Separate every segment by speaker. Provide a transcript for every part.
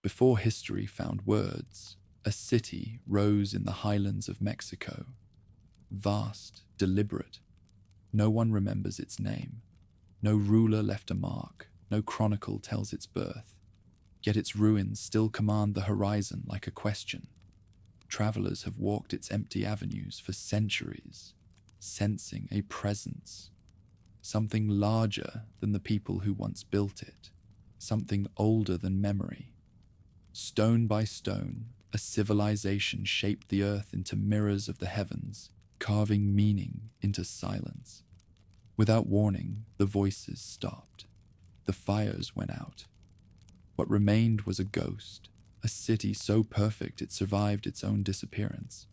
Speaker 1: Before history found words, a city rose in the highlands of Mexico. Vast, deliberate. No one remembers its name. No ruler left a mark. No chronicle tells its birth. Yet its ruins still command the horizon like a question. Travelers have walked its empty avenues for centuries, sensing a presence. Something larger than the people who once built it. Something older than memory. Stone by stone, a civilization shaped the earth into mirrors of the heavens, carving meaning into silence. Without warning, the voices stopped. The fires went out. What remained was a ghost, a city so perfect it survived its own disappearance.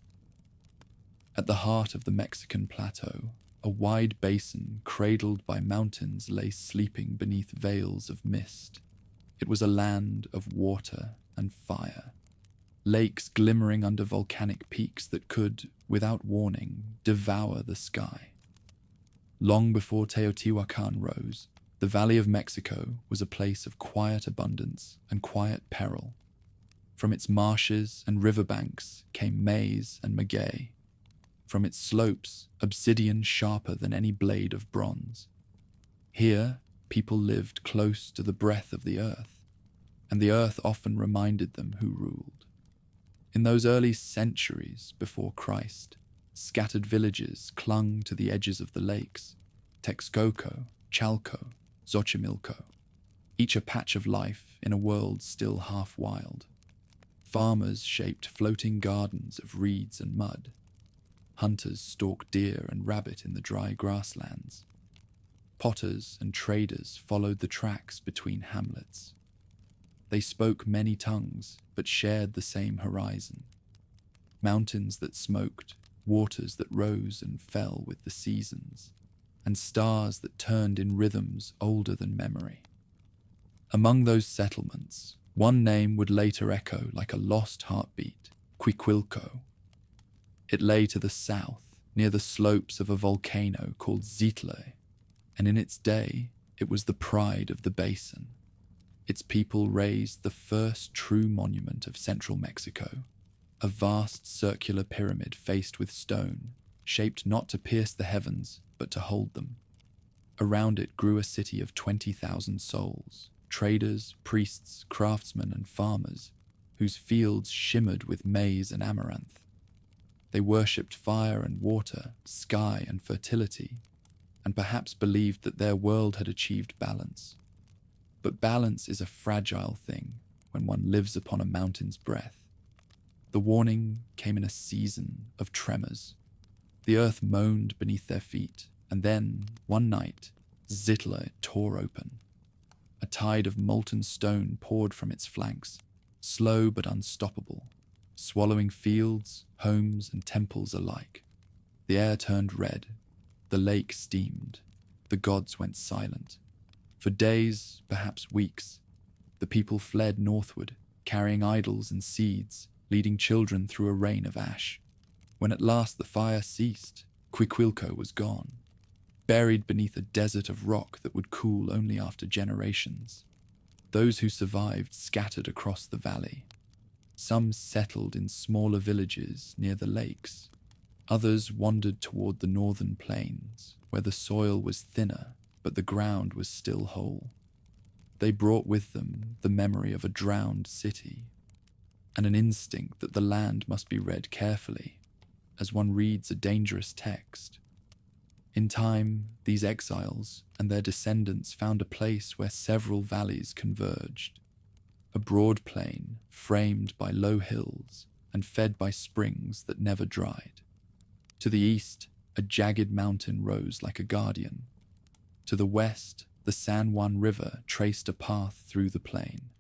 Speaker 1: At the heart of the Mexican plateau, a wide basin cradled by mountains lay sleeping beneath veils of mist. It was a land of water and fire, lakes glimmering under volcanic peaks that could, without warning, devour the sky. Long before Teotihuacan rose, the Valley of Mexico was a place of quiet abundance and quiet peril. From its marshes and riverbanks came maize and maguey. From its slopes, obsidian sharper than any blade of bronze. Here, people lived close to the breath of the earth, and the earth often reminded them who ruled. In those early centuries before Christ, scattered villages clung to the edges of the lakes, Texcoco, Chalco, Xochimilco, each a patch of life in a world still half wild. Farmers shaped floating gardens of reeds and mud. Hunters stalked deer and rabbit in the dry grasslands. Potters and traders followed the tracks between hamlets. They spoke many tongues, but shared the same horizon. Mountains that smoked, waters that rose and fell with the seasons, and stars that turned in rhythms older than memory. Among those settlements, one name would later echo like a lost heartbeat, Quiquilco. It lay to the south, near the slopes of a volcano called Zitle, and in its day, it was the pride of the basin. Its people raised the first true monument of central Mexico, a vast circular pyramid faced with stone, shaped not to pierce the heavens, but to hold them. Around it grew a city of 20,000 souls, traders, priests, craftsmen, and farmers, whose fields shimmered with maize and amaranth. They worshipped fire and water, sky and fertility, and perhaps believed that their world had achieved balance. But balance is a fragile thing when one lives upon a mountain's breath. The warning came in a season of tremors. The earth moaned beneath their feet, and then, one night, Zitle tore open. A tide of molten stone poured from its flanks, slow but unstoppable, swallowing fields, homes, and temples alike. The air turned red, the lake steamed, the gods went silent. For days, perhaps weeks, the people fled northward, carrying idols and seeds, leading children through a rain of ash. When at last the fire ceased, Quiquilco was gone, buried beneath a desert of rock that would cool only after generations. Those who survived scattered across the valley. Some settled in smaller villages near the lakes. Others wandered toward the northern plains, where the soil was thinner, but the ground was still whole. They brought with them the memory of a drowned city, and an instinct that the land must be read carefully, as one reads a dangerous text. In time, these exiles and their descendants found a place where several valleys converged. A broad plain framed by low hills and fed by springs that never dried. To the east, a jagged mountain rose like a guardian. To the west, the San Juan River traced a path through the plain.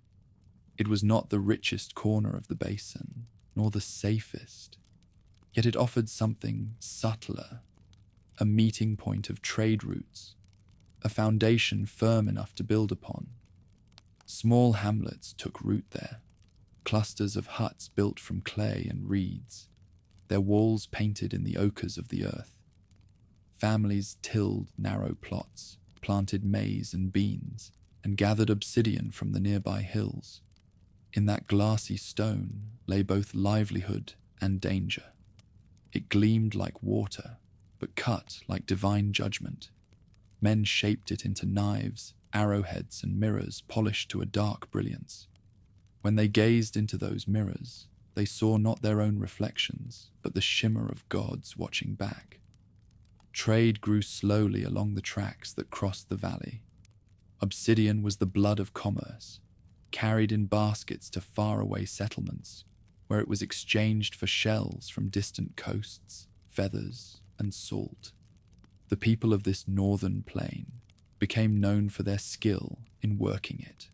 Speaker 1: It was not the richest corner of the basin, nor the safest, yet it offered something subtler, a meeting point of trade routes, a foundation firm enough to build upon. Small hamlets took root there, clusters of huts built from clay and reeds, their walls painted in the ochres of the earth. Families tilled narrow plots, planted maize and beans, and gathered obsidian from the nearby hills. In that glassy stone lay both livelihood and danger. It gleamed like water, but cut like divine judgment. Men shaped it into knives, arrowheads, and mirrors polished to a dark brilliance. When they gazed into those mirrors, they saw not their own reflections, but the shimmer of gods watching back. Trade grew slowly along the tracks that crossed the valley. Obsidian was the blood of commerce, carried in baskets to faraway settlements, where it was exchanged for shells from distant coasts, feathers, and salt. The people of this northern plain became known for their skill in working it.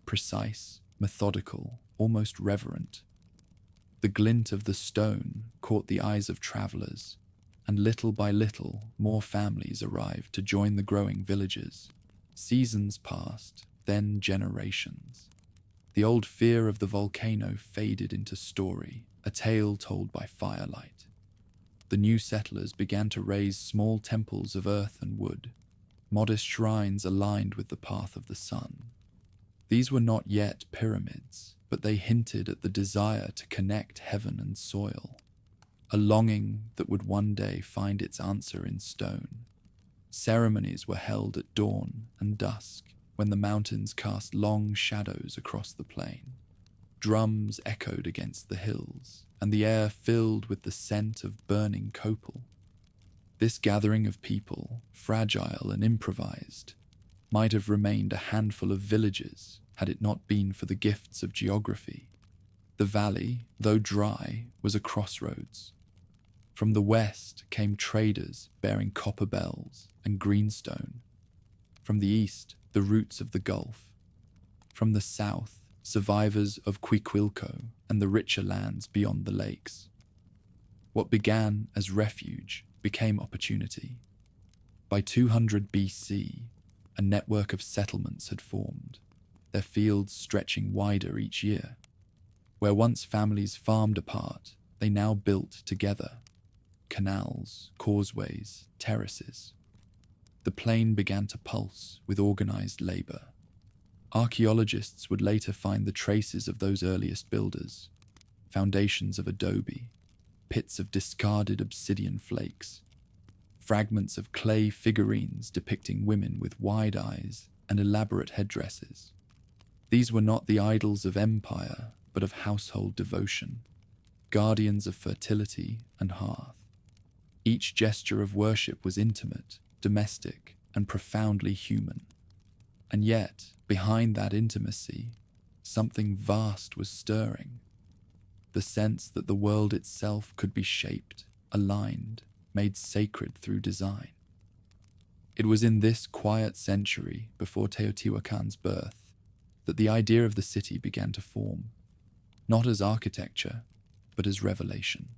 Speaker 1: Precise, methodical, almost reverent. The glint of the stone caught the eyes of travelers, and little by little more families arrived to join the growing villages. Seasons passed, then generations. The old fear of the volcano faded into story, a tale told by firelight. The new settlers began to raise small temples of earth and wood, modest shrines aligned with the path of the sun. These were not yet pyramids, but they hinted at the desire to connect heaven and soil, a longing that would one day find its answer in stone. Ceremonies were held at dawn and dusk, when the mountains cast long shadows across the plain. Drums echoed against the hills, and the air filled with the scent of burning copal. This gathering of people, fragile and improvised, might have remained a handful of villages had it not been for the gifts of geography. The valley, though dry, was a crossroads. From the west came traders bearing copper bells and greenstone. From the east, the roots of the Gulf. From the south, survivors of Quiquilco and the richer lands beyond the lakes. What began as refuge became opportunity. By 200 BC, a network of settlements had formed, their fields stretching wider each year. Where once families farmed apart, they now built together. Canals, causeways, terraces. The plain began to pulse with organized labor. Archaeologists would later find the traces of those earliest builders, foundations of adobe, pits of discarded obsidian flakes, fragments of clay figurines depicting women with wide eyes and elaborate headdresses. These were not the idols of empire, but of household devotion, guardians of fertility and hearth. Each gesture of worship was intimate, domestic, and profoundly human. And yet, behind that intimacy, something vast was stirring. The sense that the world itself could be shaped, aligned, made sacred through design. It was in this quiet century before Teotihuacan's birth that the idea of the city began to form, not as architecture, but as revelation.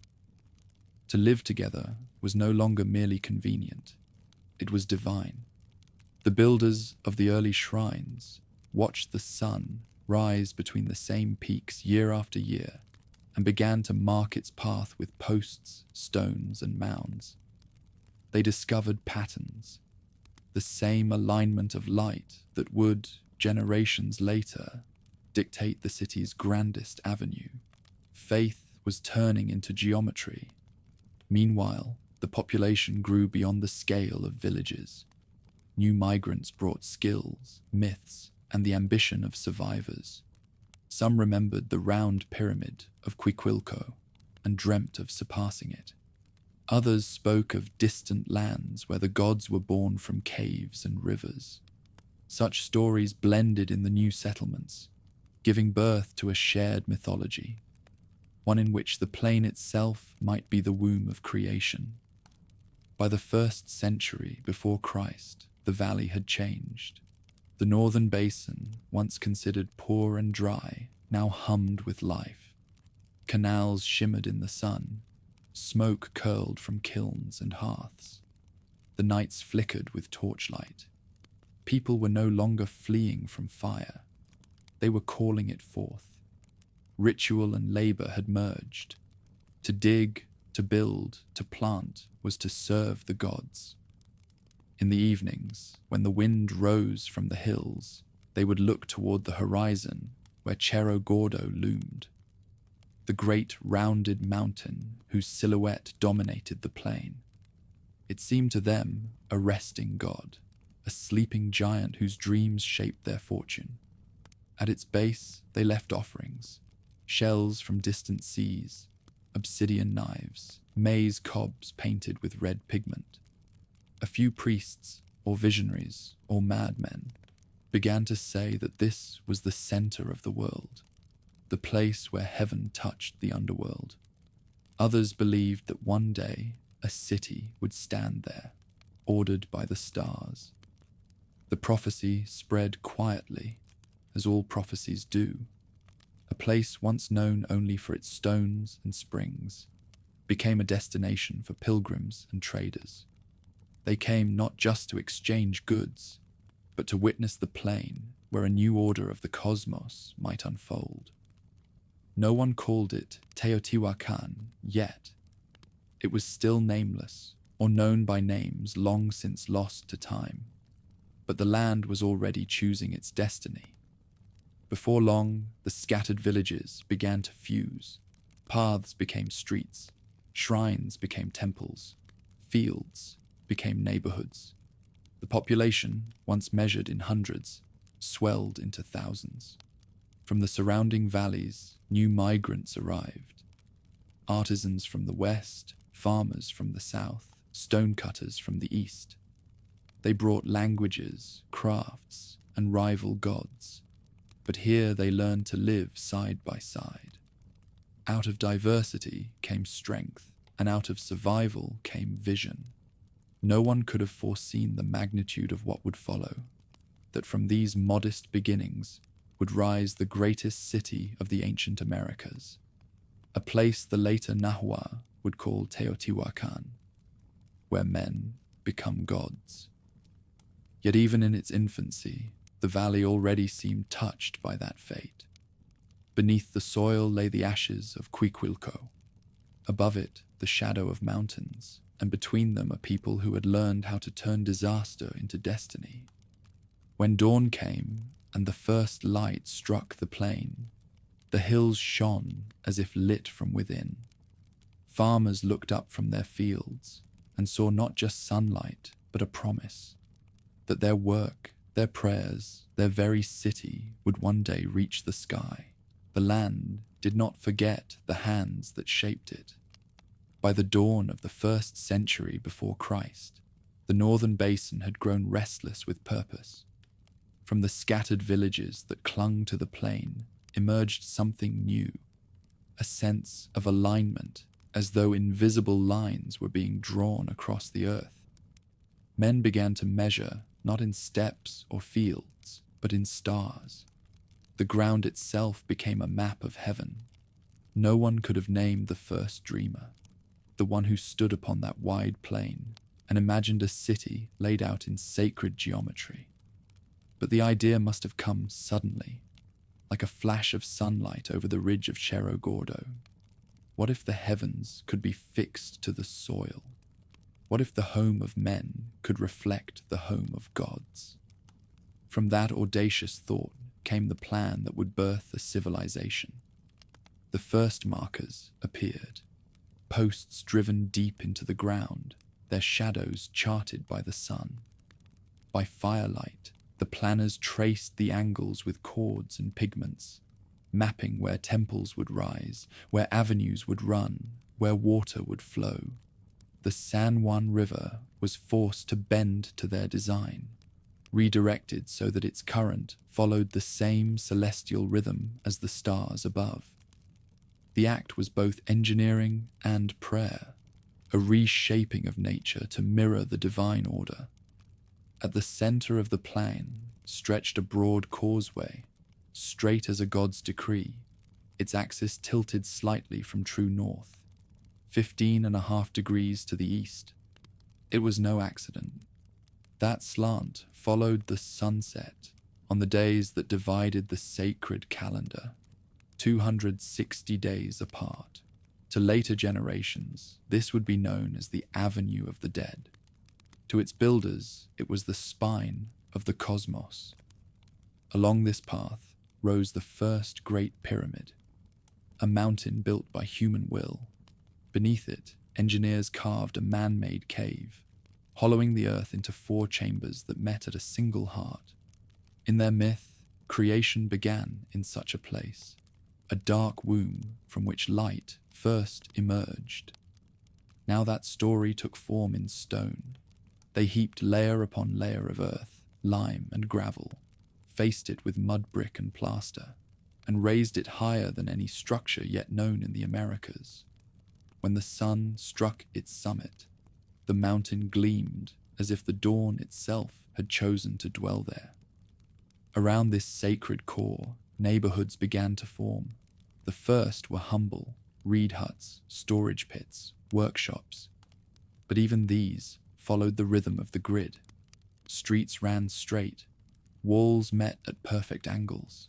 Speaker 1: To live together was no longer merely convenient, it was divine. The builders of the early shrines watched the sun rise between the same peaks year after year and began to mark its path with posts, stones, and mounds. They discovered patterns, the same alignment of light that would, generations later, dictate the city's grandest avenue. Faith was turning into geometry. Meanwhile, the population grew beyond the scale of villages. New migrants brought skills, myths, and the ambition of survivors. Some remembered the round pyramid of Quiquilco and dreamt of surpassing it. Others spoke of distant lands where the gods were born from caves and rivers. Such stories blended in the new settlements, giving birth to a shared mythology, one in which the plain itself might be the womb of creation. By the 1st century before Christ, the valley had changed. The northern basin, once considered poor and dry, now hummed with life. Canals shimmered in the sun, smoke curled from kilns and hearths. The nights flickered with torchlight. People were no longer fleeing from fire. They were calling it forth. Ritual and labor had merged. To dig, to build, to plant was to serve the gods. In the evenings, when the wind rose from the hills, they would look toward the horizon, where Cerro Gordo loomed, the great rounded mountain whose silhouette dominated the plain. It seemed to them a resting god, a sleeping giant whose dreams shaped their fortune. At its base, they left offerings, shells from distant seas, obsidian knives, maize cobs painted with red pigment. A few priests, or visionaries, or madmen, began to say that this was the center of the world, the place where heaven touched the underworld. Others believed that one day a city would stand there, ordered by the stars. The prophecy spread quietly, as all prophecies do. A place once known only for its stones and springs became a destination for pilgrims and traders. They came not just to exchange goods, but to witness the plain where a new order of the cosmos might unfold. No one called it Teotihuacan yet. It was still nameless, or known by names long since lost to time. But the land was already choosing its destiny. Before long, the scattered villages began to fuse. Paths became streets, shrines became temples, fields became neighborhoods. The population, once measured in hundreds, swelled into thousands. From the surrounding valleys, new migrants arrived. Artisans from the west, farmers from the south, stonecutters from the east. They brought languages, crafts, and rival gods. But here they learned to live side by side. Out of diversity came strength, and out of survival came vision. No one could have foreseen the magnitude of what would follow, that from these modest beginnings would rise the greatest city of the ancient Americas, a place the later Nahua would call Teotihuacan, where men become gods. Yet even in its infancy, the valley already seemed touched by that fate. Beneath the soil lay the ashes of Cuicuilco. Above it, the shadow of mountains, and between them a people who had learned how to turn disaster into destiny. When dawn came and the first light struck the plain, the hills shone as if lit from within. Farmers looked up from their fields and saw not just sunlight, but a promise that their work, their prayers, their very city would one day reach the sky. The land did not forget the hands that shaped it. By the dawn of the 1st century before Christ, the northern basin had grown restless with purpose. From the scattered villages that clung to the plain emerged something new, a sense of alignment, as though invisible lines were being drawn across the earth. Men began to measure not in steps or fields, but in stars. The ground itself became a map of heaven. No one could have named the first dreamer, the one who stood upon that wide plain and imagined a city laid out in sacred geometry. But the idea must have come suddenly, like a flash of sunlight over the ridge of Cerro Gordo. What if the heavens could be fixed to the soil? What if the home of men could reflect the home of gods? From that audacious thought came the plan that would birth a civilization. The first markers appeared, posts driven deep into the ground, their shadows charted by the sun. By firelight, the planners traced the angles with cords and pigments, mapping where temples would rise, where avenues would run, where water would flow. The San Juan River was forced to bend to their design, redirected so that its current followed the same celestial rhythm as the stars above. The act was both engineering and prayer, a reshaping of nature to mirror the divine order. At the center of the plain stretched a broad causeway, straight as a god's decree, its axis tilted slightly from true north, 15.5 degrees to the east. It was no accident. That slant followed the sunset on the days that divided the sacred calendar, 260 days apart. To later generations, this would be known as the Avenue of the Dead. To its builders, it was the spine of the cosmos. Along this path, rose the first Great Pyramid, a mountain built by human will. Beneath it, engineers carved a man-made cave, hollowing the earth into 4 chambers that met at a single heart. In their myth, creation began in such a place, a dark womb from which light first emerged. Now that story took form in stone. They heaped layer upon layer of earth, lime and gravel, faced it with mud brick and plaster, and raised it higher than any structure yet known in the Americas. When the sun struck its summit, the mountain gleamed as if the dawn itself had chosen to dwell there. Around this sacred core, neighborhoods began to form. The first were humble, reed huts, storage pits, workshops. But even these followed the rhythm of the grid. Streets ran straight, walls met at perfect angles.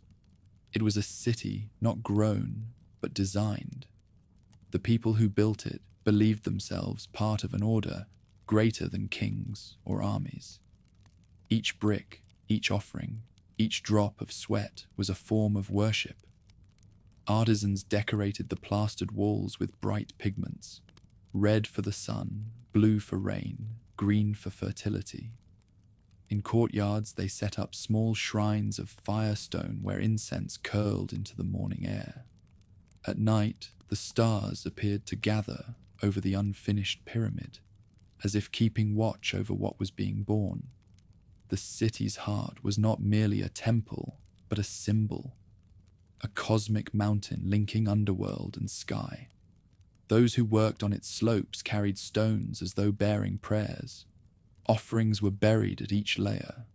Speaker 1: It was a city not grown, but designed. The people who built it believed themselves part of an order greater than kings or armies. Each brick, each offering, each drop of sweat was a form of worship. Artisans decorated the plastered walls with bright pigments, red for the sun, blue for rain, green for fertility. In courtyards, they set up small shrines of firestone where incense curled into the morning air. At night, the stars appeared to gather over the unfinished pyramid, as if keeping watch over what was being born. The city's heart was not merely a temple, but a symbol, a cosmic mountain linking underworld and sky. Those who worked on its slopes carried stones as though bearing prayers. Offerings were buried at each layer: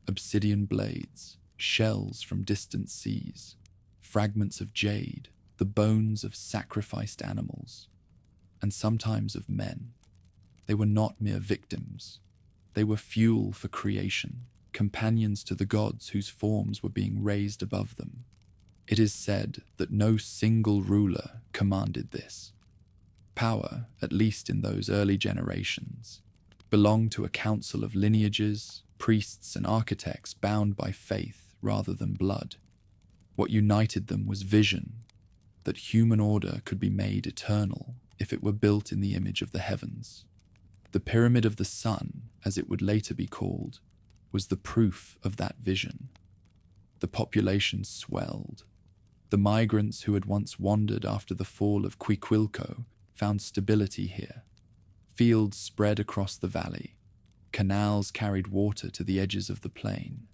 Speaker 1: obsidian blades, shells from distant seas, fragments of jade, the bones of sacrificed animals, and sometimes of men. They were not mere victims. They were fuel for creation, companions to the gods whose forms were being raised above them. It is said that no single ruler commanded this. Power, at least in those early generations, belonged to a council of lineages, priests and architects bound by faith rather than blood. What united them was vision, that human order could be made eternal if it were built in the image of the heavens. The Pyramid of the Sun, as it would later be called, was the proof of that vision. The population swelled. The migrants who had once wandered after the fall of Quiquilco found stability here. Fields spread across the valley. Canals carried water to the edges of the plain.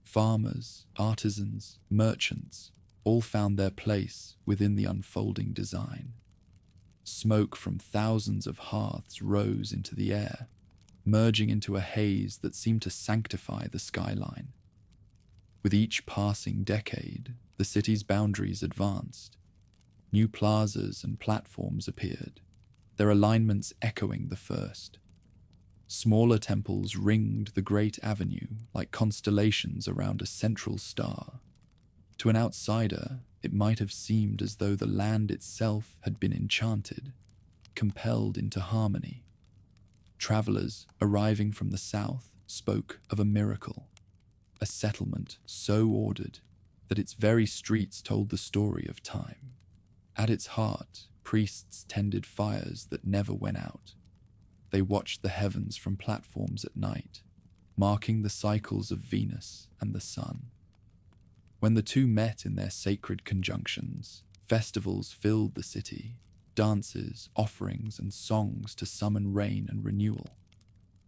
Speaker 1: Farmers, artisans, merchants all found their place within the unfolding design. Smoke from thousands of hearths rose into the air, merging into a haze that seemed to sanctify the skyline. With each passing decade, the city's boundaries advanced. New plazas and platforms appeared, their alignments echoing the first. Smaller temples ringed the great avenue like constellations around a central star. To an outsider, it might have seemed as though the land itself had been enchanted, compelled into harmony. Travelers arriving from the south spoke of a miracle, a settlement so ordered that its very streets told the story of time. At its heart, priests tended fires that never went out. They watched the heavens from platforms at night, marking the cycles of Venus and the sun. When the two met in their sacred conjunctions, festivals filled the city, dances, offerings, and songs to summon rain and renewal.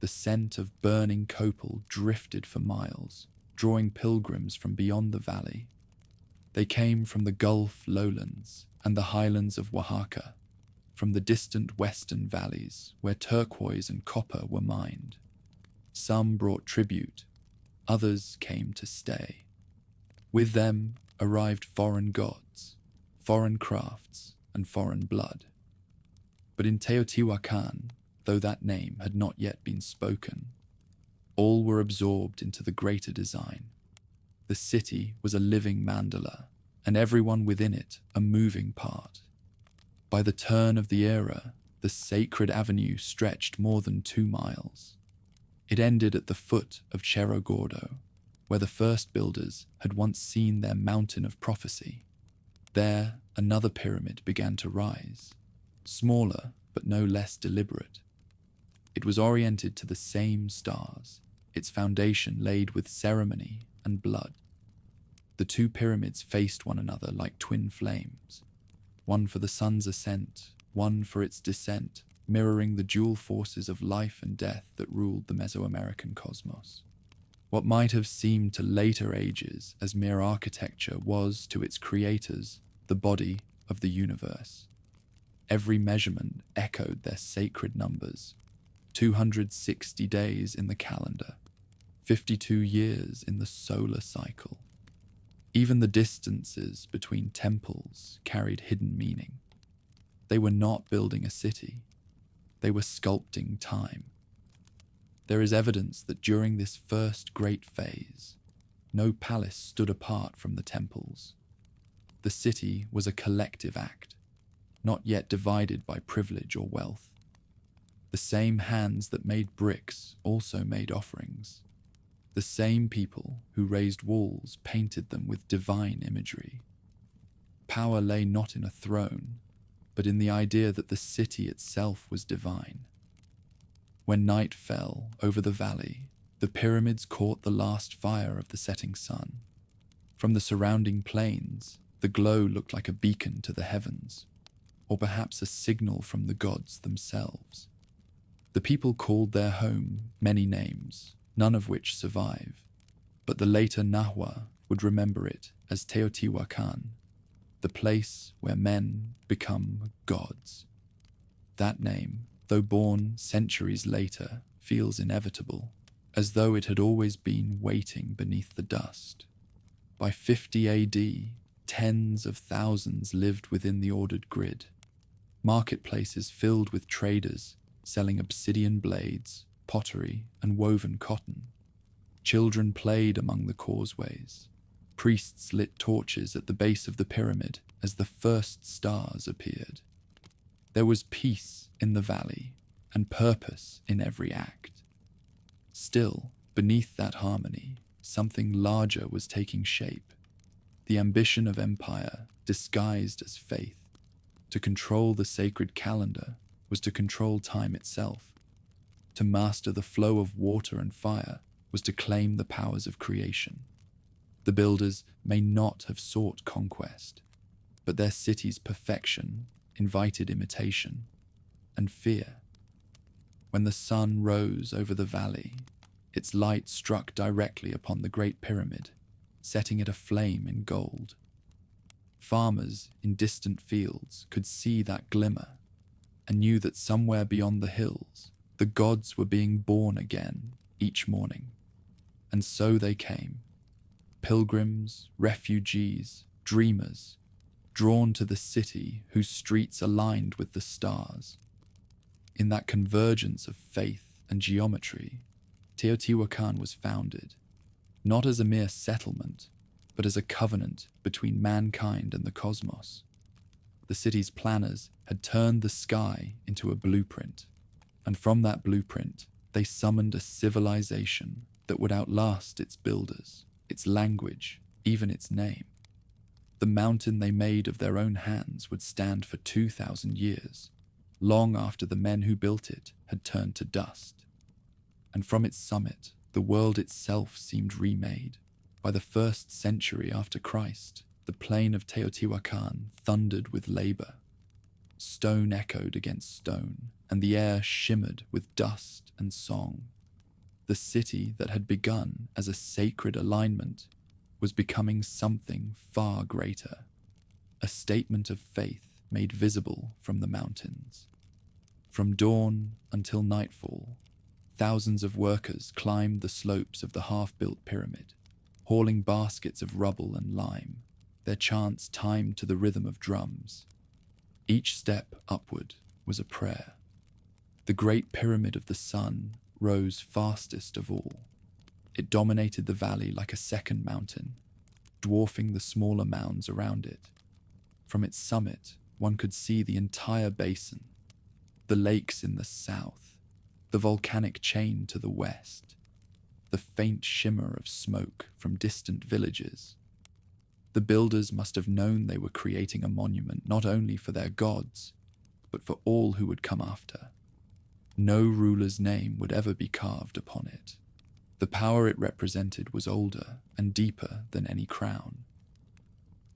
Speaker 1: The scent of burning copal drifted for miles, drawing pilgrims from beyond the valley. They came from the Gulf lowlands and the highlands of Oaxaca, from the distant western valleys where turquoise and copper were mined. Some brought tribute, others came to stay. With them arrived foreign gods, foreign crafts, and foreign blood. But in Teotihuacan, though that name had not yet been spoken, all were absorbed into the greater design. The city was a living mandala, and everyone within it a moving part. By the turn of the era, the sacred avenue stretched more than 2 miles. It ended at the foot of Cerro Gordo, where the first builders had once seen their mountain of prophecy. There, another pyramid began to rise, smaller but no less deliberate. It was oriented to the same stars, its foundation laid with ceremony and blood. The two pyramids faced one another like twin flames, one for the sun's ascent, one for its descent, mirroring the dual forces of life and death that ruled the Mesoamerican cosmos. What might have seemed to later ages as mere architecture was, to its creators, the body of the universe. Every measurement echoed their sacred numbers: 260 days in the calendar, 52 years in the solar cycle. Even the distances between temples carried hidden meaning. They were not building a city. They were sculpting time. There is evidence that during this first great phase, no palace stood apart from the temples. The city was a collective act, not yet divided by privilege or wealth. The same hands that made bricks also made offerings. The same people who raised walls painted them with divine imagery. Power lay not in a throne, but in the idea that the city itself was divine. When night fell over the valley, the pyramids caught the last fire of the setting sun. From the surrounding plains, the glow looked like a beacon to the heavens, or perhaps a signal from the gods themselves. The people called their home many names, none of which survive, but the later Nahua would remember it as Teotihuacan, the place where men become gods. That name, though born centuries later, feels inevitable, as though it had always been waiting beneath the dust. By 50 AD, tens of thousands lived within the ordered grid. Marketplaces filled with traders selling obsidian blades, pottery, and woven cotton. Children played among the causeways. Priests lit torches at the base of the pyramid as the first stars appeared. There was peace in the valley and purpose in every act. Still, beneath that harmony, something larger was taking shape. The ambition of empire disguised as faith. To control the sacred calendar was to control time itself. To master the flow of water and fire was to claim the powers of creation. The builders may not have sought conquest, but their city's perfection invited imitation and fear. When the sun rose over the valley, its light struck directly upon the Great Pyramid, setting it aflame in gold. Farmers in distant fields could see that glimmer and knew that somewhere beyond the hills, the gods were being born again each morning. And so they came, pilgrims, refugees, dreamers, drawn to the city whose streets aligned with the stars. In that convergence of faith and geometry, Teotihuacan was founded, not as a mere settlement, but as a covenant between mankind and the cosmos. The city's planners had turned the sky into a blueprint, and from that blueprint, they summoned a civilization that would outlast its builders, its language, even its name. The mountain they made of their own hands would stand for 2,000 years, long after the men who built it had turned to dust. And from its summit, the world itself seemed remade. By the 1st century after Christ, the plain of Teotihuacan thundered with labor. Stone echoed against stone, and the air shimmered with dust and song. The city that had begun as a sacred alignment was becoming something far greater, a statement of faith made visible from the mountains. From dawn until nightfall, thousands of workers climbed the slopes of the half-built pyramid, hauling baskets of rubble and lime, their chants timed to the rhythm of drums. Each step upward was a prayer. The Great Pyramid of the Sun rose fastest of all. It dominated the valley like a second mountain, dwarfing the smaller mounds around it. From its summit, one could see the entire basin, the lakes in the south, the volcanic chain to the west. the faint shimmer of smoke from distant villages. The builders must have known they were creating a monument not only for their gods, but for all who would come after. No ruler's name would ever be carved upon it. The power it represented was older and deeper than any crown.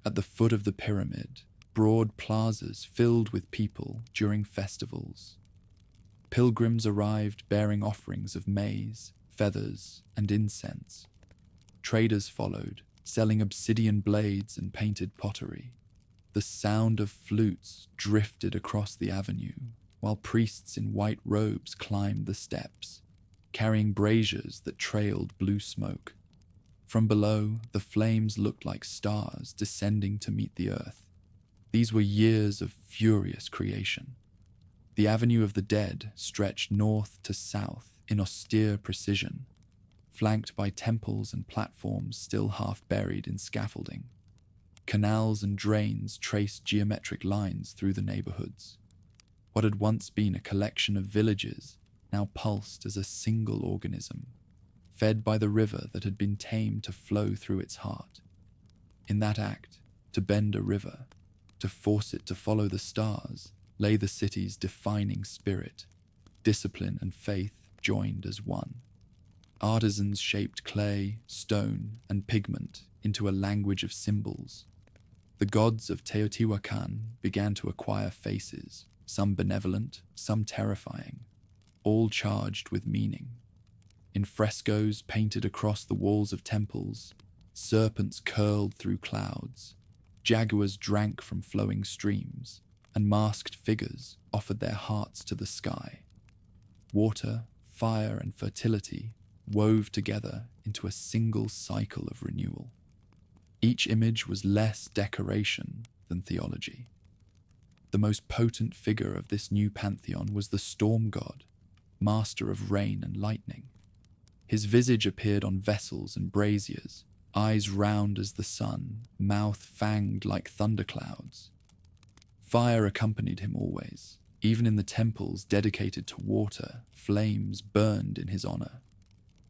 Speaker 1: At the foot of the pyramid, broad plazas filled with people during festivals. Pilgrims arrived bearing offerings of maize, feathers, and incense. Traders followed, selling obsidian blades and painted pottery. The sound of flutes drifted across the avenue, while priests in white robes climbed the steps, carrying braziers that trailed blue smoke. From below, the flames looked like stars descending to meet the earth. These were years of furious creation. The Avenue of the Dead stretched north to south in austere precision, flanked by temples and platforms still half buried in scaffolding. Canals and drains traced geometric lines through the neighborhoods. What had once been a collection of villages now pulsed as a single organism, fed by the river that had been tamed to flow through its heart. In that act, to bend a river, to force it to follow the stars, lay the city's defining spirit. Discipline and faith joined as one. Artisans shaped clay, stone, and pigment into a language of symbols. The gods of Teotihuacan began to acquire faces, some benevolent, some terrifying, all charged with meaning. In frescoes painted across the walls of temples, serpents curled through clouds, jaguars drank from flowing streams, and masked figures offered their hearts to the sky. Water, fire, and fertility wove together into a single cycle of renewal. Each image was less decoration than theology. The most potent figure of this new pantheon was the storm god, master of rain and lightning. His visage appeared on vessels and braziers, eyes round as the sun, mouth fanged like thunderclouds. Fire accompanied him always. Even in the temples dedicated to water, flames burned in his honor.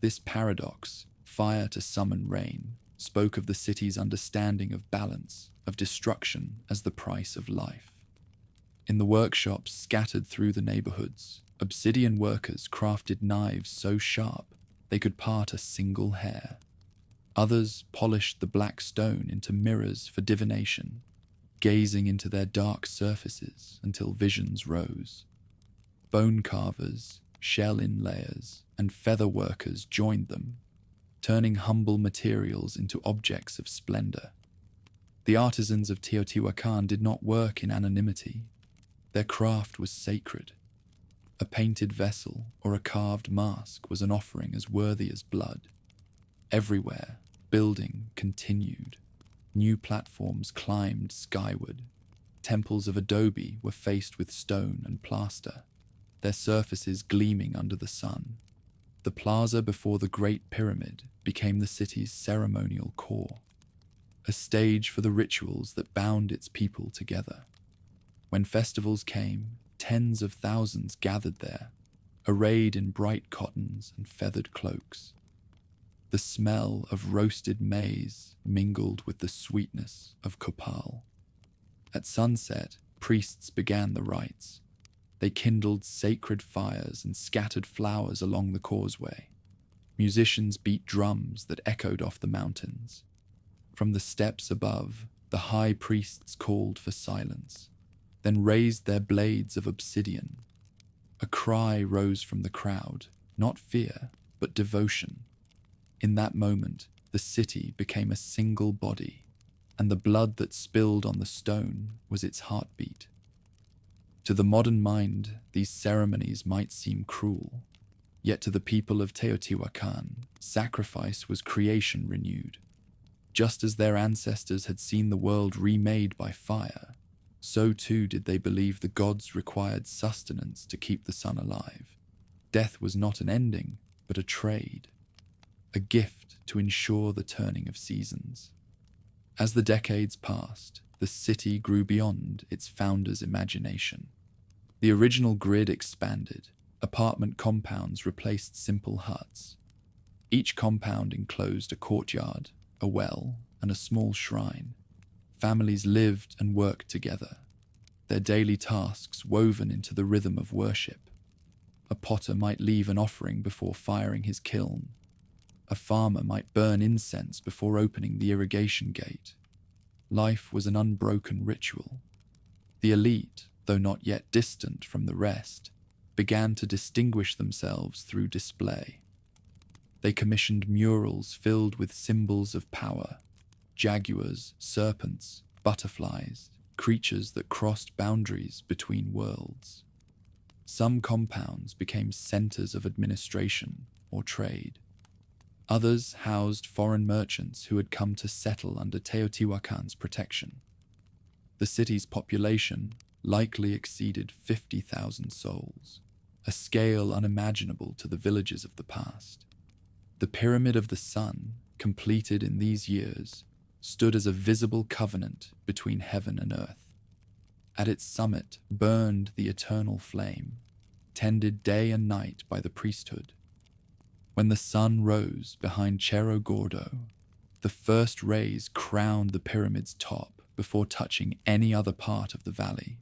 Speaker 1: This paradox, fire to summon rain, spoke of the city's understanding of balance, of destruction as the price of life. In the workshops scattered through the neighborhoods, obsidian workers crafted knives so sharp they could part a single hair. Others polished the black stone into mirrors for divination, gazing into their dark surfaces until visions rose. Bone carvers, shell inlayers, and feather workers joined them, turning humble materials into objects of splendor. The artisans of Teotihuacan did not work in anonymity. Their craft was sacred. A painted vessel or a carved mask was an offering as worthy as blood. Everywhere, building continued. New platforms climbed skyward. Temples of adobe were faced with stone and plaster, their surfaces gleaming under the sun. The plaza before the Great Pyramid became the city's ceremonial core, a stage for the rituals that bound its people together. When festivals came, tens of thousands gathered there, arrayed in bright cottons and feathered cloaks. The smell of roasted maize mingled with the sweetness of copal. At sunset, priests began the rites. They kindled sacred fires and scattered flowers along the causeway. Musicians beat drums that echoed off the mountains. From the steps above, the high priests called for silence, then raised their blades of obsidian. A cry rose from the crowd, not fear, but devotion. In that moment, the city became a single body, and the blood that spilled on the stone was its heartbeat. To the modern mind, these ceremonies might seem cruel, yet to the people of Teotihuacan, sacrifice was creation renewed. Just as their ancestors had seen the world remade by fire, so too did they believe the gods required sustenance to keep the sun alive. Death was not an ending, but a trade, a gift to ensure the turning of seasons. As the decades passed, the city grew beyond its founder's imagination. The original grid expanded, apartment compounds replaced simple huts. Each compound enclosed a courtyard, a well, and a small shrine. Families lived and worked together, their daily tasks woven into the rhythm of worship. A potter might leave an offering before firing his kiln. A farmer might burn incense before opening the irrigation gate. Life was an unbroken ritual. The elite, though not yet distant from the rest, began to distinguish themselves through display. They commissioned murals filled with symbols of power: jaguars, serpents, butterflies, creatures that crossed boundaries between worlds. Some compounds became centers of administration or trade. Others housed foreign merchants who had come to settle under Teotihuacan's protection. The city's population likely exceeded 50,000 souls, a scale unimaginable to the villages of the past. The Pyramid of the Sun, completed in these years, stood as a visible covenant between heaven and earth. At its summit burned the eternal flame, tended day and night by the priesthood. When the sun rose behind Cerro Gordo, the first rays crowned the pyramid's top before touching any other part of the valley.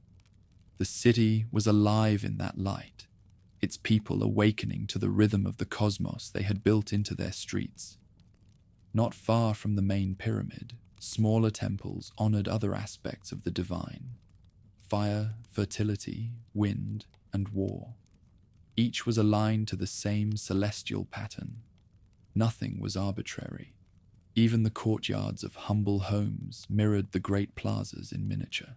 Speaker 1: The city was alive in that light, its people awakening to the rhythm of the cosmos they had built into their streets. Not far from the main pyramid, smaller temples honored other aspects of the divine: fire, fertility, wind, and war. Each was aligned to the same celestial pattern. Nothing was arbitrary. Even the courtyards of humble homes mirrored the great plazas in miniature.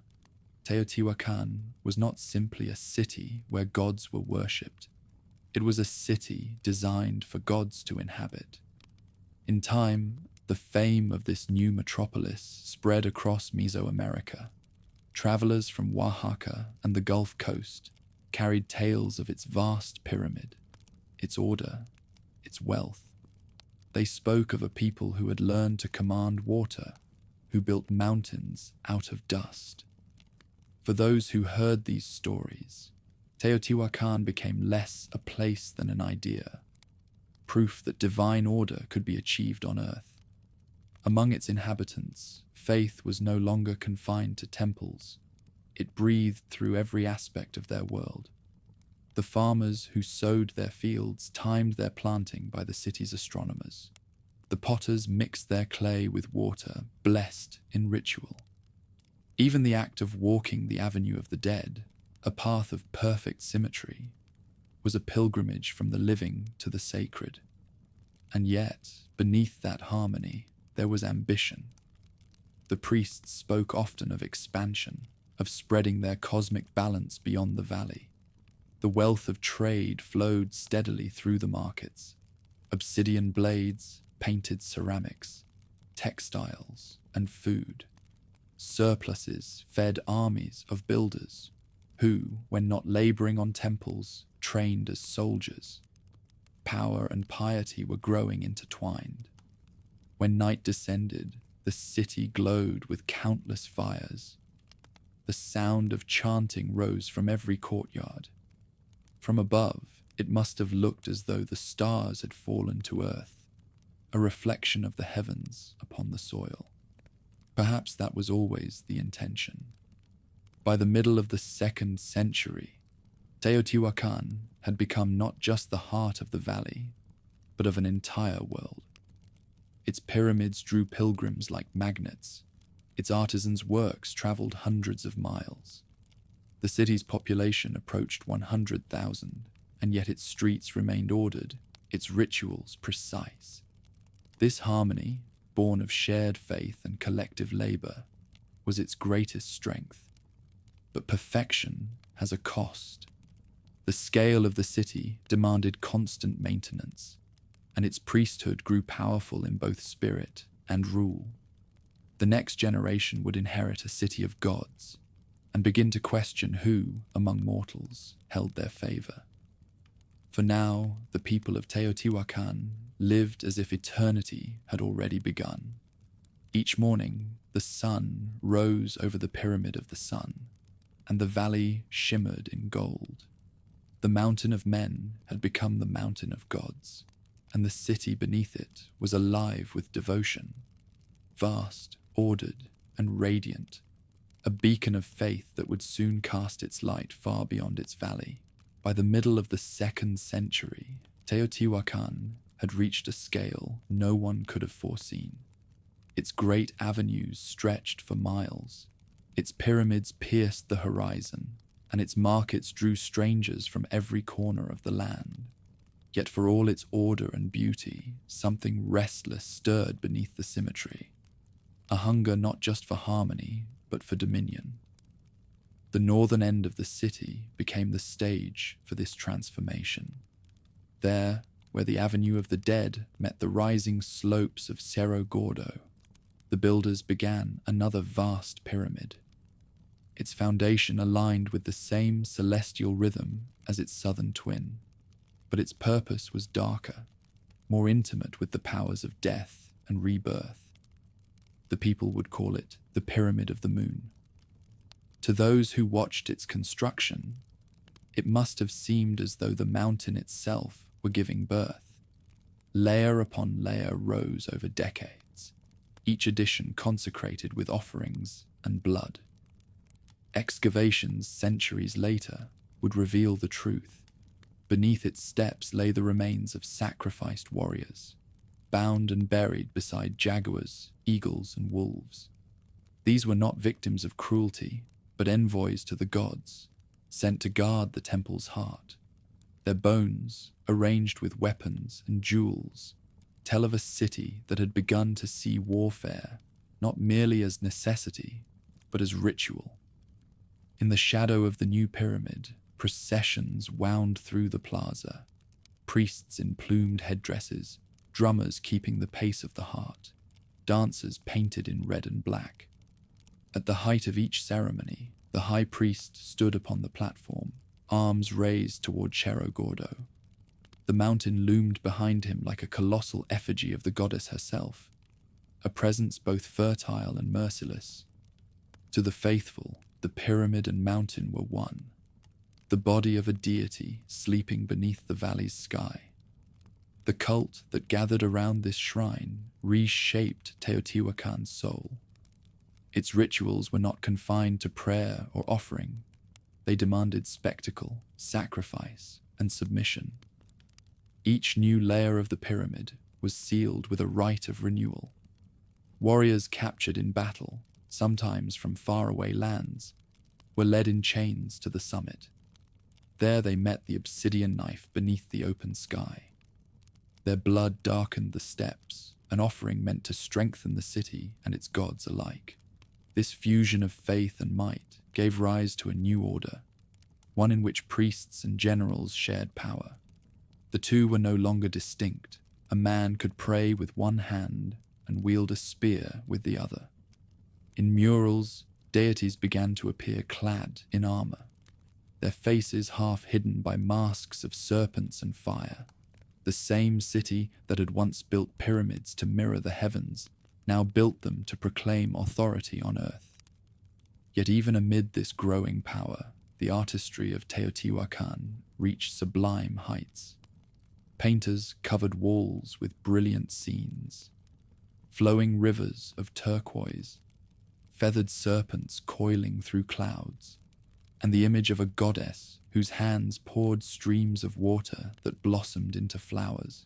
Speaker 1: Teotihuacan was not simply a city where gods were worshipped. It was a city designed for gods to inhabit. In time, the fame of this new metropolis spread across Mesoamerica. Travelers from Oaxaca and the Gulf Coast carried tales of its vast pyramid, its order, its wealth. They spoke of a people who had learned to command water, who built mountains out of dust. For those who heard these stories, Teotihuacan became less a place than an idea, proof that divine order could be achieved on earth. Among its inhabitants, faith was no longer confined to temples. It breathed through every aspect of their world. The farmers who sowed their fields timed their planting by the city's astronomers. The potters mixed their clay with water, blessed in ritual. Even the act of walking the Avenue of the Dead, a path of perfect symmetry, was a pilgrimage from the living to the sacred. And yet, beneath that harmony, there was ambition. The priests spoke often of expansion, of spreading their cosmic balance beyond the valley. The wealth of trade flowed steadily through the markets: obsidian blades, painted ceramics, textiles, and food. Surpluses fed armies of builders who, when not laboring on temples, trained as soldiers. Power and piety were growing intertwined. When night descended, the city glowed with countless fires. The sound of chanting rose from every courtyard. From above, it must have looked as though the stars had fallen to earth, a reflection of the heavens upon the soil. Perhaps that was always the intention. By the middle of the 2nd century, Teotihuacan had become not just the heart of the valley, but of an entire world. Its pyramids drew pilgrims like magnets. Its artisans' works traveled hundreds of miles. The city's population approached 100,000, and yet its streets remained ordered, its rituals precise. This harmony, born of shared faith and collective labor, was its greatest strength. But perfection has a cost. The scale of the city demanded constant maintenance, and its priesthood grew powerful in both spirit and rule. The next generation would inherit a city of gods and begin to question who, among mortals, held their favor. For now, the people of Teotihuacan lived as if eternity had already begun. Each morning, the sun rose over the Pyramid of the Sun, and the valley shimmered in gold. The mountain of men had become the mountain of gods. and the city beneath it was alive with devotion. Vast, ordered, and radiant, a beacon of faith that would soon cast its light far beyond its valley. By the middle of the 2nd century, Teotihuacan had reached a scale no one could have foreseen. Its great avenues stretched for miles, its pyramids pierced the horizon, and its markets drew strangers from every corner of the land. Yet for all its order and beauty, something restless stirred beneath the symmetry, a hunger not just for harmony, but for dominion. The northern end of the city became the stage for this transformation. There, where the Avenue of the Dead met the rising slopes of Cerro Gordo, the builders began another vast pyramid. Its foundation aligned with the same celestial rhythm as its southern twin, but its purpose was darker, more intimate with the powers of death and rebirth. The people would call it the Pyramid of the Moon. To those who watched its construction, it must have seemed as though the mountain itself were giving birth. Layer upon layer rose over decades, each addition consecrated with offerings and blood. Excavations centuries later would reveal the truth. Beneath its steps lay the remains of sacrificed warriors, bound and buried beside jaguars, eagles, and wolves. These were not victims of cruelty, but envoys to the gods, sent to guard the temple's heart. Their bones, arranged with weapons and jewels, tell of a city that had begun to see warfare not merely as necessity, but as ritual. In the shadow of the new pyramid, processions wound through the plaza, priests in plumed headdresses, drummers keeping the pace of the heart, dancers painted in red and black. At the height of each ceremony, the high priest stood upon the platform, arms raised toward Cerro Gordo. The mountain loomed behind him like a colossal effigy of the goddess herself, a presence both fertile and merciless. To the faithful, the pyramid and mountain were one, the body of a deity sleeping beneath the valley's sky. The cult that gathered around this shrine reshaped Teotihuacan's soul. Its rituals were not confined to prayer or offering. They demanded spectacle, sacrifice, and submission. Each new layer of the pyramid was sealed with a rite of renewal. Warriors captured in battle, sometimes from faraway lands, were led in chains to the summit. There they met the obsidian knife beneath the open sky. Their blood darkened the steps, an offering meant to strengthen the city and its gods alike. This fusion of faith and might gave rise to a new order, one in which priests and generals shared power. The two were no longer distinct. A man could pray with one hand and wield a spear with the other. In murals, deities began to appear clad in armor, their faces half hidden by masks of serpents and fire. The same city that had once built pyramids to mirror the heavens now built them to proclaim authority on earth. Yet even amid this growing power, the artistry of Teotihuacan reached sublime heights. Painters covered walls with brilliant scenes, flowing rivers of turquoise, feathered serpents coiling through clouds, and the image of a goddess whose hands poured streams of water that blossomed into flowers.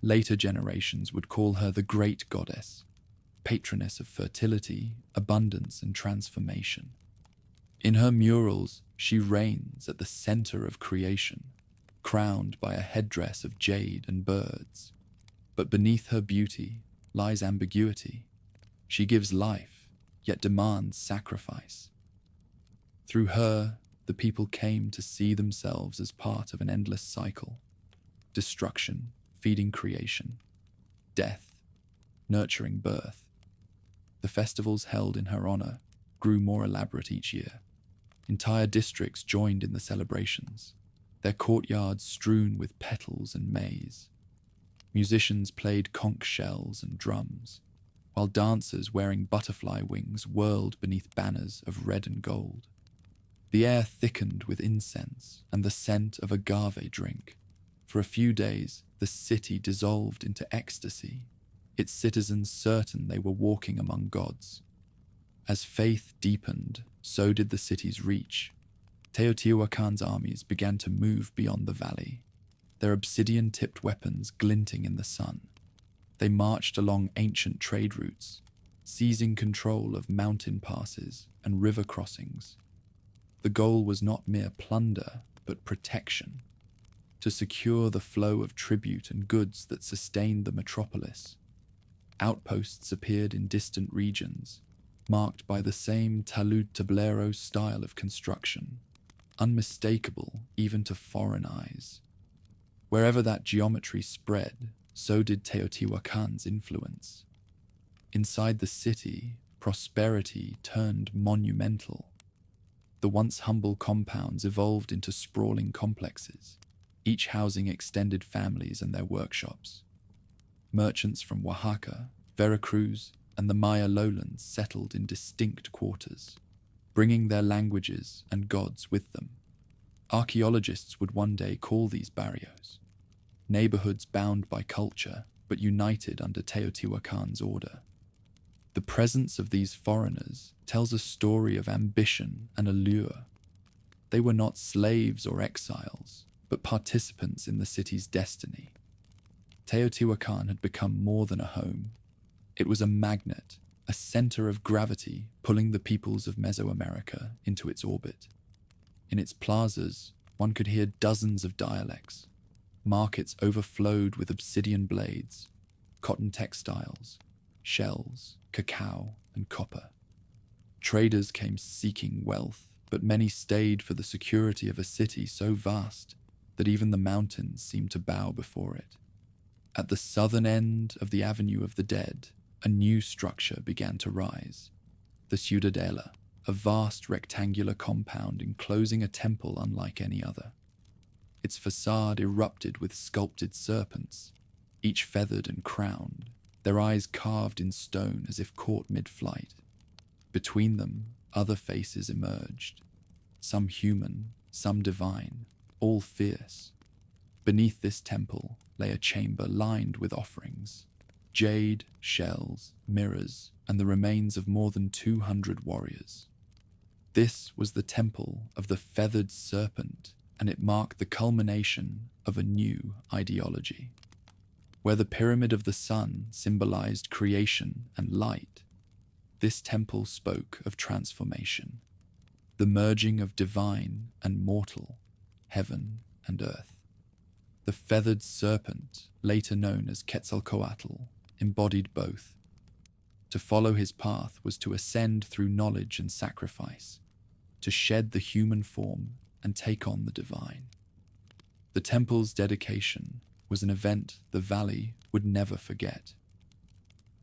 Speaker 1: Later generations would call her the Great Goddess, patroness of fertility, abundance, and transformation. In her murals, she reigns at the center of creation, crowned by a headdress of jade and birds. But beneath her beauty lies ambiguity. She gives life, yet demands sacrifice. Through her, the people came to see themselves as part of an endless cycle: destruction, feeding creation; death, nurturing birth. The festivals held in her honor grew more elaborate each year. Entire districts joined in the celebrations, their courtyards strewn with petals and maize. Musicians played conch shells and drums, while dancers wearing butterfly wings whirled beneath banners of red and gold. The air thickened with incense and the scent of agave drink, For a few days, the city dissolved into ecstasy, its citizens certain they were walking among gods. As faith deepened, so did the city's reach. Teotihuacan's armies began to move beyond the valley, their obsidian-tipped weapons glinting in the sun. They marched along ancient trade routes, seizing control of mountain passes and river crossings. The goal was not mere plunder, but protection, to secure the flow of tribute and goods that sustained the metropolis. Outposts appeared in distant regions, marked by the same talud tablero style of construction, unmistakable even to foreign eyes. Wherever that geometry spread, so did Teotihuacan's influence. Inside the city, prosperity turned monumental. The once humble compounds evolved into sprawling complexes, each housing extended families and their workshops. Merchants from Oaxaca, Veracruz, and the Maya lowlands settled in distinct quarters, bringing their languages and gods with them. Archaeologists would one day call these barrios, neighborhoods bound by culture but united under Teotihuacan's order. The presence of these foreigners tells a story of ambition and allure. They were not slaves or exiles, but participants in the city's destiny. Teotihuacan had become more than a home. It was a magnet, a center of gravity pulling the peoples of Mesoamerica into its orbit. In its plazas, one could hear dozens of dialects. Markets overflowed with obsidian blades, cotton textiles, shells, cacao, and copper. Traders came seeking wealth, but many stayed for the security of a city so vast that even the mountains seemed to bow before it. At the southern end of the Avenue of the Dead, a new structure began to rise. The Ciudadela, a vast rectangular compound enclosing a temple unlike any other. Its facade erupted with sculpted serpents, each feathered and crowned, their eyes carved in stone as if caught mid-flight. Between them, other faces emerged, some human, some divine, all fierce. Beneath this temple lay a chamber lined with offerings, jade, shells, mirrors, and the remains of more than 200 warriors. This was the temple of the Feathered Serpent, and it marked the culmination of a new ideology. Where the Pyramid of the Sun symbolized creation and light, this temple spoke of transformation, the merging of divine and mortal, heaven and earth. The Feathered Serpent, later known as Quetzalcoatl, embodied both. To follow his path was to ascend through knowledge and sacrifice, to shed the human form and take on the divine. The temple's dedication was an event the valley would never forget.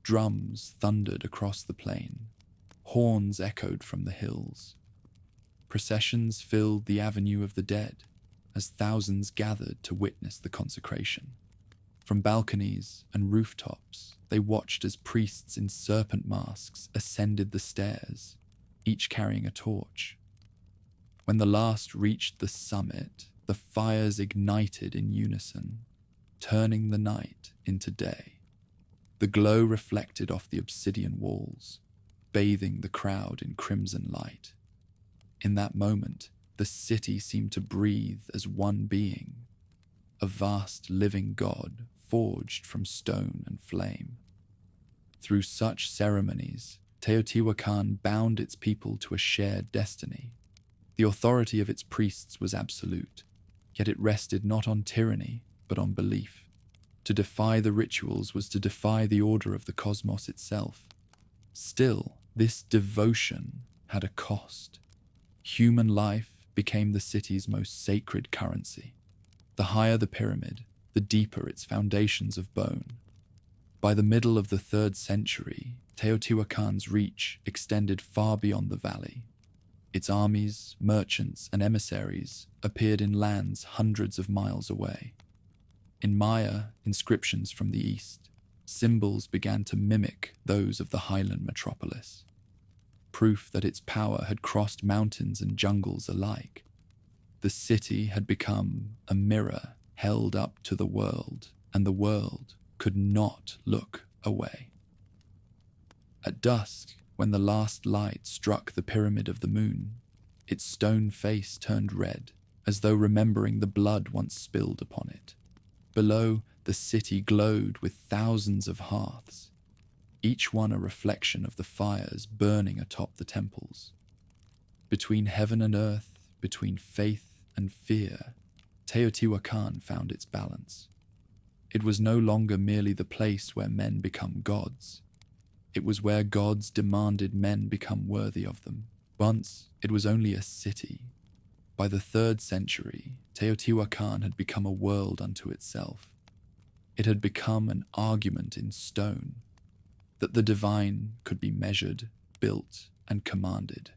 Speaker 1: Drums thundered across the plain, horns echoed from the hills. Processions filled the Avenue of the Dead as thousands gathered to witness the consecration. From balconies and rooftops, they watched as priests in serpent masks ascended the stairs, each carrying a torch. When the last reached the summit, the fires ignited in unison, turning the night into day. The glow reflected off the obsidian walls, bathing the crowd in crimson light. In that moment, the city seemed to breathe as one being, a vast living god forged from stone and flame. Through such ceremonies, Teotihuacan bound its people to a shared destiny. The authority of its priests was absolute, yet it rested not on tyranny, but on belief. To defy the rituals was to defy the order of the cosmos itself. Still, this devotion had a cost. Human life became the city's most sacred currency. The higher the pyramid, the deeper its foundations of bone. By the middle of the 3rd century, Teotihuacan's reach extended far beyond the valley. Its armies, merchants, and emissaries appeared in lands hundreds of miles away. In Maya inscriptions from the east, symbols began to mimic those of the highland metropolis, proof that its power had crossed mountains and jungles alike. The city had become a mirror held up to the world, and the world could not look away. At dusk, when the last light struck the pyramid of the moon, its stone face turned red, as though remembering the blood once spilled upon it. Below, the city glowed with thousands of hearths, each one a reflection of the fires burning atop the temples. Between heaven and earth, between faith and fear, Teotihuacan found its balance. It was no longer merely the place where men become gods. It was where gods demanded men become worthy of them. Once, it was only a city. By the 3rd century, Teotihuacan had become a world unto itself. It had become an argument in stone, that the divine could be measured, built, and commanded.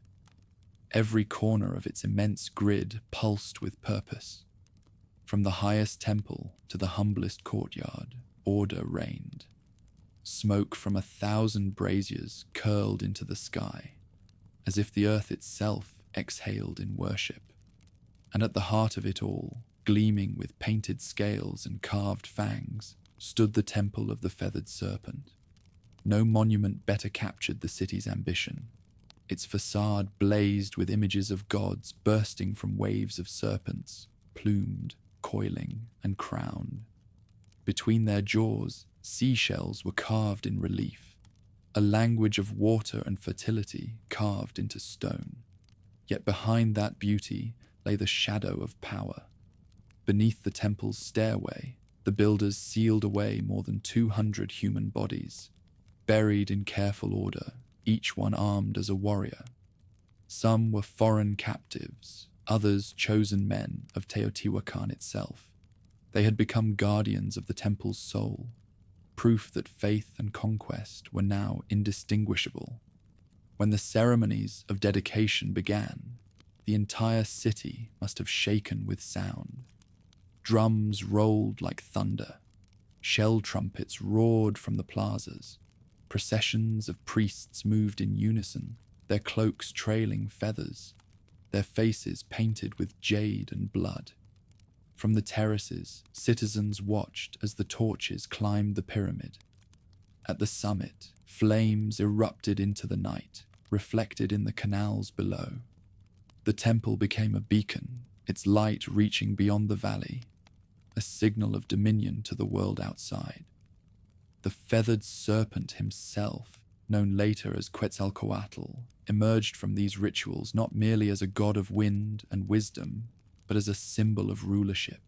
Speaker 1: Every corner of its immense grid pulsed with purpose. From the highest temple to the humblest courtyard, order reigned. Smoke from 1,000 braziers curled into the sky, as if the earth itself exhaled in worship. And at the heart of it all, gleaming with painted scales and carved fangs, stood the temple of the Feathered Serpent. No monument better captured the city's ambition. Its facade blazed with images of gods bursting from waves of serpents, plumed, coiling, and crowned. Between their jaws, seashells were carved in relief, a language of water and fertility carved into stone. Yet behind that beauty lay the shadow of power. Beneath the temple's stairway, the builders sealed away more than 200 human bodies, buried in careful order, each one armed as a warrior. Some were foreign captives, others chosen men of Teotihuacan itself. They had become guardians of the temple's soul, proof that faith and conquest were now indistinguishable. When the ceremonies of dedication began, the entire city must have shaken with sound. Drums rolled like thunder. Shell trumpets roared from the plazas. Processions of priests moved in unison, their cloaks trailing feathers, their faces painted with jade and blood. From the terraces, citizens watched as the torches climbed the pyramid. At the summit, flames erupted into the night, reflected in the canals below. The temple became a beacon, its light reaching beyond the valley, a signal of dominion to the world outside. The Feathered Serpent himself, known later as Quetzalcoatl, emerged from these rituals not merely as a god of wind and wisdom, but as a symbol of rulership.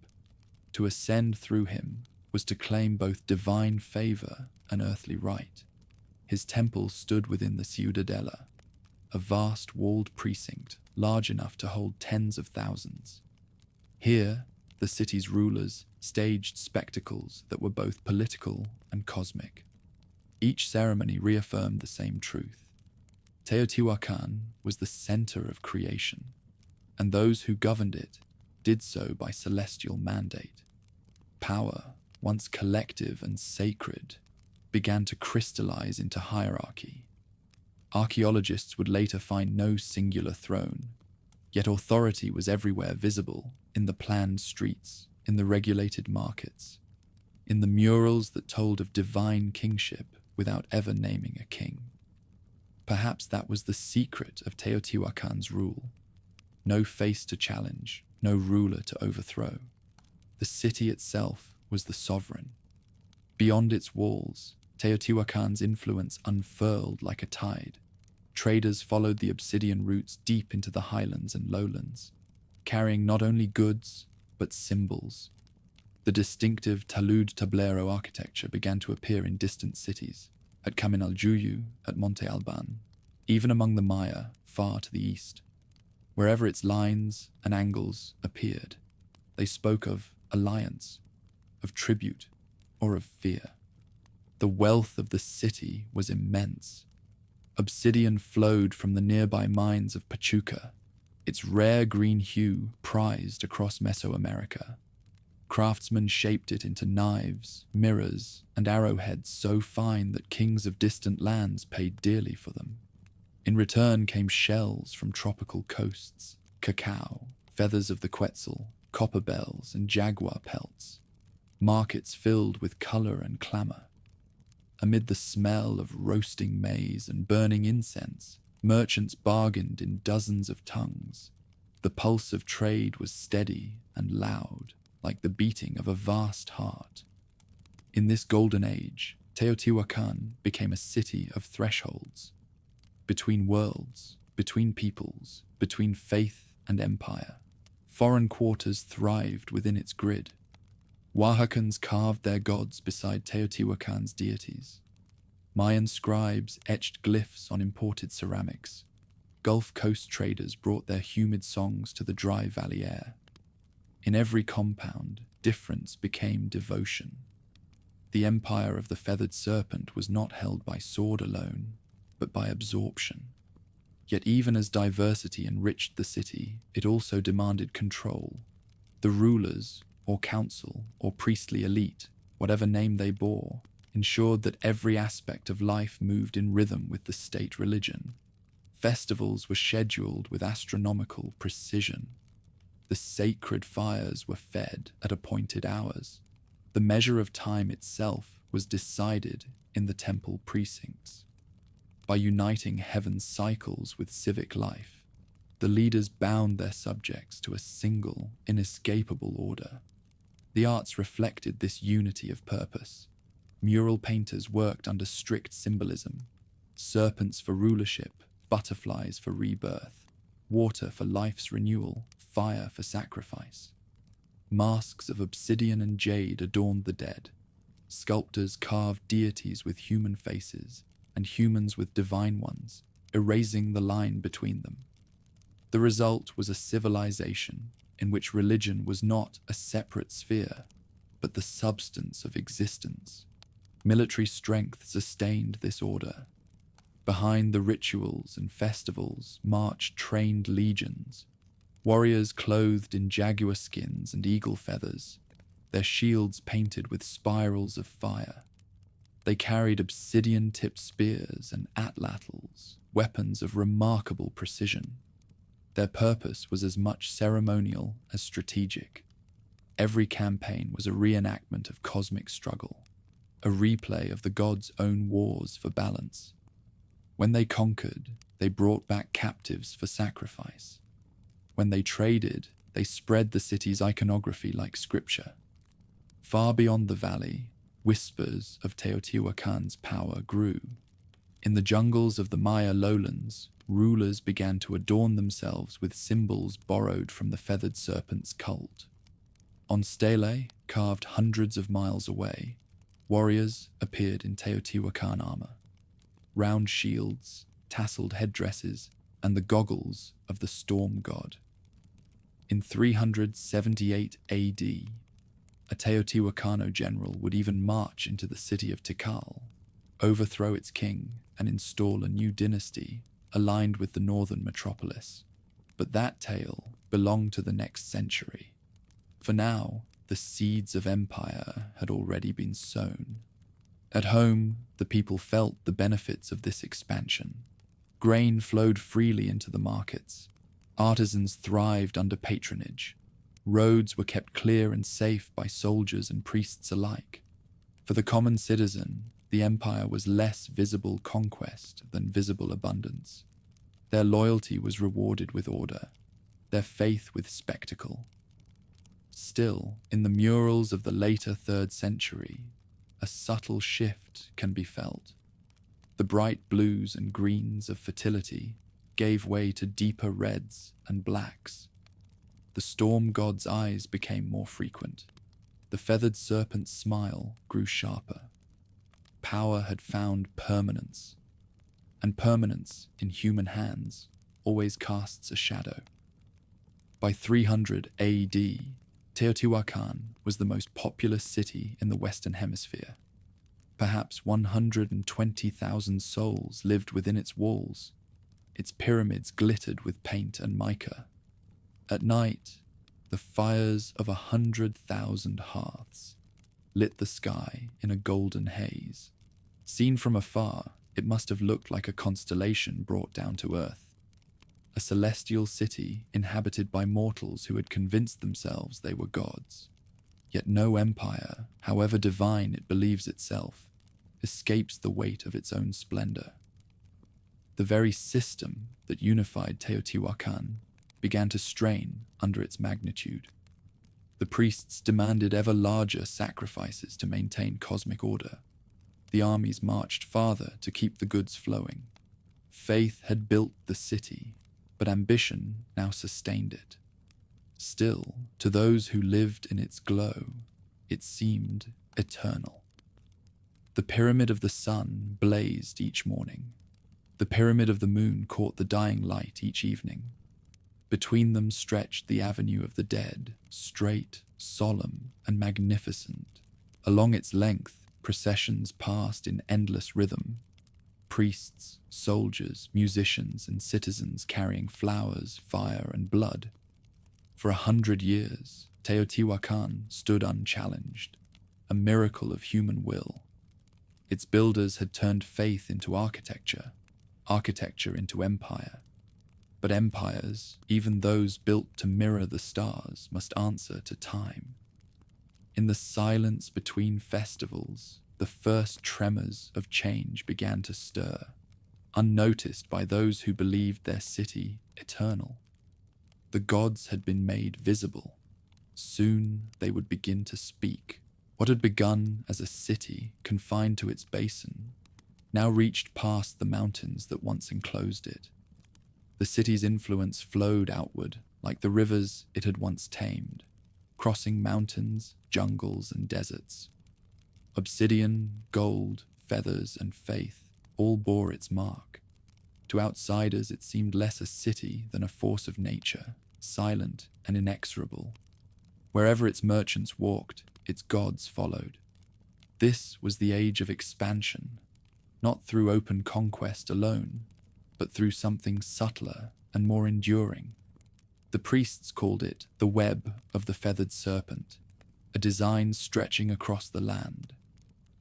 Speaker 1: To ascend through him was to claim both divine favor and earthly right. His temple stood within the Ciudadela, a vast walled precinct large enough to hold tens of thousands. Here, the city's rulers staged spectacles that were both political and cosmic. Each ceremony reaffirmed the same truth. Teotihuacan was the center of creation, and those who governed it did so by celestial mandate. Power, once collective and sacred, began to crystallize into hierarchy. Archaeologists would later find no singular throne, yet authority was everywhere visible, in the planned streets, in the regulated markets, in the murals that told of divine kingship without ever naming a king. Perhaps that was the secret of Teotihuacan's rule. No face to challenge, no ruler to overthrow. The city itself was the sovereign. Beyond its walls, Teotihuacan's influence unfurled like a tide. Traders followed the obsidian routes deep into the highlands and lowlands, carrying not only goods, but symbols. The distinctive talud tablero architecture began to appear in distant cities, at Caminaljuyu, at Monte Alban, even among the Maya far to the east. Wherever its lines and angles appeared, they spoke of alliance, of tribute, or of fear. The wealth of the city was immense. Obsidian flowed from the nearby mines of Pachuca, its rare green hue prized across Mesoamerica. Craftsmen shaped it into knives, mirrors, and arrowheads so fine that kings of distant lands paid dearly for them. In return came shells from tropical coasts, cacao, feathers of the quetzal, copper bells and jaguar pelts, markets filled with color and clamor. Amid the smell of roasting maize and burning incense, merchants bargained in dozens of tongues. The pulse of trade was steady and loud, like the beating of a vast heart. In this golden age, Teotihuacan became a city of thresholds. Between worlds, between peoples, between faith and empire, foreign quarters thrived within its grid. Oaxacans carved their gods beside Teotihuacan's deities. Mayan scribes etched glyphs on imported ceramics. Gulf Coast traders brought their humid songs to the dry valley air. In every compound, difference became devotion. The empire of the Feathered Serpent was not held by sword alone, but by absorption. Yet even as diversity enriched the city, it also demanded control. The rulers, or council, or priestly elite, whatever name they bore, ensured that every aspect of life moved in rhythm with the state religion. Festivals were scheduled with astronomical precision. The sacred fires were fed at appointed hours. The measure of time itself was decided in the temple precincts. By uniting heaven's cycles with civic life, the leaders bound their subjects to a single, inescapable order. The arts reflected this unity of purpose. Mural painters worked under strict symbolism: serpents for rulership, butterflies for rebirth, water for life's renewal, fire for sacrifice. Masks of obsidian and jade adorned the dead. Sculptors carved deities with human faces and humans with divine ones, erasing the line between them. The result was a civilization in which religion was not a separate sphere, but the substance of existence. Military strength sustained this order. Behind the rituals and festivals marched trained legions, warriors clothed in jaguar skins and eagle feathers, their shields painted with spirals of fire. They carried obsidian-tipped spears and atlatls, weapons of remarkable precision. Their purpose was as much ceremonial as strategic. Every campaign was a reenactment of cosmic struggle, a replay of the gods' own wars for balance. When they conquered, they brought back captives for sacrifice. When they traded, they spread the city's iconography like scripture. Far beyond the valley, whispers of Teotihuacan's power grew. In the jungles of the Maya lowlands, rulers began to adorn themselves with symbols borrowed from the Feathered Serpent's cult. On stelae, carved hundreds of miles away, warriors appeared in Teotihuacan armor. Round shields, tasseled headdresses, and the goggles of the storm god. In 378 AD, a Teotihuacano general would even march into the city of Tikal, overthrow its king, and install a new dynasty aligned with the northern metropolis. But that tale belonged to the next century. For now, the seeds of empire had already been sown. At home, the people felt the benefits of this expansion. Grain flowed freely into the markets. Artisans thrived under patronage. Roads were kept clear and safe by soldiers and priests alike. For the common citizen, the empire was less visible conquest than visible abundance. Their loyalty was rewarded with order, their faith with spectacle. Still, in the murals of the later 3rd century, a subtle shift can be felt. The bright blues and greens of fertility gave way to deeper reds and blacks. The storm god's eyes became more frequent. The Feathered Serpent's smile grew sharper. Power had found permanence, and permanence in human hands always casts a shadow. By 300 AD, Teotihuacan was the most populous city in the Western Hemisphere. Perhaps 120,000 souls lived within its walls. Its pyramids glittered with paint and mica. At night, the fires of 100,000 hearths lit the sky in a golden haze. Seen from afar, it must have looked like a constellation brought down to earth. a celestial city inhabited by mortals who had convinced themselves they were gods. Yet no empire, however divine it believes itself, escapes the weight of its own splendor. The very system that unified Teotihuacan began to strain under its magnitude. The priests demanded ever larger sacrifices to maintain cosmic order. The armies marched farther to keep the goods flowing. Faith had built the city, but ambition now sustained it. Still, to those who lived in its glow, it seemed eternal. The pyramid of the sun blazed each morning. The pyramid of the moon caught the dying light each evening. Between them stretched the avenue of the dead, straight, solemn, and magnificent. Along its length, processions passed in endless rhythm. Priests, soldiers, musicians, and citizens carrying flowers, fire, and blood. For 100 years, Teotihuacan stood unchallenged, a miracle of human will. Its builders had turned faith into architecture, architecture into empire. But empires, even those built to mirror the stars, must answer to time. In the silence between festivals, the first tremors of change began to stir, unnoticed by those who believed their city eternal. The gods had been made visible. Soon they would begin to speak. What had begun as a city confined to its basin now reached past the mountains that once enclosed it. The city's influence flowed outward like the rivers it had once tamed, crossing mountains, jungles, and deserts. Obsidian, gold, feathers, and faith all bore its mark. To outsiders it seemed less a city than a force of nature, silent and inexorable. Wherever its merchants walked, its gods followed. This was the age of expansion, not through open conquest alone, but through something subtler and more enduring. The priests called it the web of the Feathered Serpent, a design stretching across the land.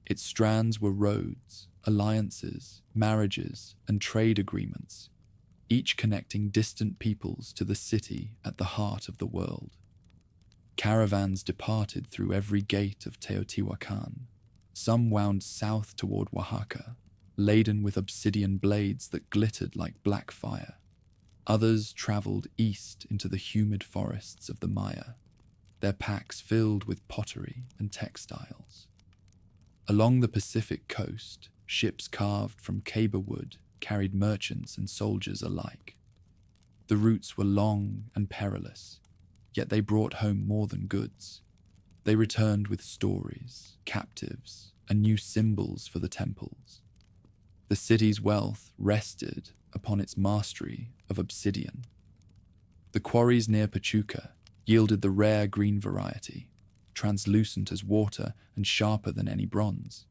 Speaker 1: Its strands were roads, alliances, marriages, and trade agreements, each connecting distant peoples to the city at the heart of the world. Caravans departed through every gate of Teotihuacan. Some wound south toward Oaxaca, laden with obsidian blades that glittered like black fire. Others traveled east into the humid forests of the Maya, their packs filled with pottery and textiles. Along the Pacific coast, ships carved from caber wood carried merchants and soldiers alike. The routes were long and perilous, yet they brought home more than goods. They returned with stories, captives, and new symbols for the temples. The city's wealth rested upon its mastery of obsidian. The quarries near Pachuca yielded the rare green variety, translucent as water and sharper than any bronze.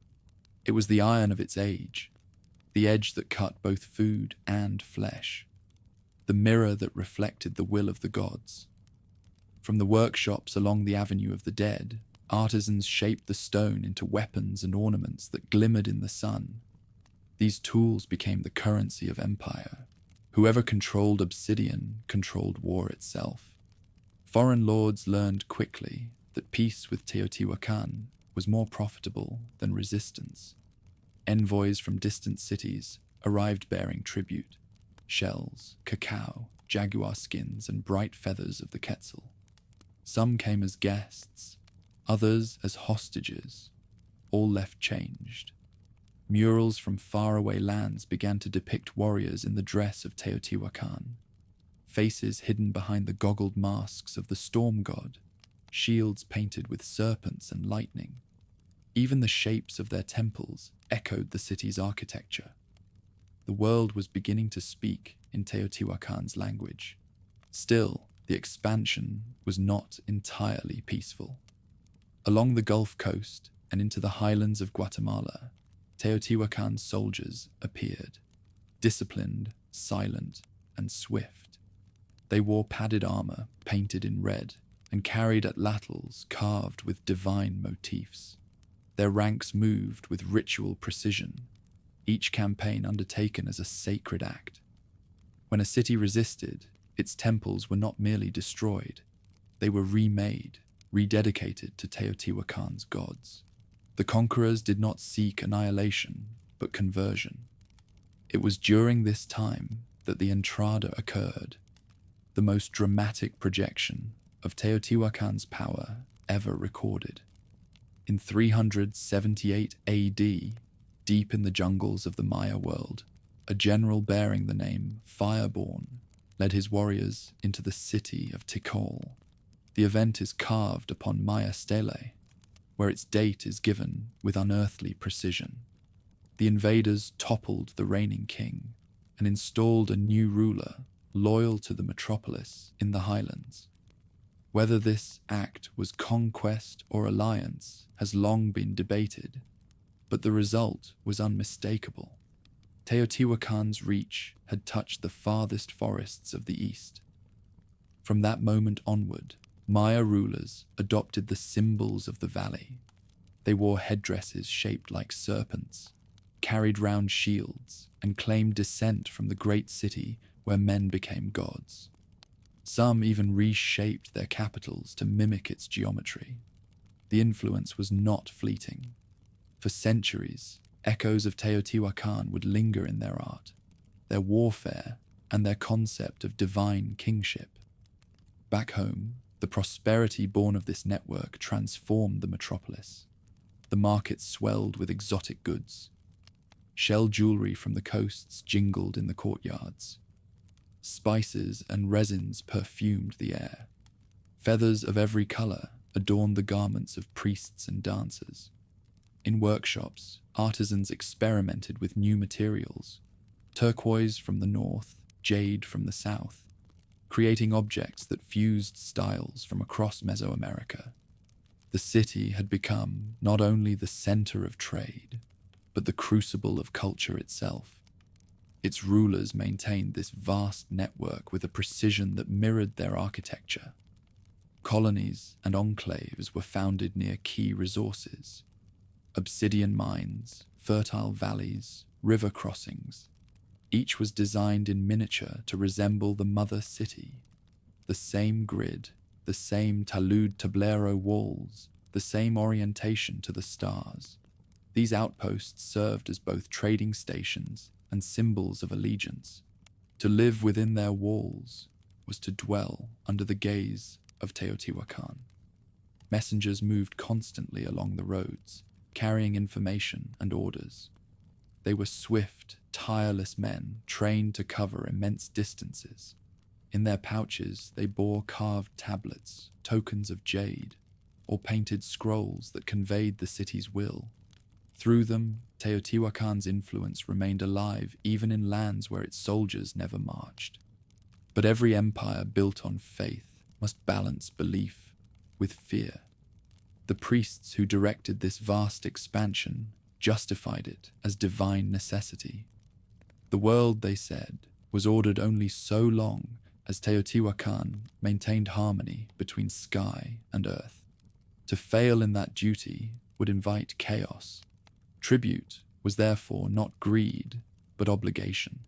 Speaker 1: It was the iron of its age, the edge that cut both food and flesh, the mirror that reflected the will of the gods. From the workshops along the Avenue of the Dead, artisans shaped the stone into weapons and ornaments that glimmered in the sun. These tools became the currency of empire. Whoever controlled obsidian controlled war itself. Foreign lords learned quickly that peace with Teotihuacan was more profitable than resistance. Envoys from distant cities arrived bearing tribute: shells, cacao, jaguar skins, and bright feathers of the quetzal. Some came as guests, others as hostages, all left changed. Murals from faraway lands began to depict warriors in the dress of Teotihuacan, faces hidden behind the goggled masks of the storm god, shields painted with serpents and lightning. Even the shapes of their temples echoed the city's architecture. The world was beginning to speak in Teotihuacan's language. Still, the expansion was not entirely peaceful. Along the Gulf Coast and into the highlands of Guatemala, Teotihuacan's soldiers appeared, disciplined, silent, and swift. They wore padded armor painted in red and carried atlatls carved with divine motifs. Their ranks moved with ritual precision, each campaign undertaken as a sacred act. When a city resisted, its temples were not merely destroyed, they were remade, rededicated to Teotihuacan's gods. The conquerors did not seek annihilation, but conversion. It was during this time that the Entrada occurred, the most dramatic projection of Teotihuacan's power ever recorded. In 378 AD, deep in the jungles of the Maya world, a general bearing the name Fireborn led his warriors into the city of Tikal. The event is carved upon Maya stele, where its date is given with unearthly precision. The invaders toppled the reigning king and installed a new ruler loyal to the metropolis in the highlands. Whether this act was conquest or alliance has long been debated, but the result was unmistakable. Teotihuacan's reach had touched the farthest forests of the east. From that moment onward, Maya rulers adopted the symbols of the valley. They wore headdresses shaped like serpents, carried round shields, and claimed descent from the great city where men became gods. Some even reshaped their capitals to mimic its geometry. The influence was not fleeting. For centuries, echoes of Teotihuacan would linger in their art, their warfare, and their concept of divine kingship. Back home, the prosperity born of this network transformed the metropolis. The markets swelled with exotic goods. Shell jewelry from the coasts jingled in the courtyards. Spices and resins perfumed the air. Feathers of every color adorned the garments of priests and dancers. In workshops, artisans experimented with new materials, turquoise from the north, jade from the south, creating objects that fused styles from across Mesoamerica. The city had become not only the center of trade, but the crucible of culture itself. Its rulers maintained this vast network with a precision that mirrored their architecture. Colonies and enclaves were founded near key resources: obsidian mines, fertile valleys, river crossings. Each was designed in miniature to resemble the mother city. The same grid, the same talud tablero walls, the same orientation to the stars. These outposts served as both trading stations and symbols of allegiance. To live within their walls was to dwell under the gaze of Teotihuacan. Messengers moved constantly along the roads, carrying information and orders. They were swift, tireless men trained to cover immense distances. In their pouches, they bore carved tablets, tokens of jade, or painted scrolls that conveyed the city's will. Through them, Teotihuacan's influence remained alive even in lands where its soldiers never marched. But every empire built on faith must balance belief with fear. The priests who directed this vast expansion justified it as divine necessity. The world, they said, was ordered only so long as Teotihuacan maintained harmony between sky and earth. To fail in that duty would invite chaos. Tribute was therefore not greed, but obligation.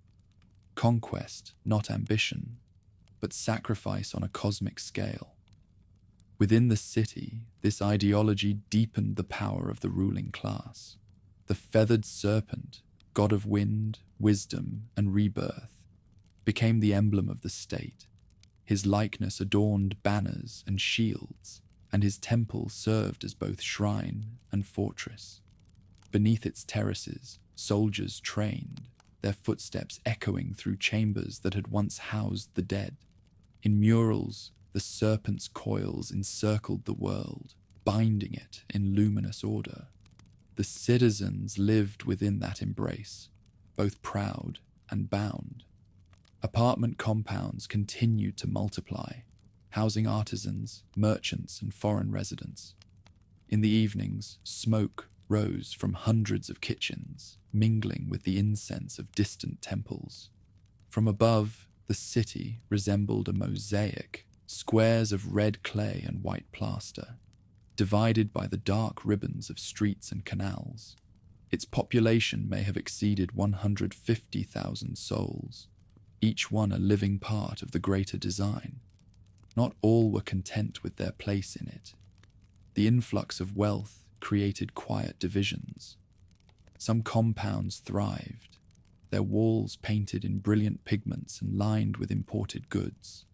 Speaker 1: Conquest, not ambition, but sacrifice on a cosmic scale. Within the city, this ideology deepened the power of the ruling class. The Feathered Serpent, god of wind, wisdom, and rebirth, became the emblem of the state. His likeness adorned banners and shields, and his temple served as both shrine and fortress. Beneath its terraces, soldiers trained, their footsteps echoing through chambers that had once housed the dead. In murals, the serpent's coils encircled the world, binding it in luminous order. The citizens lived within that embrace, both proud and bound. Apartment compounds continued to multiply, housing artisans, merchants, and foreign residents. In the evenings, smoke rose from hundreds of kitchens, mingling with the incense of distant temples. From above, the city resembled a mosaic, squares of red clay and white plaster, divided by the dark ribbons of streets and canals. Its population may have exceeded 150,000 souls. each one a living part of the greater design. Not all were content with their place in it. The influx of wealth created quiet divisions. Some compounds thrived, their walls painted in brilliant pigments and lined with imported goods.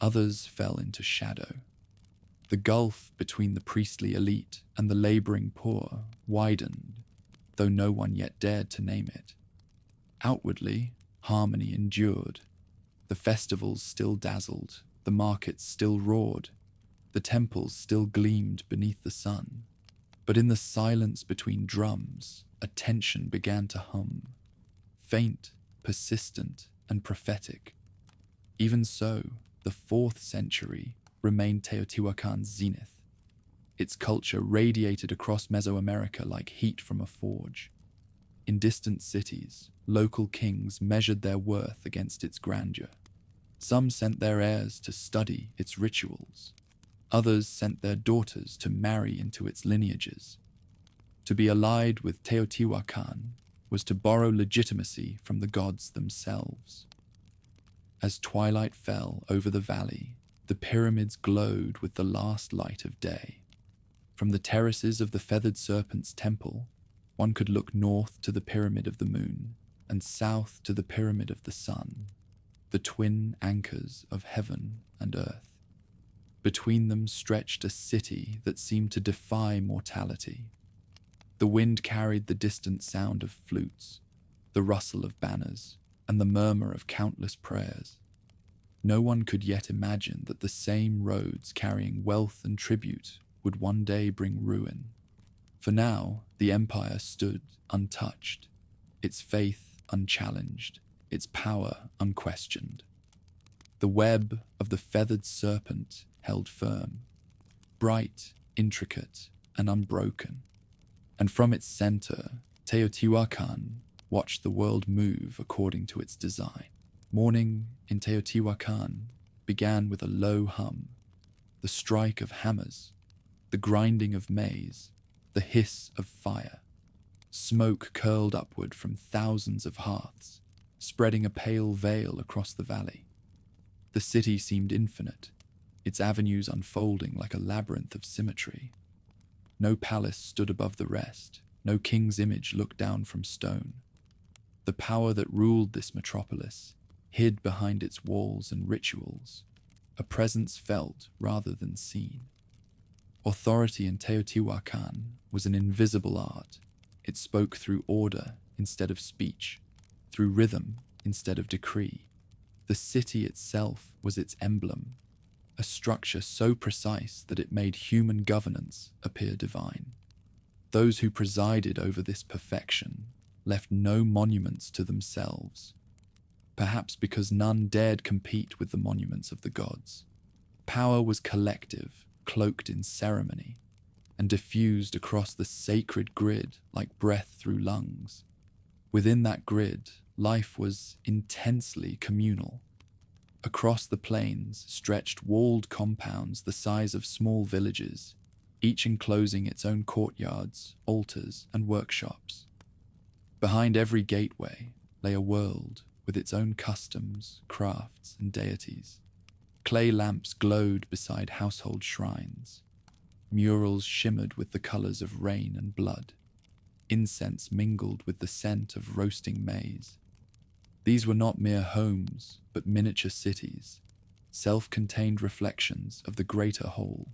Speaker 1: Others fell into shadow. The gulf between the priestly elite and the laboring poor widened, though no one yet dared to name it. Outwardly, harmony endured. The festivals still dazzled, the markets still roared, the temples still gleamed beneath the sun. But in the silence between drums, a tension began to hum, faint, persistent, and prophetic. Even so, the 4th century remained Teotihuacan's zenith. Its culture radiated across Mesoamerica like heat from a forge. In distant cities, local kings measured their worth against its grandeur. Some sent their heirs to study its rituals. Others sent their daughters to marry into its lineages. To be allied with Teotihuacan was to borrow legitimacy from the gods themselves. As twilight fell over the valley, the pyramids glowed with the last light of day. From the terraces of the Feathered Serpent's temple, one could look north to the Pyramid of the Moon and south to the Pyramid of the Sun, the twin anchors of heaven and earth. Between them stretched a city that seemed to defy mortality. The wind carried the distant sound of flutes, the rustle of banners, and the murmur of countless prayers. No one could yet imagine that the same roads carrying wealth and tribute would one day bring ruin. For now, the empire stood untouched, its faith unchallenged, its power unquestioned. The web of the Feathered Serpent held firm, bright, intricate, and unbroken. And from its center, Teotihuacan watched the world move according to its design. Morning in Teotihuacan began with a low hum, the strike of hammers, the grinding of maize, the hiss of fire. Smoke curled upward from thousands of hearths, spreading a pale veil across the valley. The city seemed infinite, its avenues unfolding like a labyrinth of symmetry. No palace stood above the rest, no king's image looked down from stone. The power that ruled this metropolis hid behind its walls and rituals, a presence felt rather than seen. Authority in Teotihuacan was an invisible art. It spoke through order instead of speech, through rhythm instead of decree. The city itself was its emblem, a structure so precise that it made human governance appear divine. Those who presided over this perfection left no monuments to themselves, perhaps because none dared compete with the monuments of the gods. Power was collective, cloaked in ceremony, and diffused across the sacred grid like breath through lungs. Within that grid, life was intensely communal. Across the plains stretched walled compounds the size of small villages, each enclosing its own courtyards, altars, and workshops. Behind every gateway lay a world with its own customs, crafts, and deities. Clay lamps glowed beside household shrines. Murals shimmered with the colors of rain and blood. Incense mingled with the scent of roasting maize. These were not mere homes, but miniature cities, self-contained reflections of the greater whole.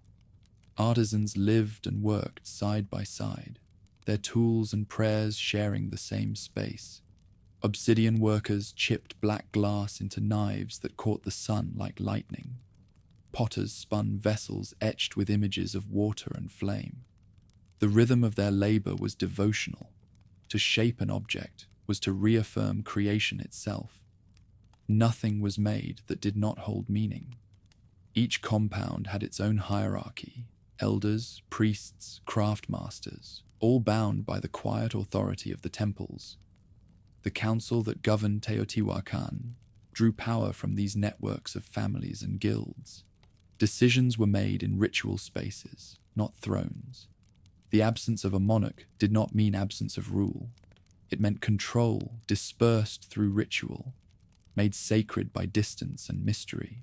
Speaker 1: Artisans lived and worked side by side, their tools and prayers sharing the same space. Obsidian workers chipped black glass into knives that caught the sun like lightning. Potters spun vessels etched with images of water and flame. The rhythm of their labor was devotional. To shape an object was to reaffirm creation itself. Nothing was made that did not hold meaning. Each compound had its own hierarchy, elders, priests, craftmasters, all bound by the quiet authority of the temples. The council that governed Teotihuacan drew power from these networks of families and guilds. Decisions were made in ritual spaces, not thrones. The absence of a monarch did not mean absence of rule. It meant control dispersed through ritual. made sacred by distance and mystery.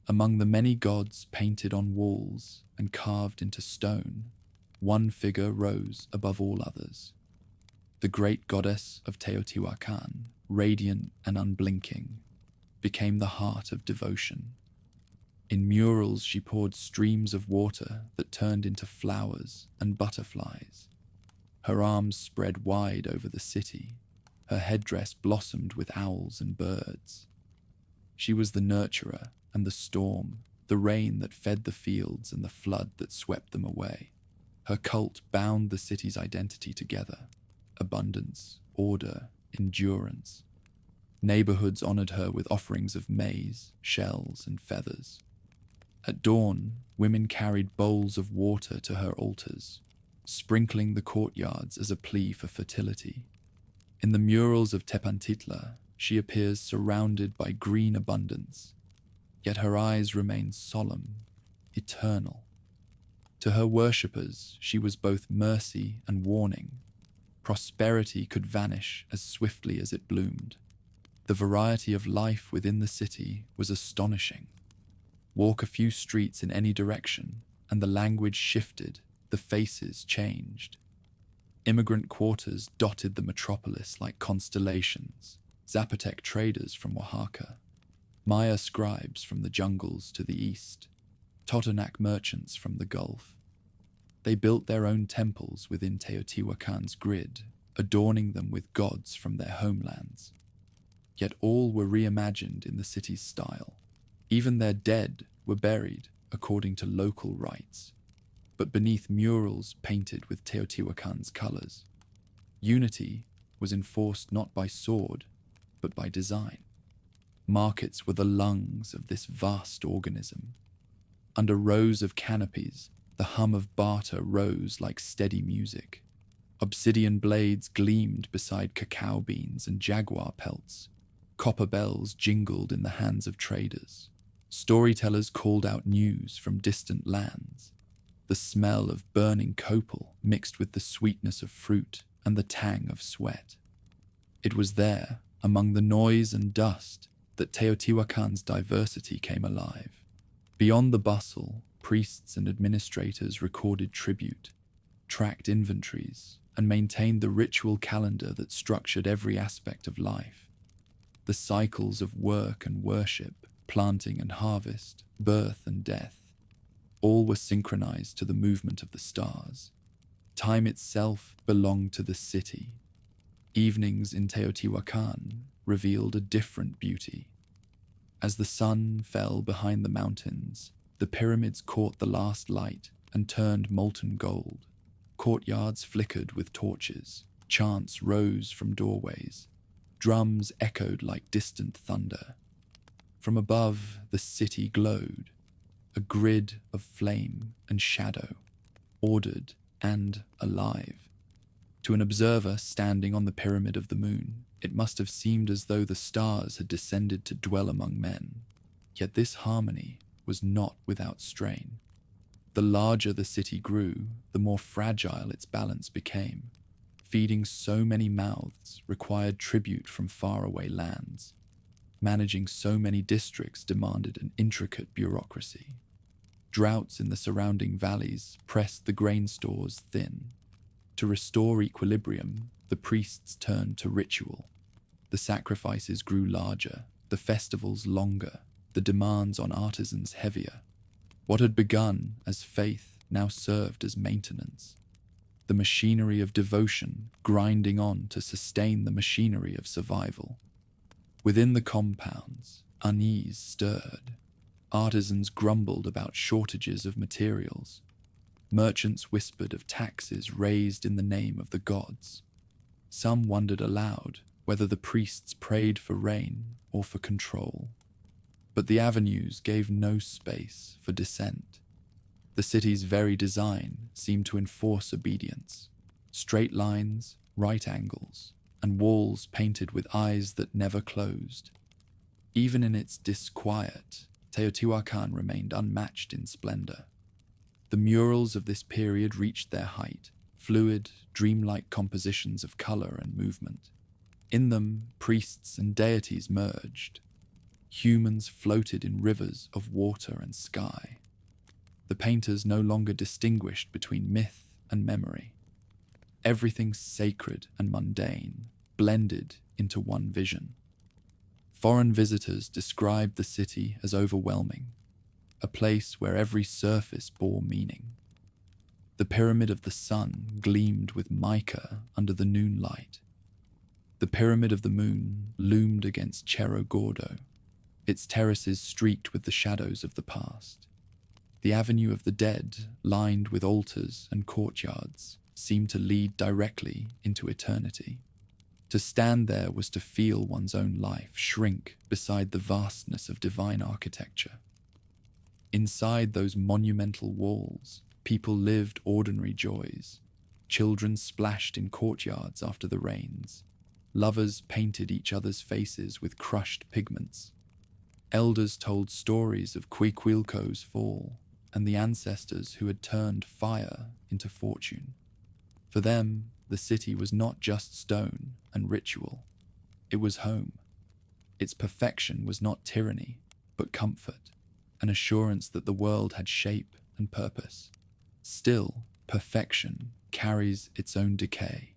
Speaker 1: Among the many gods painted on walls and carved into stone, one figure rose above all others. The great goddess of Teotihuacan, radiant and unblinking, became the heart of devotion. In murals she poured streams of water that turned into flowers and butterflies. Her arms spread wide over the city. Her headdress blossomed with owls and birds. She was the nurturer and the storm, the rain that fed the fields and the flood that swept them away. Her cult bound the city's identity together: abundance, order, endurance. Neighborhoods honored her with offerings of maize, shells, and feathers. At dawn, women carried bowls of water to her altars, sprinkling the courtyards as a plea for fertility. In the murals of Tepantitla, she appears surrounded by green abundance, yet her eyes remain solemn, eternal. To her worshippers, she was both mercy and warning. Prosperity could vanish as swiftly as it bloomed. The variety of life within the city was astonishing. Walk a few streets in any direction, and the language shifted, the faces changed. Immigrant quarters dotted the metropolis like constellations: Zapotec traders from Oaxaca, Maya scribes from the jungles to the east, Totonac merchants from the Gulf. They built their own temples within Teotihuacan's grid, adorning them with gods from their homelands. Yet all were reimagined in the city's style. Even their dead were buried according to local rites, but beneath murals painted with Teotihuacan's colors. Unity was enforced not by sword, but by design. Markets were the lungs of this vast organism. Under rows of canopies, the hum of barter rose like steady music. Obsidian blades gleamed beside cacao beans and jaguar pelts. Copper bells jingled in the hands of traders. Storytellers called out news from distant lands. The smell of burning copal mixed with the sweetness of fruit and the tang of sweat. It was there, among the noise and dust, that Teotihuacan's diversity came alive. Beyond the bustle, priests and administrators recorded tribute, tracked inventories, and maintained the ritual calendar that structured every aspect of life. The cycles of work and worship, planting and harvest, birth and death, all were synchronized to the movement of the stars. Time itself belonged to the city. Evenings in Teotihuacan revealed a different beauty. As the sun fell behind the mountains, the pyramids caught the last light and turned molten gold. Courtyards flickered with torches, chants rose from doorways, drums echoed like distant thunder. From above, the city glowed, a grid of flame and shadow, ordered and alive. To an observer standing on the pyramid of the moon, it must have seemed as though the stars had descended to dwell among men. Yet this harmony was not without strain. The larger the city grew, the more fragile its balance became. Feeding so many mouths required tribute from faraway lands. Managing so many districts demanded an intricate bureaucracy. Droughts in the surrounding valleys pressed the grain stores thin. To restore equilibrium, the priests turned to ritual. The sacrifices grew larger, the festivals longer, the demands on artisans heavier. What had begun as faith now served as maintenance. The machinery of devotion grinding on to sustain the machinery of survival. Within the compounds, unease stirred. Artisans grumbled about shortages of materials. Merchants whispered of taxes raised in the name of the gods. Some wondered aloud whether the priests prayed for rain or for control. But the avenues gave no space for dissent. The city's very design seemed to enforce obedience. Straight lines, right angles, and walls painted with eyes that never closed. Even in its disquiet, Teotihuacan remained unmatched in splendor. The murals of this period reached their height, fluid, dreamlike compositions of color and movement. In them, priests and deities merged. Humans floated in rivers of water and sky. The painters no longer distinguished between myth and memory. Everything sacred and mundane blended into one vision. Foreign visitors described the city as overwhelming, a place where every surface bore meaning. The Pyramid of the Sun gleamed with mica under the noon light. The Pyramid of the Moon loomed against Cerro Gordo, its terraces streaked with the shadows of the past. The Avenue of the Dead, lined with altars and courtyards, seemed to lead directly into eternity. To stand there was to feel one's own life shrink beside the vastness of divine architecture. Inside those monumental walls, people lived ordinary joys. Children splashed in courtyards after the rains. Lovers painted each other's faces with crushed pigments. Elders told stories of Cuicuilco's fall and the ancestors who had turned fire into fortune. For them, the city was not just stone and ritual. It was home. Its perfection was not tyranny, but comfort, an assurance that the world had shape and purpose. Still, perfection carries its own decay.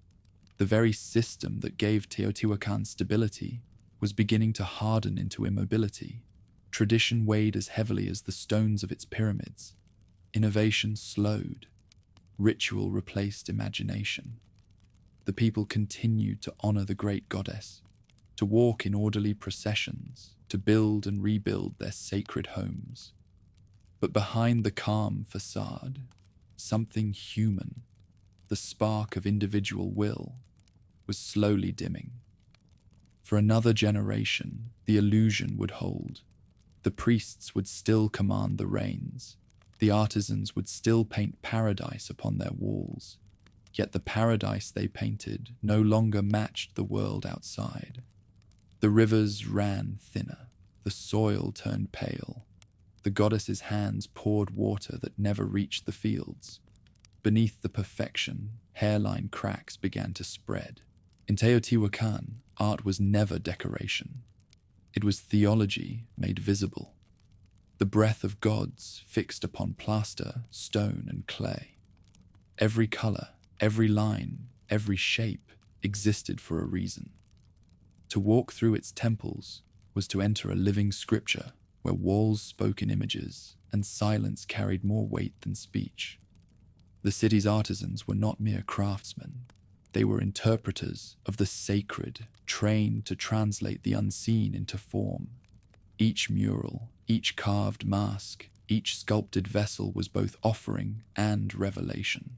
Speaker 1: The very system that gave Teotihuacan stability was beginning to harden into immobility. Tradition weighed as heavily as the stones of its pyramids. Innovation slowed. Ritual replaced imagination. The people continued to honor the great goddess, to walk in orderly processions, to build and rebuild their sacred homes. But behind the calm facade, something human, the spark of individual will, was slowly dimming. For another generation, the illusion would hold. The priests would still command the rains. The artisans would still paint paradise upon their walls. Yet the paradise they painted no longer matched the world outside. The rivers ran thinner. The soil turned pale. The goddess's hands poured water that never reached the fields. Beneath the perfection, hairline cracks began to spread. In Teotihuacan, art was never decoration. It was theology made visible. The breath of gods fixed upon plaster, stone, and clay. Every color, every line, every shape existed for a reason. To walk through its temples was to enter a living scripture where walls spoke in images and silence carried more weight than speech. The city's artisans were not mere craftsmen. They were interpreters of the sacred, trained to translate the unseen into form. Each mural, each carved mask, each sculpted vessel was both offering and revelation.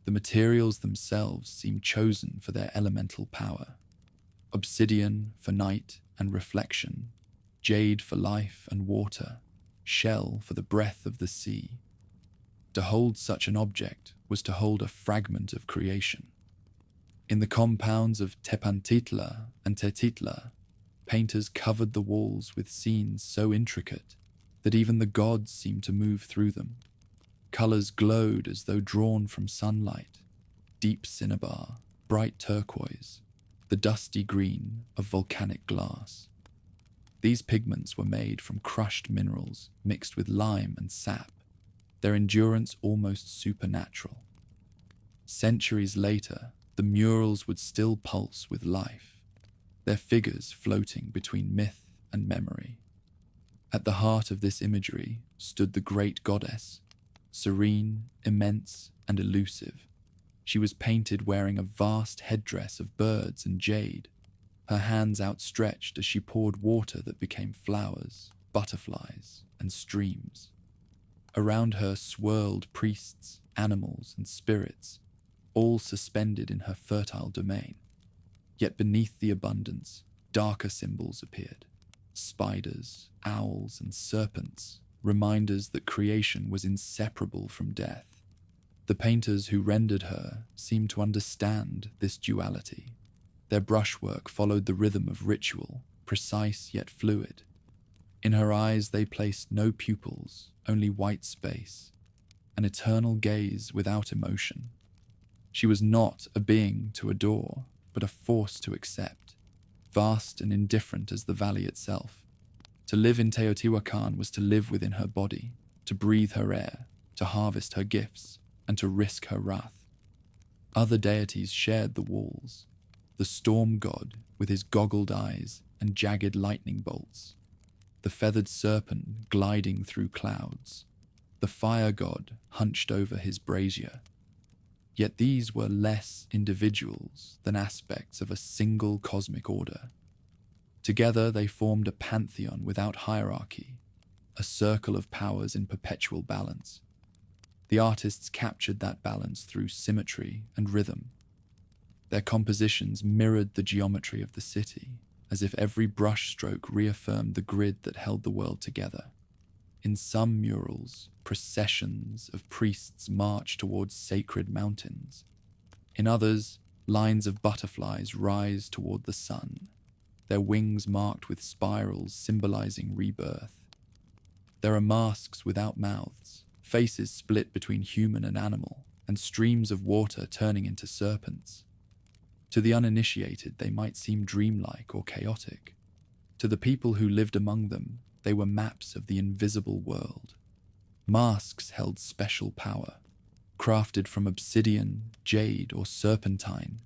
Speaker 1: The materials themselves seemed chosen for their elemental power. Obsidian for night and reflection, jade for life and water, shell for the breath of the sea. To hold such an object was to hold a fragment of creation. In the compounds of Tepantitla and Tetitla, painters covered the walls with scenes so intricate that even the gods seemed to move through them. Colors glowed as though drawn from sunlight, deep cinnabar, bright turquoise, the dusty green of volcanic glass. These pigments were made from crushed minerals mixed with lime and sap, their endurance almost supernatural. Centuries later, the murals would still pulse with life, their figures floating between myth and memory. At the heart of this imagery stood the great goddess, serene, immense, and elusive. She was painted wearing a vast headdress of birds and jade, her hands outstretched as she poured water that became flowers, butterflies, and streams. Around her swirled priests, animals, and spirits, all suspended in her fertile domain. Yet beneath the abundance, darker symbols appeared. Spiders, owls, and serpents, reminders that creation was inseparable from death. The painters who rendered her seemed to understand this duality. Their brushwork followed the rhythm of ritual, precise yet fluid. In her eyes they placed no pupils, only white space, an eternal gaze without emotion. She was not a being to adore, but a force to accept, vast and indifferent as the valley itself. To live in Teotihuacan was to live within her body, to breathe her air, to harvest her gifts, and to risk her wrath. Other deities shared the walls. The storm god, with his goggled eyes and jagged lightning bolts. The feathered serpent gliding through clouds. The fire god hunched over his brazier. Yet these were less individuals than aspects of a single cosmic order. Together they formed a pantheon without hierarchy, a circle of powers in perpetual balance. The artists captured that balance through symmetry and rhythm. Their compositions mirrored the geometry of the city, as if every brushstroke reaffirmed the grid that held the world together. In some murals, processions of priests march towards sacred mountains. In others, lines of butterflies rise toward the sun, their wings marked with spirals symbolizing rebirth. There are masks without mouths, faces split between human and animal, and streams of water turning into serpents. To the uninitiated, they might seem dreamlike or chaotic. To the people who lived among them, they were maps of the invisible world. Masks held special power. Crafted from obsidian, jade, or serpentine,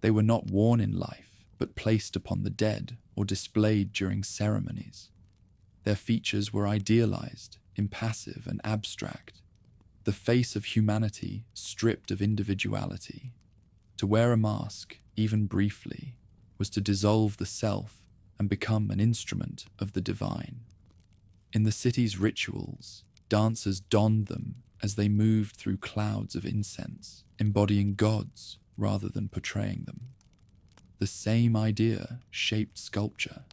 Speaker 1: they were not worn in life, but placed upon the dead or displayed during ceremonies. Their features were idealized, impassive, and abstract. The face of humanity stripped of individuality. To wear a mask, even briefly, was to dissolve the self and become an instrument of the divine. In the city's rituals, dancers donned them as they moved through clouds of incense, embodying gods rather than portraying them. The same idea shaped sculpture.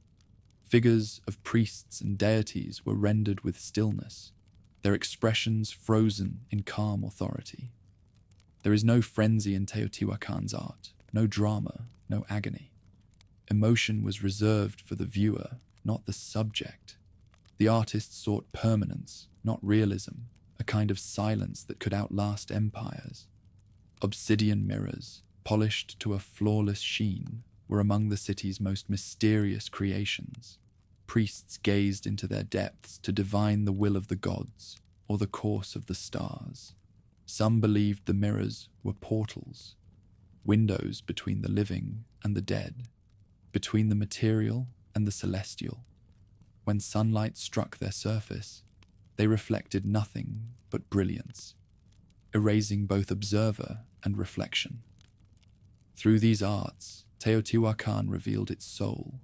Speaker 1: Figures of priests and deities were rendered with stillness, their expressions frozen in calm authority. There is no frenzy in Teotihuacan's art, no drama, no agony. Emotion was reserved for the viewer, not the subject. The artist sought permanence, not realism, a kind of silence that could outlast empires. Obsidian mirrors, polished to a flawless sheen, were among the city's most mysterious creations. Priests gazed into their depths to divine the will of the gods or the course of the stars. Some believed the mirrors were portals, windows between the living and the dead, between the material and the celestial. When sunlight struck their surface, they reflected nothing but brilliance, erasing both observer and reflection. Through these arts, Teotihuacan revealed its soul,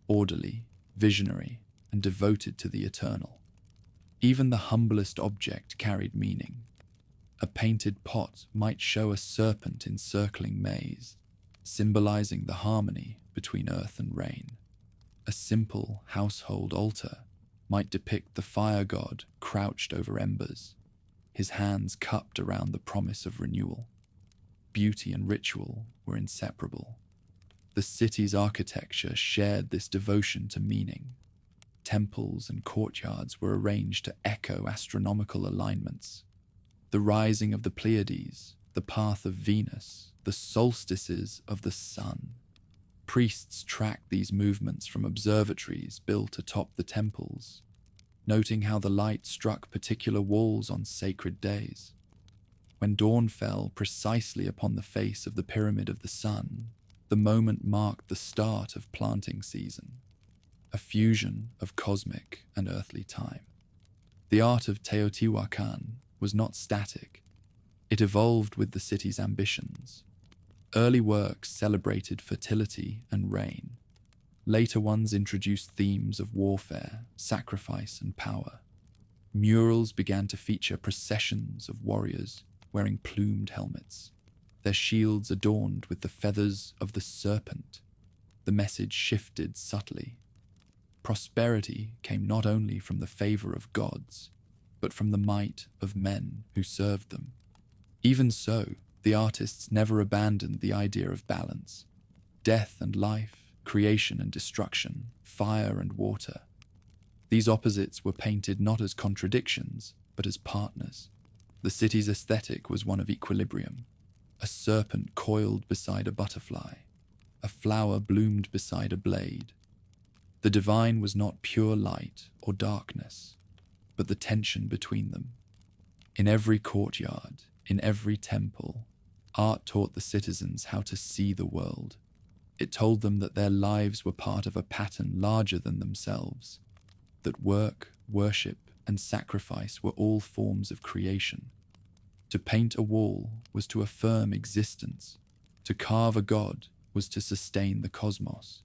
Speaker 1: orderly, visionary, and devoted to the eternal. Even the humblest object carried meaning. A painted pot might show a serpent encircling maize, symbolizing the harmony between earth and rain. A simple household altar might depict the fire god crouched over embers, his hands cupped around the promise of renewal. Beauty and ritual were inseparable. The city's architecture shared this devotion to meaning. Temples and courtyards were arranged to echo astronomical alignments. The rising of the Pleiades, the path of Venus, the solstices of the sun. Priests tracked these movements from observatories built atop the temples, noting how the light struck particular walls on sacred days. When dawn fell precisely upon the face of the pyramid of the sun, the moment marked the start of planting season, a fusion of cosmic and earthly time. The art of Teotihuacan was not static. It evolved with the city's ambitions. Early works celebrated fertility and rain. Later ones introduced themes of warfare, sacrifice, and power. Murals began to feature processions of warriors wearing plumed helmets, their shields adorned with the feathers of the serpent. The message shifted subtly. Prosperity came not only from the favor of gods, but from the might of men who served them. Even so, the artists never abandoned the idea of balance. Death and life, creation and destruction, fire and water. These opposites were painted not as contradictions, but as partners. The city's aesthetic was one of equilibrium. A serpent coiled beside a butterfly, a flower bloomed beside a blade. The divine was not pure light or darkness, but the tension between them. In every courtyard, in every temple, art taught the citizens how to see the world. It told them that their lives were part of a pattern larger than themselves, that work, worship, and sacrifice were all forms of creation. To paint a wall was to affirm existence. To carve a god was to sustain the cosmos.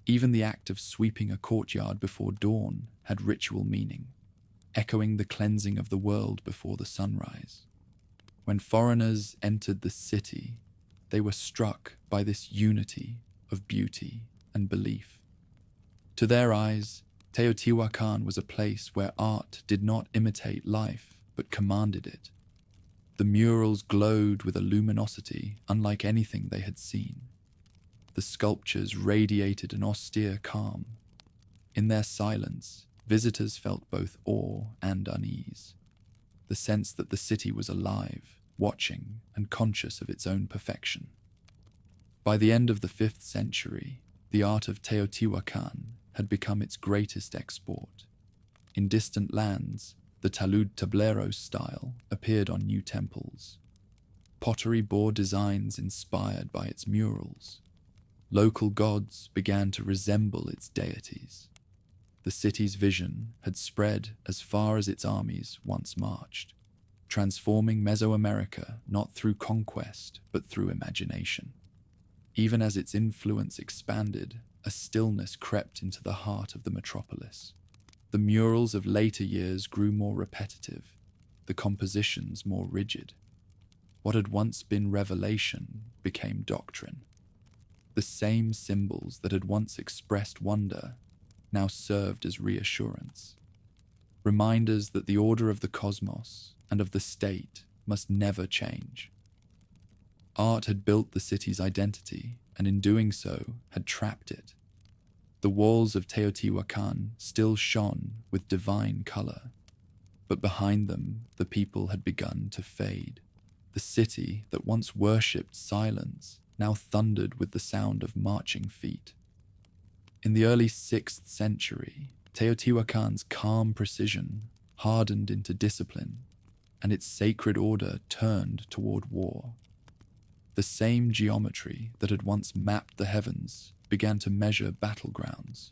Speaker 1: Even the act of sweeping a courtyard before dawn had ritual meaning, echoing the cleansing of the world before the sunrise. When foreigners entered the city, they were struck by this unity of beauty and belief. To their eyes, Teotihuacan was a place where art did not imitate life, but commanded it. The murals glowed with a luminosity unlike anything they had seen. The sculptures radiated an austere calm. In their silence, visitors felt both awe and unease, the sense that the city was alive, watching, and conscious of its own perfection. By the end of the 5th century, the art of Teotihuacan had become its greatest export. In distant lands, the talud tablero style appeared on new temples. Pottery bore designs inspired by its murals. Local gods began to resemble its deities. The city's vision had spread as far as its armies once marched, transforming Mesoamerica not through conquest but through imagination. Even as its influence expanded, a stillness crept into the heart of the metropolis. The murals of later years grew more repetitive, the compositions more rigid. What had once been revelation became doctrine. The same symbols that had once expressed wonder now served as reassurance, reminders that the order of the cosmos and of the state must never change. Art had built the city's identity, and in doing so had trapped it. The walls of Teotihuacan still shone with divine color, but behind them the people had begun to fade. The city that once worshipped silence now thundered with the sound of marching feet. In the early 6th century, Teotihuacan's calm precision hardened into discipline, and its sacred order turned toward war. The same geometry that had once mapped the heavens began to measure battlegrounds.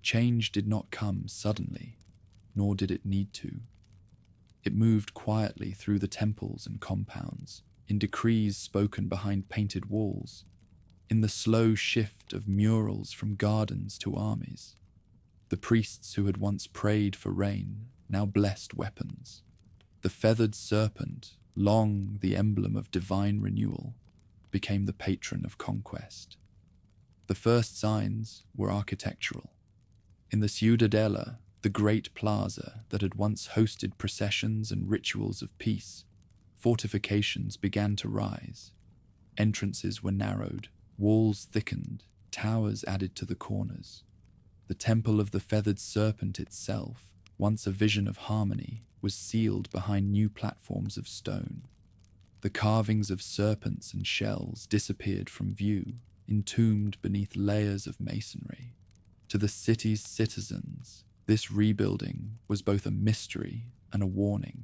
Speaker 1: Change did not come suddenly, nor did it need to. It moved quietly through the temples and compounds, in decrees spoken behind painted walls, in the slow shift of murals from gardens to armies. The priests who had once prayed for rain now blessed weapons. The feathered serpent, long the emblem of divine renewal, became the patron of conquest. The first signs were architectural. In the Ciudadela, the great plaza that had once hosted processions and rituals of peace, fortifications began to rise. Entrances were narrowed, walls thickened, towers added to the corners. The temple of the Feathered Serpent itself, once a vision of harmony, was sealed behind new platforms of stone. The carvings of serpents and shells disappeared from view, entombed beneath layers of masonry. To the city's citizens, this rebuilding was both a mystery and a warning.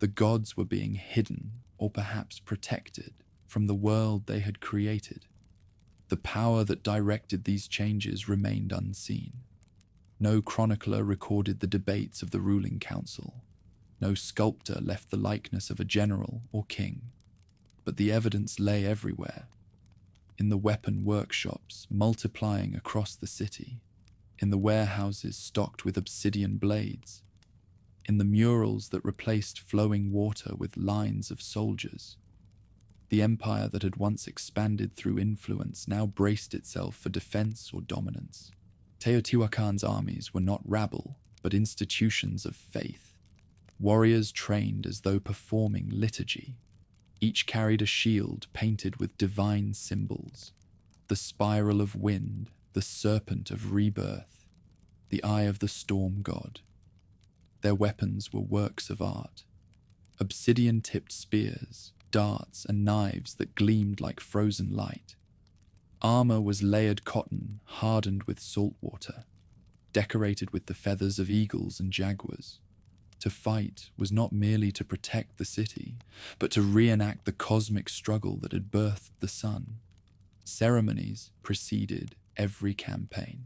Speaker 1: The gods were being hidden, or perhaps protected, from the world they had created. The power that directed these changes remained unseen. No chronicler recorded the debates of the ruling council. No sculptor left the likeness of a general or king. But the evidence lay everywhere. In the weapon workshops multiplying across the city, in the warehouses stocked with obsidian blades, in the murals that replaced flowing water with lines of soldiers. The empire that had once expanded through influence now braced itself for defense or dominance. Teotihuacan's armies were not rabble, but institutions of faith. Warriors trained as though performing liturgy. Each carried a shield painted with divine symbols: the spiral of wind, the serpent of rebirth, the eye of the storm god. Their weapons were works of art: obsidian-tipped spears, darts, and knives that gleamed like frozen light. Armor was layered cotton hardened with salt water, decorated with the feathers of eagles and jaguars. To fight was not merely to protect the city, but to reenact the cosmic struggle that had birthed the sun. Ceremonies preceded every campaign.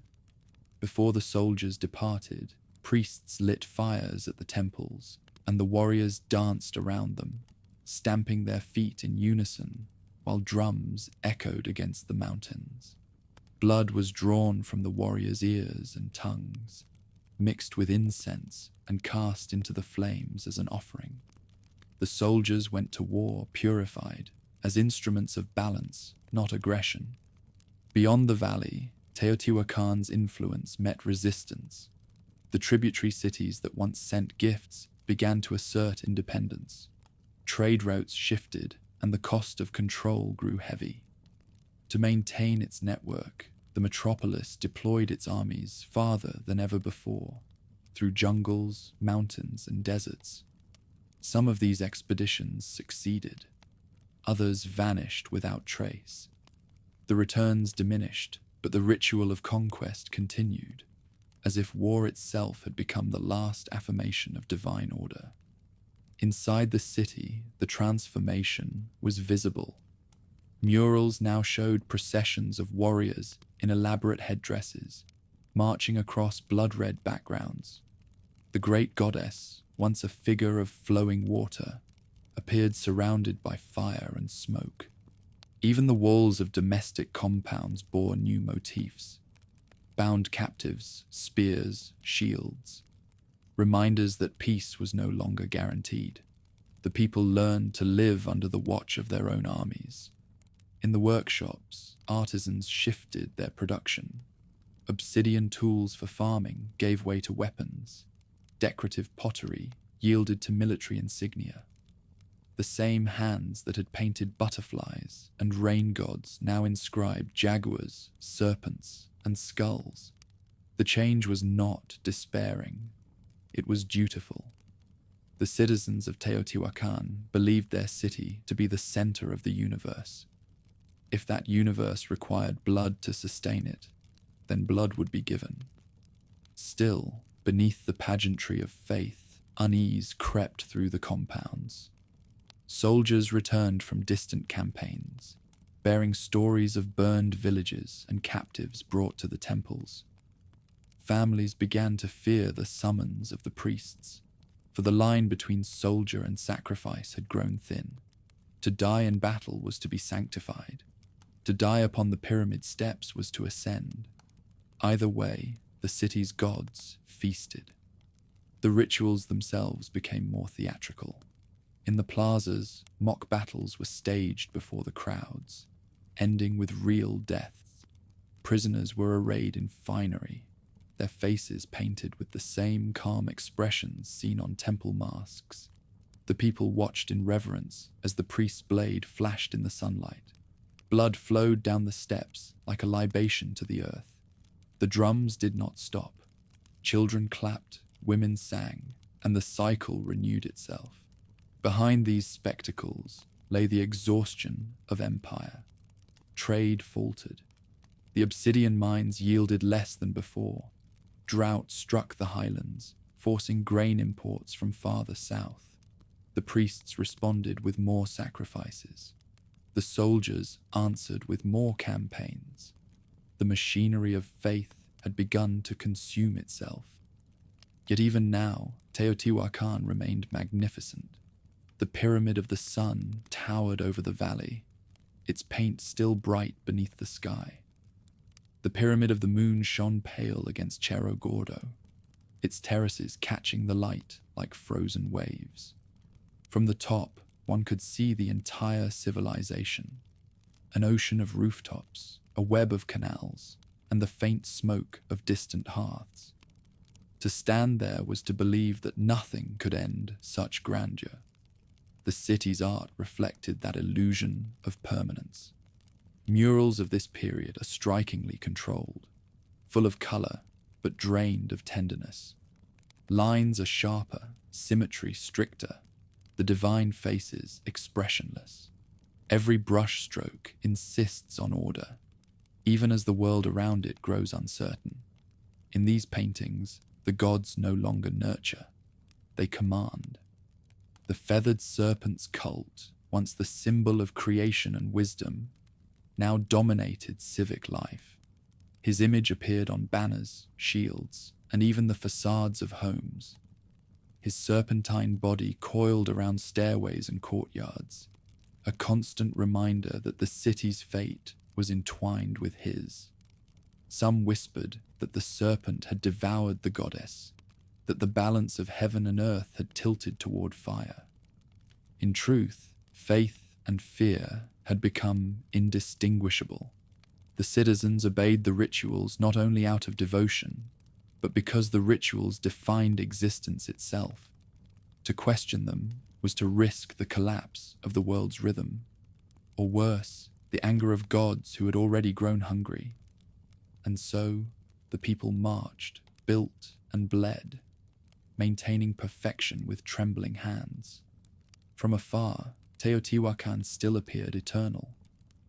Speaker 1: Before the soldiers departed, priests lit fires at the temples, and the warriors danced around them, stamping their feet in unison while drums echoed against the mountains. Blood was drawn from the warriors' ears and tongues, mixed with incense and cast into the flames as an offering. The soldiers went to war purified as instruments of balance, not aggression. Beyond the valley, Teotihuacan's influence met resistance. The tributary cities that once sent gifts began to assert independence. Trade routes shifted, and the cost of control grew heavy. To maintain its network, the metropolis deployed its armies farther than ever before, through jungles, mountains, and deserts. Some of these expeditions succeeded. Others vanished without trace. The returns diminished, but the ritual of conquest continued, as if war itself had become the last affirmation of divine order. Inside the city, the transformation was visible. Murals now showed processions of warriors in elaborate headdresses, marching across blood-red backgrounds. The great goddess, once a figure of flowing water, appeared surrounded by fire and smoke. Even the walls of domestic compounds bore new motifs: bound captives, spears, shields, reminders that peace was no longer guaranteed. The people learned to live under the watch of their own armies. In the workshops, artisans shifted their production. Obsidian tools for farming gave way to weapons. Decorative pottery yielded to military insignia. The same hands that had painted butterflies and rain gods now inscribed jaguars, serpents, and skulls. The change was not despairing. It was dutiful. The citizens of Teotihuacan believed their city to be the center of the universe. If that universe required blood to sustain it, then blood would be given. Still, beneath the pageantry of faith, unease crept through the compounds. Soldiers returned from distant campaigns, bearing stories of burned villages and captives brought to the temples. Families began to fear the summons of the priests, for the line between soldier and sacrifice had grown thin. To die in battle was to be sanctified. To die upon the pyramid steps was to ascend. Either way, the city's gods feasted. The rituals themselves became more theatrical. In the plazas, mock battles were staged before the crowds, ending with real deaths. Prisoners were arrayed in finery, their faces painted with the same calm expressions seen on temple masks. The people watched in reverence as the priest's blade flashed in the sunlight. Blood flowed down the steps like a libation to the earth. The drums did not stop. Children clapped, women sang, and the cycle renewed itself. Behind these spectacles lay the exhaustion of empire. Trade faltered. The obsidian mines yielded less than before. Drought struck the highlands, forcing grain imports from farther south. The priests responded with more sacrifices. The soldiers answered with more campaigns. The machinery of faith had begun to consume itself. Yet even now, Teotihuacan remained magnificent. The pyramid of the sun towered over the valley, its paint still bright beneath the sky. The pyramid of the moon shone pale against Cerro Gordo, its terraces catching the light like frozen waves. From the top, one could see the entire civilization, an ocean of rooftops, a web of canals, and the faint smoke of distant hearths. To stand there was to believe that nothing could end such grandeur. The city's art reflected that illusion of permanence. Murals of this period are strikingly controlled, full of color, but drained of tenderness. Lines are sharper, symmetry stricter, the divine faces expressionless. Every brushstroke insists on order. even as the world around it grows uncertain. In these paintings, the gods no longer nurture, they command. The Feathered Serpent's cult, once the symbol of creation and wisdom, now dominated civic life. His image appeared on banners, shields, and even the facades of homes. His serpentine body coiled around stairways and courtyards, a constant reminder that the city's fate was entwined with his. Some whispered that the serpent had devoured the goddess, that the balance of heaven and earth had tilted toward fire. In truth, faith and fear had become indistinguishable. The citizens obeyed the rituals not only out of devotion, but because the rituals defined existence itself. To question them was to risk the collapse of the world's rhythm, or worse, the anger of gods who had already grown hungry. And so, the people marched, built, and bled, maintaining perfection with trembling hands. From afar, Teotihuacan still appeared eternal,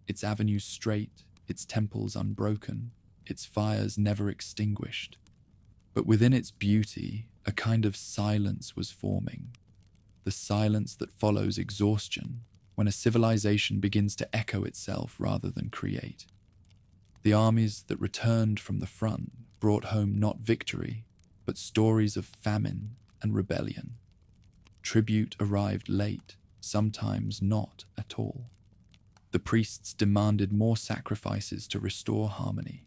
Speaker 1: its avenues straight, its temples unbroken, its fires never extinguished. But within its beauty, a kind of silence was forming, the silence that follows exhaustion when a civilization begins to echo itself rather than create. The armies that returned from the front brought home not victory, but stories of famine and rebellion. Tribute arrived late, sometimes not at all. The priests demanded more sacrifices to restore harmony,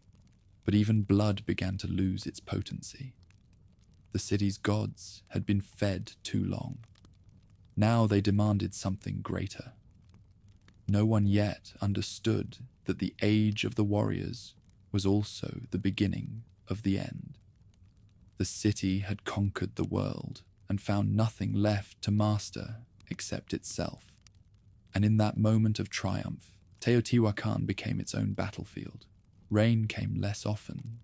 Speaker 1: but even blood began to lose its potency. The city's gods had been fed too long. Now they demanded something greater. No one yet understood that the age of the warriors was also the beginning of the end. The city had conquered the world and found nothing left to master except itself. And in that moment of triumph, Teotihuacan became its own battlefield. Rain came less often.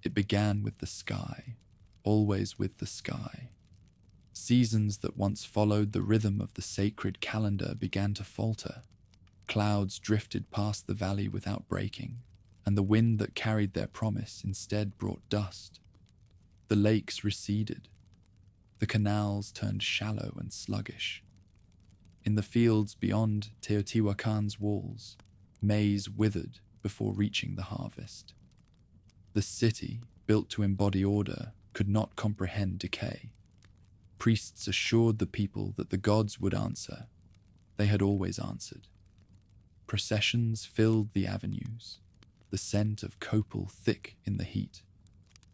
Speaker 1: It began with the sky, always with the sky. Seasons that once followed the rhythm of the sacred calendar began to falter. Clouds drifted past the valley without breaking, and the wind that carried their promise instead brought dust. The lakes receded. The canals turned shallow and sluggish. In the fields beyond Teotihuacan's walls, maize withered before reaching the harvest. The city, built to embody order, could not comprehend decay. Priests assured the people that the gods would answer. They had always answered. Processions filled the avenues, the scent of copal thick in the heat.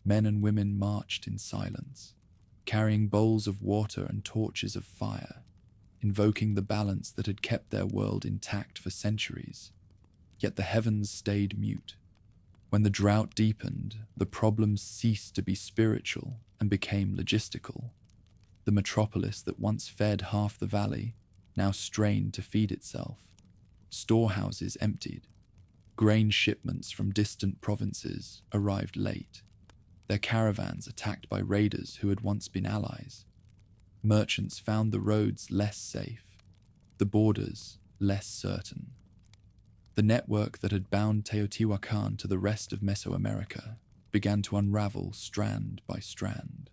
Speaker 1: Men and women marched in silence, carrying bowls of water and torches of fire, invoking the balance that had kept their world intact for centuries. Yet the heavens stayed mute. When the drought deepened, the problems ceased to be spiritual and became logistical. The metropolis that once fed half the valley now strained to feed itself. Storehouses emptied. Grain shipments from distant provinces arrived late, their caravans attacked by raiders who had once been allies. Merchants found the roads less safe, the borders less certain. The network that had bound Teotihuacan to the rest of Mesoamerica began to unravel strand by strand.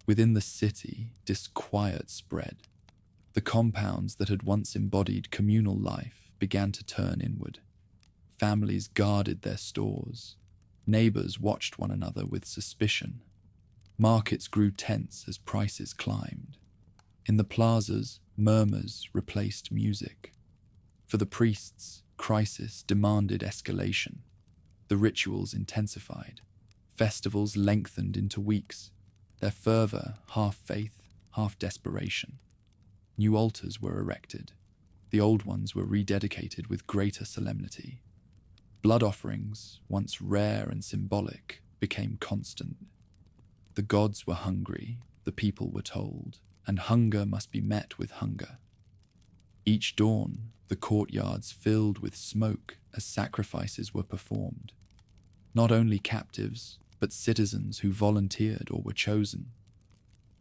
Speaker 1: Within the city, disquiet spread. The compounds that had once embodied communal life began to turn inward. Families guarded their stores. Neighbors watched one another with suspicion. Markets grew tense as prices climbed. In the plazas, murmurs replaced music. For the priests, crisis demanded escalation. The rituals intensified. Festivals lengthened into weeks, their fervor half faith, half desperation. New altars were erected. The old ones were rededicated with greater solemnity. Blood offerings, once rare and symbolic, became constant. The gods were hungry, the people were told, and hunger must be met with hunger. Each dawn, the courtyards filled with smoke as sacrifices were performed. Not only captives, but citizens who volunteered or were chosen.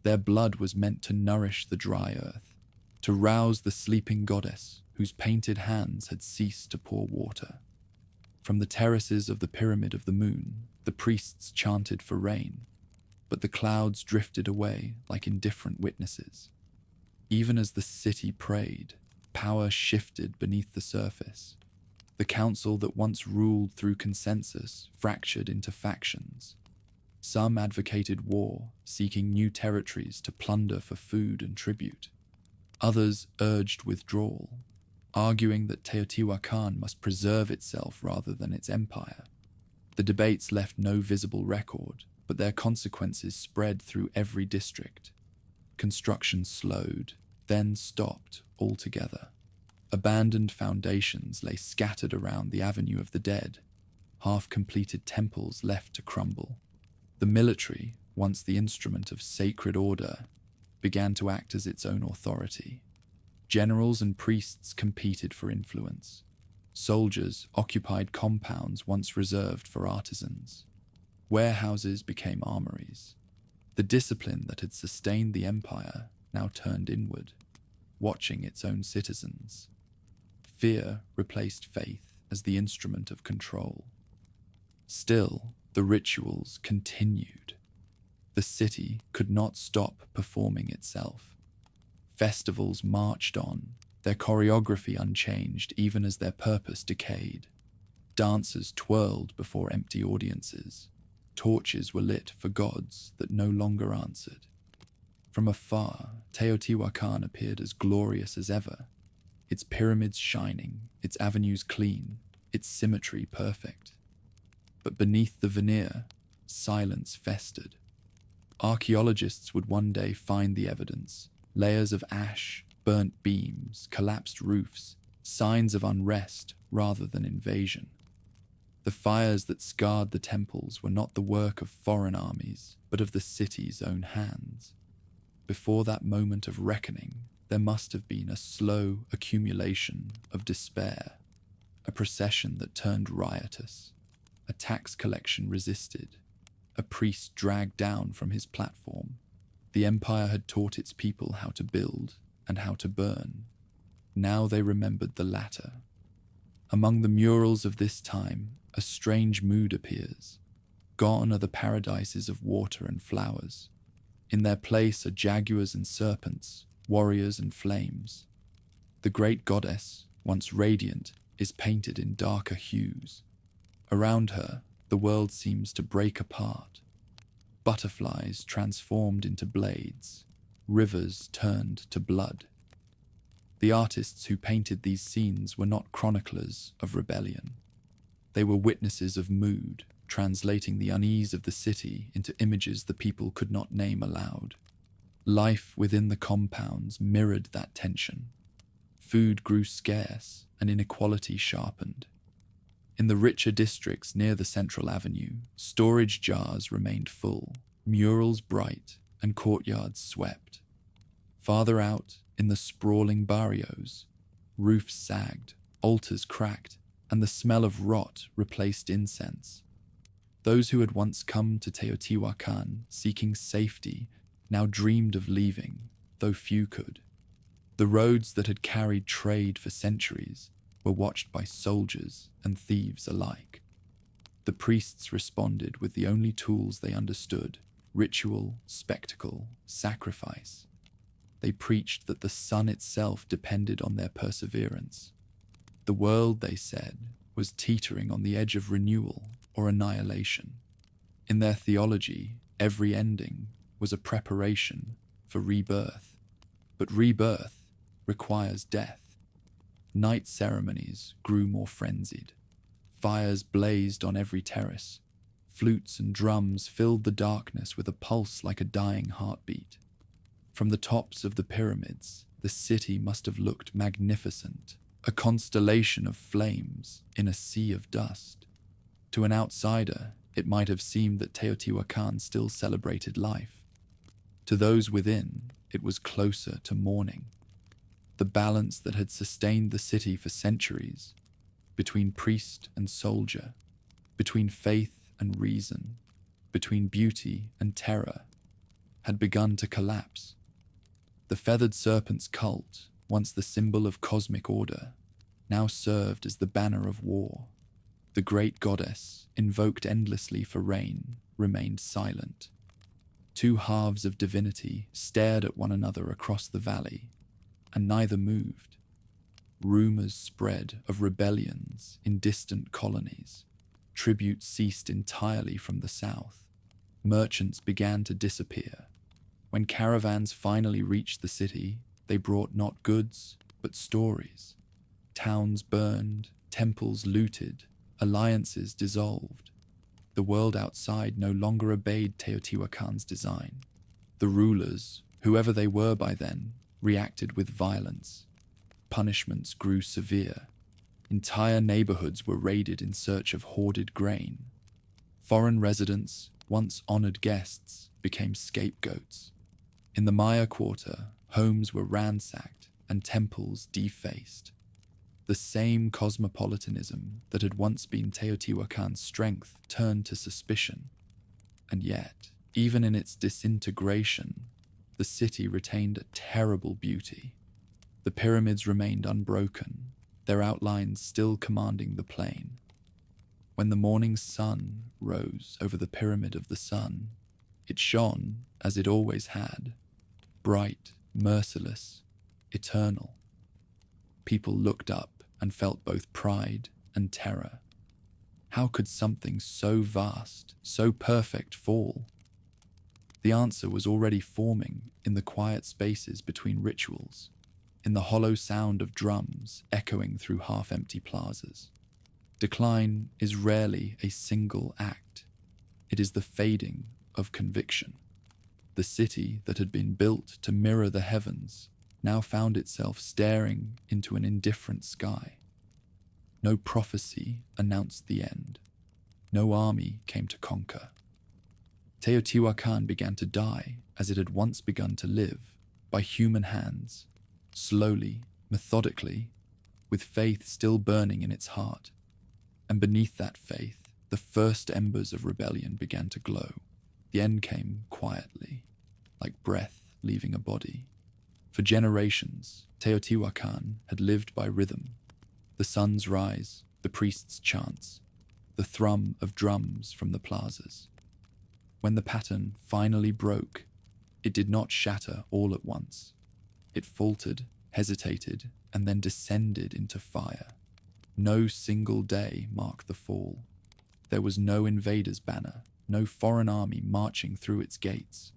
Speaker 1: Their blood was meant to nourish the dry earth, to rouse the sleeping goddess whose painted hands had ceased to pour water. From the terraces of the Pyramid of the Moon, the priests chanted for rain, but the clouds drifted away like indifferent witnesses. Even as the city prayed, power shifted beneath the surface. The council that once ruled through consensus fractured into factions. Some advocated war, seeking new territories to plunder for food and tribute. Others urged withdrawal, arguing that Teotihuacan must preserve itself rather than its empire. The debates left no visible record, but their consequences spread through every district. Construction slowed, then stopped altogether. Abandoned foundations lay scattered around the Avenue of the Dead, half-completed temples left to crumble. The military, once the instrument of sacred order, began to act as its own authority. Generals and priests competed for influence. Soldiers occupied compounds once reserved for artisans. Warehouses became armories. The discipline that had sustained the empire now turned inward, watching its own citizens. Fear replaced faith as the instrument of control. Still, the rituals continued. The city could not stop performing itself. Festivals marched on, their choreography unchanged even as their purpose decayed. Dancers twirled before empty audiences. Torches were lit for gods that no longer answered. From afar, Teotihuacan appeared as glorious as ever, its pyramids shining, its avenues clean, its symmetry perfect. But beneath the veneer, silence festered. Archaeologists would one day find the evidence: layers of ash, burnt beams, collapsed roofs, signs of unrest rather than invasion. The fires that scarred the temples were not the work of foreign armies, but of the city's own hands. Before that moment of reckoning, there must have been a slow accumulation of despair, a procession that turned riotous. A tax collection resisted, a priest dragged down from his platform. The empire had taught its people how to build and how to burn. Now they remembered the latter. Among the murals of this time, a strange mood appears. Gone are the paradises of water and flowers. In their place are jaguars and serpents, warriors and flames. The great goddess, once radiant, is painted in darker hues. Around her, the world seems to break apart. Butterflies transformed into blades, rivers turned to blood. The artists who painted these scenes were not chroniclers of rebellion. They were witnesses of mood, translating the unease of the city into images the people could not name aloud. Life within the compounds mirrored that tension. Food grew scarce and inequality sharpened. In the richer districts near the central avenue, storage jars remained full, murals bright, and courtyards swept. Farther out, in the sprawling barrios, roofs sagged, altars cracked, and the smell of rot replaced incense. Those who had once come to Teotihuacan seeking safety now dreamed of leaving, though few could. The roads that had carried trade for centuries were watched by soldiers and thieves alike. The priests responded with the only tools they understood: ritual, spectacle, sacrifice. They preached that the sun itself depended on their perseverance. The world, they said, was teetering on the edge of renewal or annihilation. In their theology, every ending was a preparation for rebirth. But rebirth requires death. Night ceremonies grew more frenzied. Fires blazed on every terrace. Flutes and drums filled the darkness with a pulse like a dying heartbeat. From the tops of the pyramids, the city must have looked magnificent, a constellation of flames in a sea of dust. To an outsider, it might have seemed that Teotihuacan still celebrated life. To those within, it was closer to mourning. The balance that had sustained the city for centuries, between priest and soldier, between faith and reason, between beauty and terror, had begun to collapse. The Feathered Serpent's cult, once the symbol of cosmic order, now served as the banner of war. The great goddess, invoked endlessly for rain, remained silent. Two halves of divinity stared at one another across the valley, and neither moved. Rumors spread of rebellions in distant colonies. Tribute ceased entirely from the south. Merchants began to disappear. When caravans finally reached the city, they brought not goods, but stories. Towns burned, temples looted, alliances dissolved. The world outside no longer obeyed Teotihuacan's design. The rulers, whoever they were by then, reacted with violence. Punishments grew severe. Entire neighborhoods were raided in search of hoarded grain. Foreign residents, once honored guests, became scapegoats. In the Maya quarter, homes were ransacked and temples defaced. The same cosmopolitanism that had once been Teotihuacan's strength turned to suspicion. And yet, even in its disintegration, the city retained a terrible beauty. The pyramids remained unbroken, their outlines still commanding the plain. When the morning sun rose over the Pyramid of the Sun, it shone as it always had, bright, merciless, eternal. People looked up and felt both pride and terror. How could something so vast, so perfect fall? The answer was already forming in the quiet spaces between rituals, in the hollow sound of drums echoing through half-empty plazas. Decline is rarely a single act. It is the fading of conviction. The city that had been built to mirror the heavens now found itself staring into an indifferent sky. No prophecy announced the end. No army came to conquer. Teotihuacan began to die as it had once begun to live, by human hands, slowly, methodically, with faith still burning in its heart. And beneath that faith, the first embers of rebellion began to glow. The end came quietly, like breath leaving a body. For generations, Teotihuacan had lived by rhythm. The sun's rise, the priest's chants, the thrum of drums from the plazas. When the pattern finally broke, it did not shatter all at once. It faltered, hesitated, and then descended into fire. No single day marked the fall. There was no invader's banner, no foreign army marching through its gates.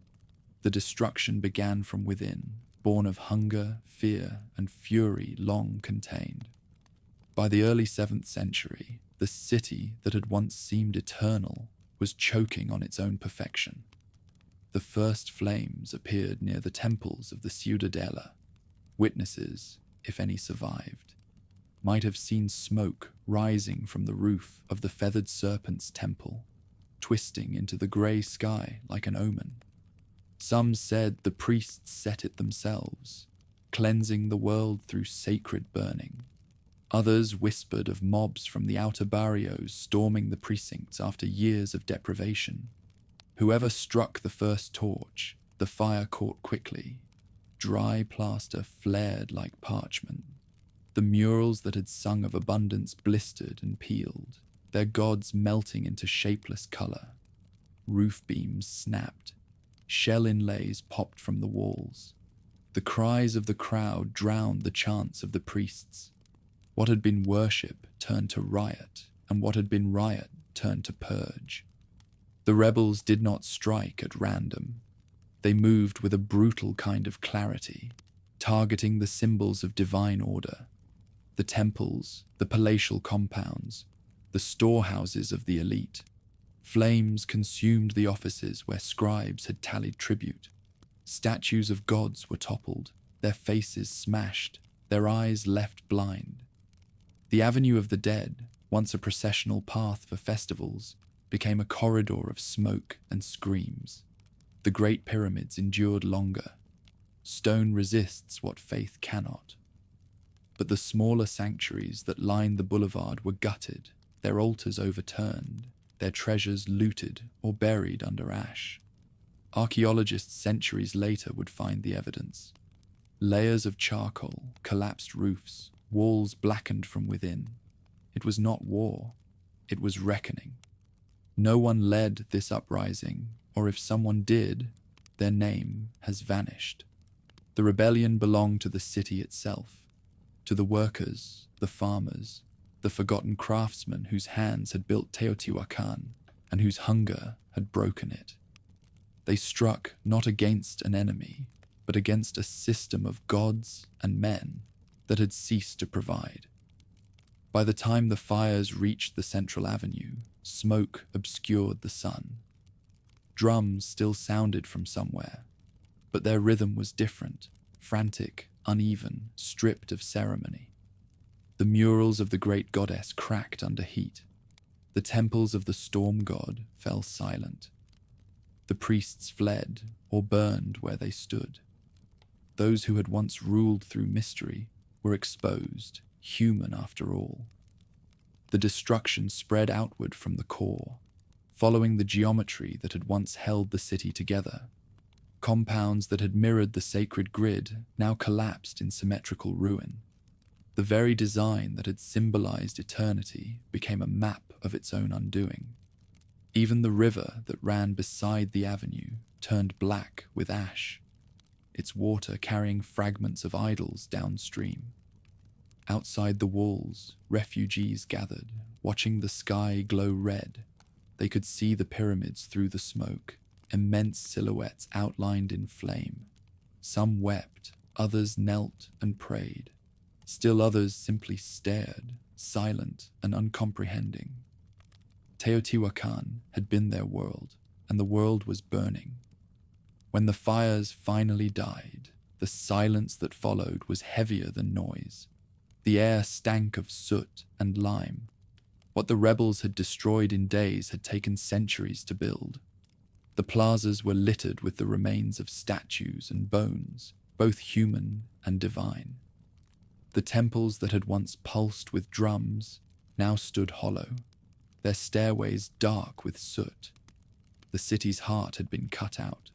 Speaker 1: The destruction began from within, born of hunger, fear, and fury long contained. By the early 7th century, the city that had once seemed eternal was choking on its own perfection. The first flames appeared near the temples of the Ciudadela. Witnesses, if any survived, might have seen smoke rising from the roof of the Feathered Serpent's temple, twisting into the grey sky like an omen. Some said the priests set it themselves, cleansing the world through sacred burning. Others whispered of mobs from the outer barrios storming the precincts after years of deprivation. Whoever struck the first torch, the fire caught quickly. Dry plaster flared like parchment. The murals that had sung of abundance blistered and peeled, their gods melting into shapeless color. Roof beams snapped. Shell inlays popped from the walls. The cries of the crowd drowned the chants of the priests. What had been worship turned to riot, and what had been riot turned to purge. The rebels did not strike at random. They moved with a brutal kind of clarity, targeting the symbols of divine order. The temples, the palatial compounds, the storehouses of the elite. Flames consumed the offices where scribes had tallied tribute. Statues of gods were toppled, their faces smashed, their eyes left blind. The Avenue of the Dead, once a processional path for festivals, became a corridor of smoke and screams. The great pyramids endured longer. Stone resists what faith cannot. But the smaller sanctuaries that lined the boulevard were gutted, their altars overturned, their treasures looted or buried under ash. Archaeologists centuries later would find the evidence. Layers of charcoal, collapsed roofs, walls blackened from within. It was not war. It was reckoning. No one led this uprising, or if someone did, their name has vanished. The rebellion belonged to the city itself, to the workers, the farmers, the forgotten craftsmen whose hands had built Teotihuacan and whose hunger had broken it. They struck not against an enemy, but against a system of gods and men that had ceased to provide. By the time the fires reached the central avenue, smoke obscured the sun. Drums still sounded from somewhere, but their rhythm was different, frantic, uneven, stripped of ceremony. The murals of the great goddess cracked under heat. The temples of the storm god fell silent. The priests fled or burned where they stood. Those who had once ruled through mystery were exposed, human after all. The destruction spread outward from the core, following the geometry that had once held the city together. Compounds that had mirrored the sacred grid now collapsed in symmetrical ruin. The very design that had symbolized eternity became a map of its own undoing. Even the river that ran beside the avenue turned black with ash, its water carrying fragments of idols downstream. Outside the walls, refugees gathered, watching the sky glow red. They could see the pyramids through the smoke, immense silhouettes outlined in flame. Some wept, others knelt and prayed. Still others simply stared, silent and uncomprehending. Teotihuacan had been their world, and the world was burning. When the fires finally died, the silence that followed was heavier than noise. The air stank of soot and lime. What the rebels had destroyed in days had taken centuries to build. The plazas were littered with the remains of statues and bones, both human and divine. The temples that had once pulsed with drums now stood hollow, their stairways dark with soot. The city's heart had been cut out.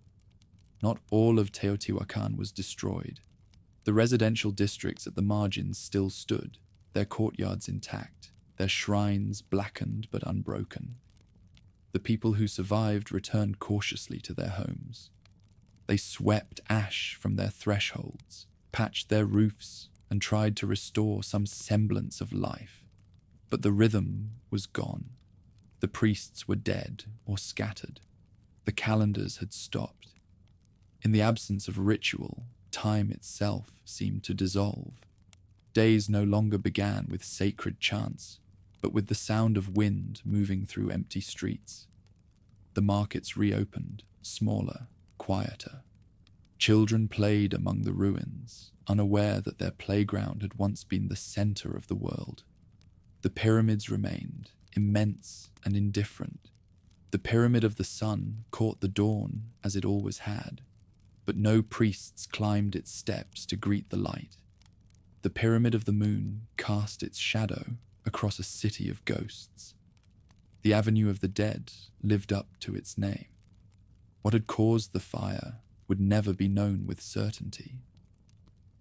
Speaker 1: Not all of Teotihuacan was destroyed. The residential districts at the margins still stood, their courtyards intact, their shrines blackened but unbroken. The people who survived returned cautiously to their homes. They swept ash from their thresholds, patched their roofs, and tried to restore some semblance of life. But the rhythm was gone. The priests were dead or scattered. The calendars had stopped. In the absence of ritual, time itself seemed to dissolve. Days no longer began with sacred chants, but with the sound of wind moving through empty streets. The markets reopened, smaller, quieter. Children played among the ruins, unaware that their playground had once been the center of the world. The pyramids remained, immense and indifferent. The pyramid of the sun caught the dawn as it always had, but no priests climbed its steps to greet the light. The pyramid of the moon cast its shadow across a city of ghosts. The Avenue of the Dead lived up to its name. What had caused the fire would never be known with certainty.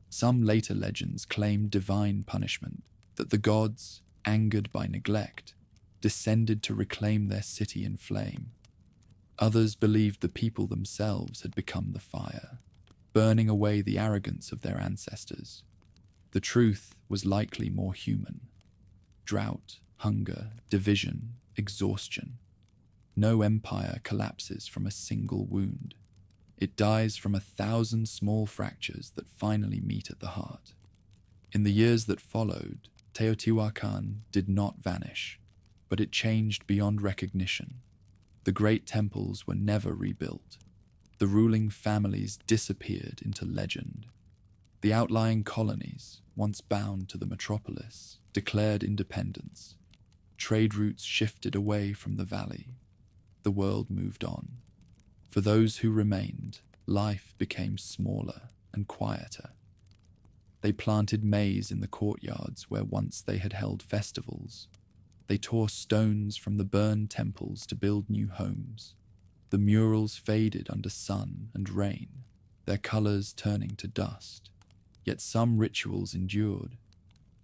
Speaker 1: Some later legends claimed divine punishment, that the gods, angered by neglect, descended to reclaim their city in flame. Others believed the people themselves had become the fire, burning away the arrogance of their ancestors. The truth was likely more human. Drought, hunger, division, exhaustion. No empire collapses from a single wound. It dies from 1,000 small fractures that finally meet at the heart. In the years that followed, Teotihuacan did not vanish, but it changed beyond recognition. The great temples were never rebuilt. The ruling families disappeared into legend. The outlying colonies, once bound to the metropolis, declared independence. Trade routes shifted away from the valley. The world moved on. For those who remained, life became smaller and quieter. They planted maize in the courtyards where once they had held festivals. They tore stones from the burned temples to build new homes. The murals faded under sun and rain, their colors turning to dust. Yet some rituals endured.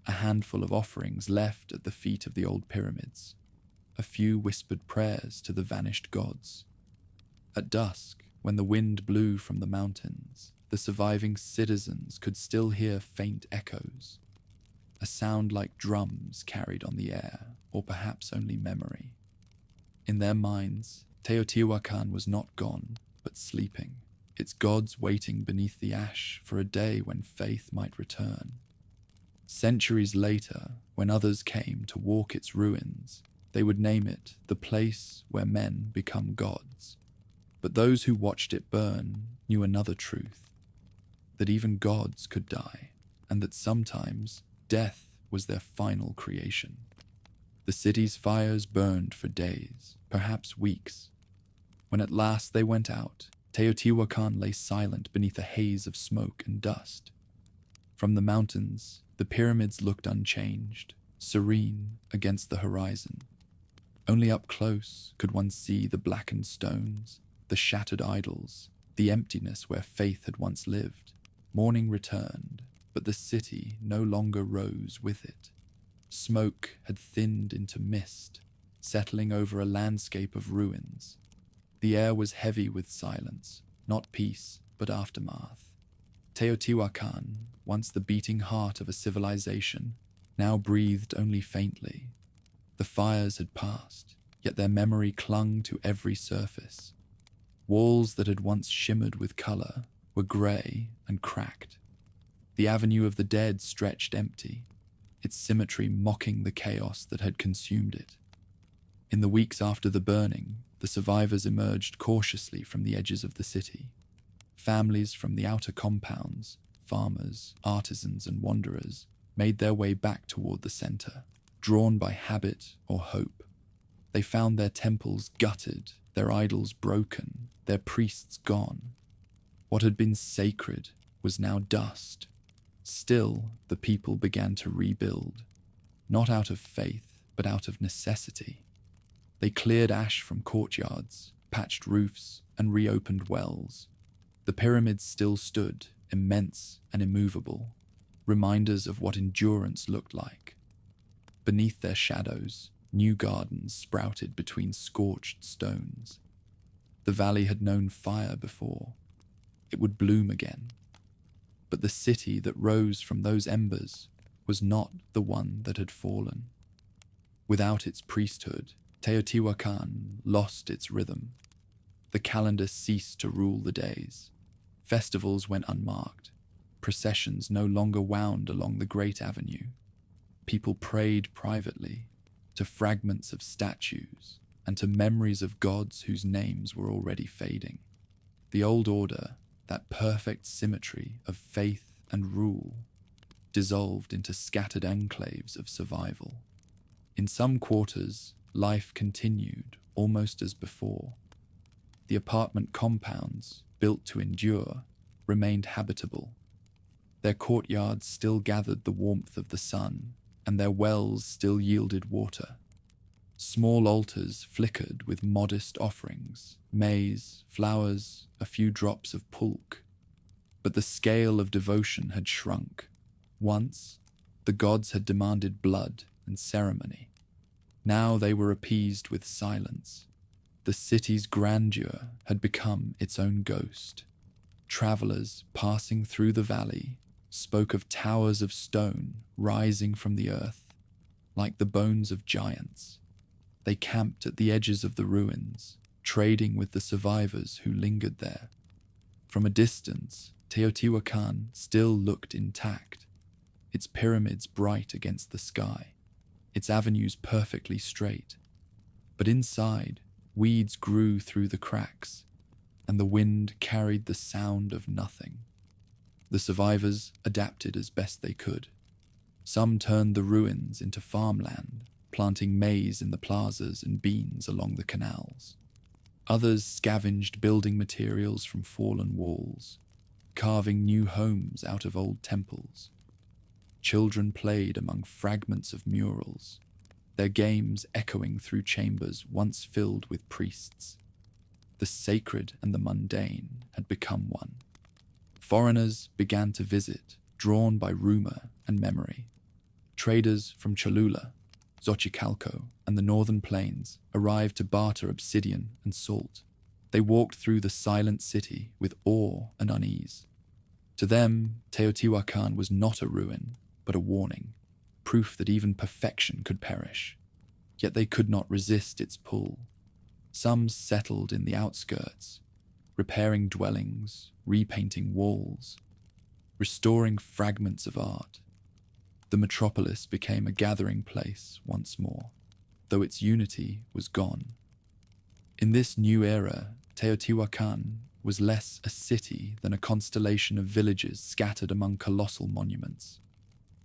Speaker 1: A handful of offerings left at the feet of the old pyramids. a few whispered prayers to the vanished gods. At dusk, when the wind blew from the mountains, the surviving citizens could still hear faint echoes, a sound like drums carried on the air, or perhaps only memory. In their minds, Teotihuacan was not gone, but sleeping, its gods waiting beneath the ash for a day when faith might return. Centuries later, when others came to walk its ruins, they would name it the place where men become gods. But those who watched it burn knew another truth, that even gods could die, and that sometimes death was their final creation. The city's fires burned for days, perhaps weeks. When at last they went out, Teotihuacan lay silent beneath a haze of smoke and dust. From the mountains, the pyramids looked unchanged, serene against the horizon. Only up close could one see the blackened stones, the shattered idols, the emptiness where faith had once lived. Morning returned, but the city no longer rose with it. Smoke had thinned into mist, settling over a landscape of ruins. The air was heavy with silence, not peace, but aftermath. Teotihuacan, once the beating heart of a civilization, now breathed only faintly. The fires had passed, yet their memory clung to every surface. Walls that had once shimmered with color were grey and cracked. The avenue of the dead stretched empty, its symmetry mocking the chaos that had consumed it. In the weeks after the burning, the survivors emerged cautiously from the edges of the city. Families from the outer compounds, farmers, artisans, and wanderers, made their way back toward the center, drawn by habit or hope. They found their temples gutted, their idols broken, their priests gone. What had been sacred was now dust. Still, the people began to rebuild, not out of faith, but out of necessity. They cleared ash from courtyards, patched roofs, and reopened wells. The pyramids still stood, immense and immovable, reminders of what endurance looked like. Beneath their shadows, new gardens sprouted between scorched stones. The valley had known fire before. It would bloom again. But the city that rose from those embers was not the one that had fallen. Without its priesthood, Teotihuacan lost its rhythm. The calendar ceased to rule the days. Festivals went unmarked. Processions no longer wound along the great avenue. People prayed privately to fragments of statues and to memories of gods whose names were already fading. The old order, that perfect symmetry of faith and rule, dissolved into scattered enclaves of survival. In some quarters, life continued almost as before. The apartment compounds, built to endure, remained habitable. Their courtyards still gathered the warmth of the sun, and their wells still yielded water. Small altars flickered with modest offerings, maize, flowers, a few drops of pulque. But the scale of devotion had shrunk. Once, the gods had demanded blood and ceremony. Now they were appeased with silence. The city's grandeur had become its own ghost. Travelers passing through the valley spoke of towers of stone rising from the earth, like the bones of giants. They camped at the edges of the ruins, trading with the survivors who lingered there. From a distance, Teotihuacan still looked intact, its pyramids bright against the sky, its avenues perfectly straight. But inside, weeds grew through the cracks, and the wind carried the sound of nothing. The survivors adapted as best they could. Some turned the ruins into farmland, planting maize in the plazas and beans along the canals. Others scavenged building materials from fallen walls, carving new homes out of old temples. Children played among fragments of murals, their games echoing through chambers once filled with priests. The sacred and the mundane had become one. Foreigners began to visit, drawn by rumor and memory. Traders from Cholula, Xochicalco, and the northern plains arrived to barter obsidian and salt. They walked through the silent city with awe and unease. To them, Teotihuacan was not a ruin, but a warning, proof that even perfection could perish. Yet they could not resist its pull. Some settled in the outskirts, repairing dwellings, repainting walls, restoring fragments of art. The metropolis became a gathering place once more, though its unity was gone. In this new era, Teotihuacan was less a city than a constellation of villages scattered among colossal monuments.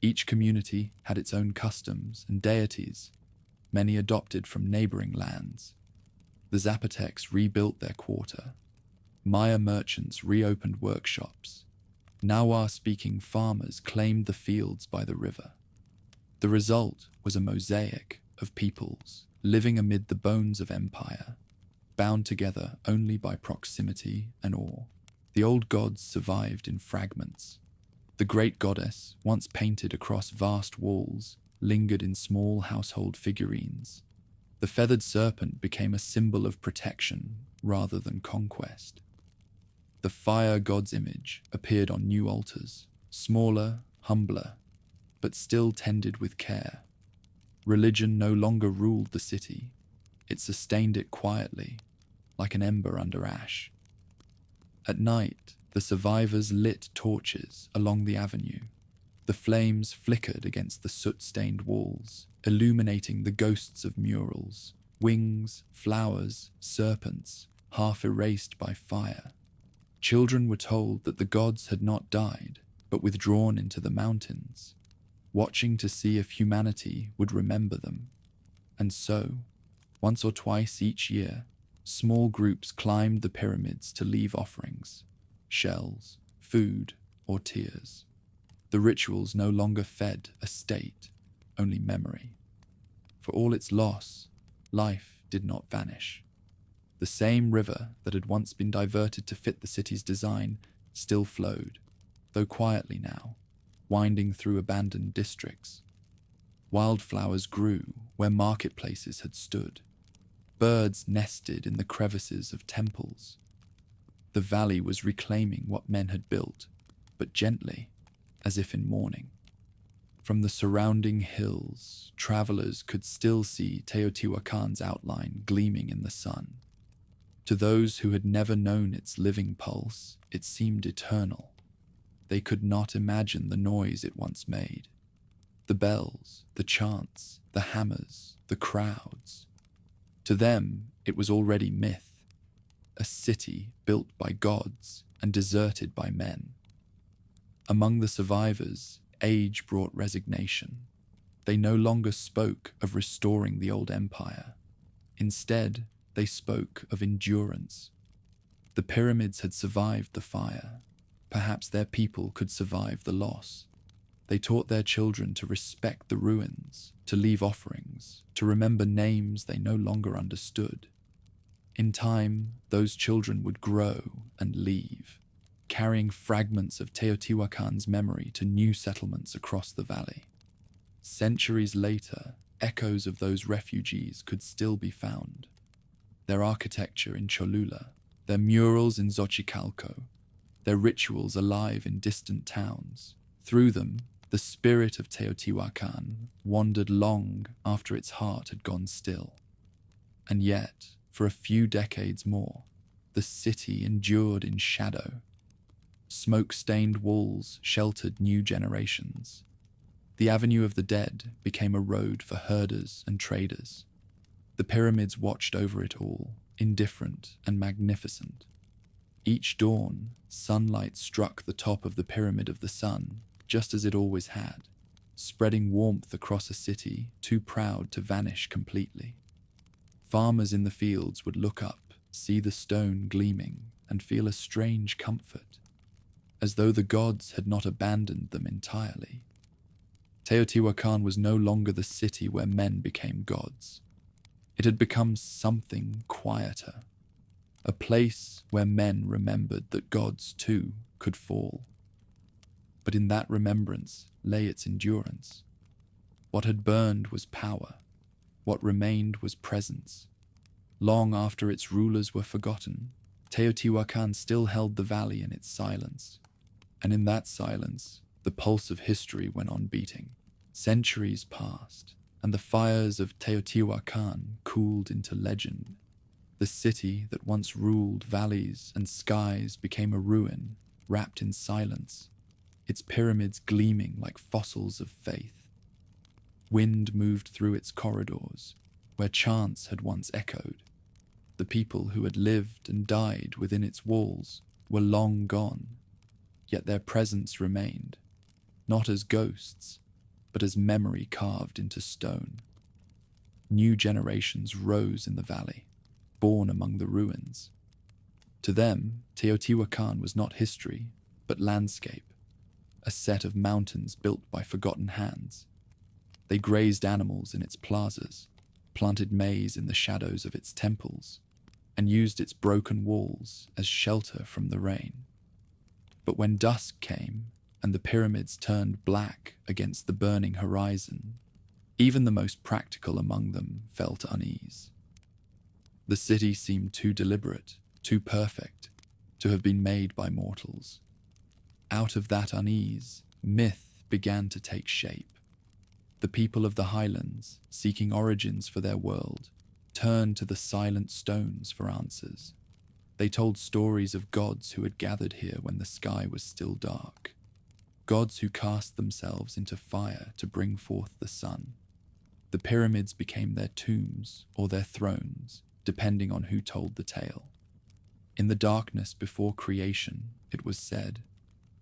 Speaker 1: Each community had its own customs and deities, many adopted from neighboring lands. The Zapotecs rebuilt their quarter. Maya merchants reopened workshops. Nahua-speaking farmers claimed the fields by the river. The result was a mosaic of peoples living amid the bones of empire, bound together only by proximity and awe. The old gods survived in fragments. The great goddess, once painted across vast walls, lingered in small household figurines. The feathered serpent became a symbol of protection rather than conquest. The fire god's image appeared on new altars, smaller, humbler, but still tended with care. Religion no longer ruled the city. It sustained it quietly, like an ember under ash. At night, the survivors lit torches along the avenue. The flames flickered against the soot-stained walls, illuminating the ghosts of murals, wings, flowers, serpents, half erased by fire. Children were told that the gods had not died, but withdrawn into the mountains, watching to see if humanity would remember them. And so, once or twice each year, small groups climbed the pyramids to leave offerings, shells, food, or tears. The rituals no longer fed a state, only memory. For all its loss, life did not vanish. The same river that had once been diverted to fit the city's design still flowed, though quietly now, winding through abandoned districts. Wildflowers grew where marketplaces had stood. Birds nested in the crevices of temples. The valley was reclaiming what men had built, but gently, as if in mourning. From the surrounding hills, travelers could still see Teotihuacan's outline gleaming in the sun. To those who had never known its living pulse, it seemed eternal. They could not imagine the noise it once made. The bells, the chants, the hammers, the crowds. To them, it was already myth, a city built by gods and deserted by men. Among the survivors, age brought resignation. They no longer spoke of restoring the old empire. Instead, they spoke of endurance. The pyramids had survived the fire. Perhaps their people could survive the loss. They taught their children to respect the ruins, to leave offerings, to remember names they no longer understood. In time, those children would grow and leave, carrying fragments of Teotihuacan's memory to new settlements across the valley. Centuries later, echoes of those refugees could still be found. Their architecture in Cholula, their murals in Xochicalco, their rituals alive in distant towns. Through them, the spirit of Teotihuacan wandered long after its heart had gone still. And yet, for a few decades more, the city endured in shadow. Smoke-stained walls sheltered new generations. The Avenue of the Dead became a road for herders and traders. The pyramids watched over it all, indifferent and magnificent. Each dawn, sunlight struck the top of the Pyramid of the Sun, just as it always had, spreading warmth across a city too proud to vanish completely. Farmers in the fields would look up, see the stone gleaming, and feel a strange comfort, as though the gods had not abandoned them entirely. Teotihuacan was no longer the city where men became gods. It had become something quieter, a place where men remembered that gods too could fall. But in that remembrance lay its endurance. What had burned was power, What remained was presence. Long after its rulers were forgotten, Teotihuacan still held the valley in its silence. And in that silence, the pulse of history went on beating. Centuries passed, and the fires of Teotihuacan cooled into legend. The city that once ruled valleys and skies became a ruin, wrapped in silence, its pyramids gleaming like fossils of faith. Wind moved through its corridors, where chants had once echoed. The people who had lived and died within its walls were long gone, yet their presence remained, not as ghosts, but as memory carved into stone. New generations rose in the valley, born among the ruins. To them, Teotihuacan was not history, but landscape, a set of mountains built by forgotten hands. They grazed animals in its plazas, planted maize in the shadows of its temples, and used its broken walls as shelter from the rain. But when dusk came and the pyramids turned black against the burning horizon, even the most practical among them felt unease. The city seemed too deliberate, too perfect, to have been made by mortals. Out of that unease, myth began to take shape. The people of the highlands, seeking origins for their world, turned to the silent stones for answers. They told stories of gods who had gathered here when the sky was still dark, gods who cast themselves into fire to bring forth the sun. The pyramids became their tombs or their thrones, depending on who told the tale. In the darkness before creation, it was said,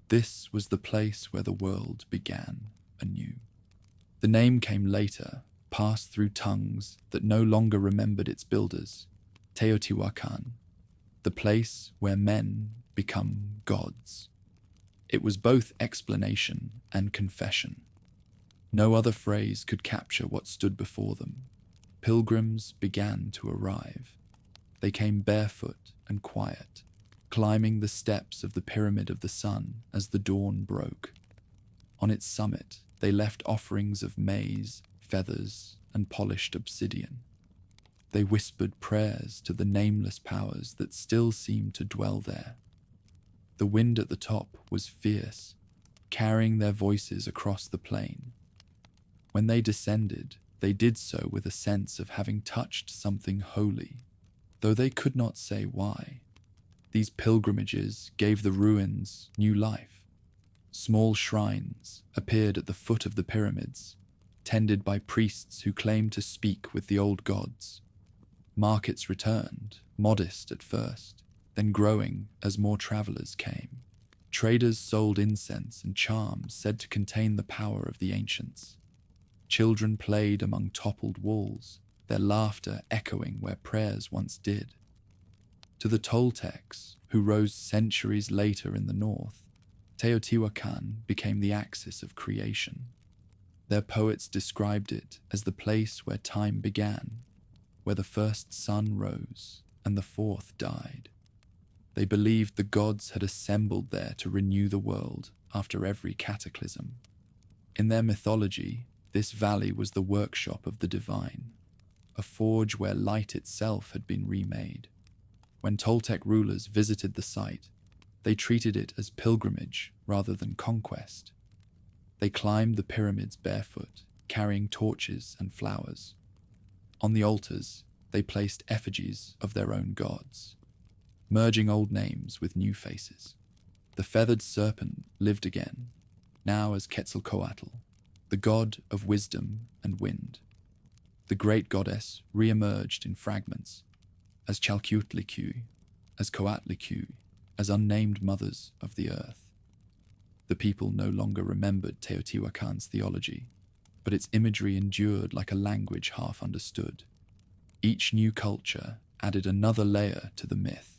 Speaker 1: this was the place where the world began anew. The name came later, passed through tongues that no longer remembered its builders, Teotihuacan, the place where men become gods. It was both explanation and confession. No other phrase could capture what stood before them. Pilgrims began to arrive. They came barefoot and quiet, climbing the steps of the Pyramid of the Sun as the dawn broke. On its summit, they left offerings of maize, feathers, and polished obsidian. They whispered prayers to the nameless powers that still seemed to dwell there. The wind at the top was fierce, carrying their voices across the plain. When they descended, they did so with a sense of having touched something holy, though they could not say why. These pilgrimages gave the ruins new life. Small shrines appeared at the foot of the pyramids, tended by priests who claimed to speak with the old gods. Markets returned, modest at first, then growing as more travelers came. Traders sold incense and charms said to contain the power of the ancients. Children played among toppled walls, their laughter echoing where prayers once did. To the Toltecs, who rose centuries later in the north, Teotihuacan became the axis of creation. Their poets described it as the place where time began, where the first sun rose and the fourth died. They believed the gods had assembled there to renew the world after every cataclysm. In their mythology, this valley was the workshop of the divine, a forge where light itself had been remade. When Toltec rulers visited the site, they treated it as pilgrimage rather than conquest. They climbed the pyramids barefoot, carrying torches and flowers. On the altars, they placed effigies of their own gods, merging old names with new faces. The Feathered Serpent lived again, now as Quetzalcoatl, the god of wisdom and wind. The great goddess re-emerged in fragments, as Chalcutlicue, as Coatlicue, as unnamed mothers of the earth. The people no longer remembered Teotihuacan's theology, but its imagery endured like a language half understood. Each new culture added another layer to the myth.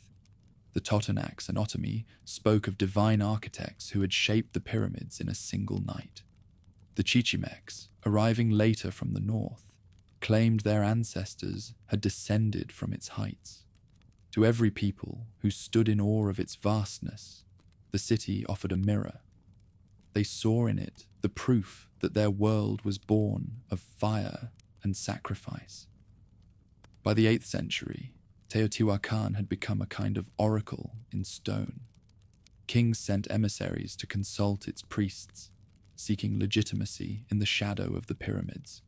Speaker 1: The Totonac's anatomy spoke of divine architects who had shaped the pyramids in a single night. The Chichimecs, arriving later from the north, claimed their ancestors had descended from its heights. To every people who stood in awe of its vastness, the city offered a mirror. They saw in it the proof that their world was born of fire and sacrifice. By the 8th century, Teotihuacan had become a kind of oracle in stone. Kings sent emissaries to consult its priests, seeking legitimacy in the shadow of the pyramids.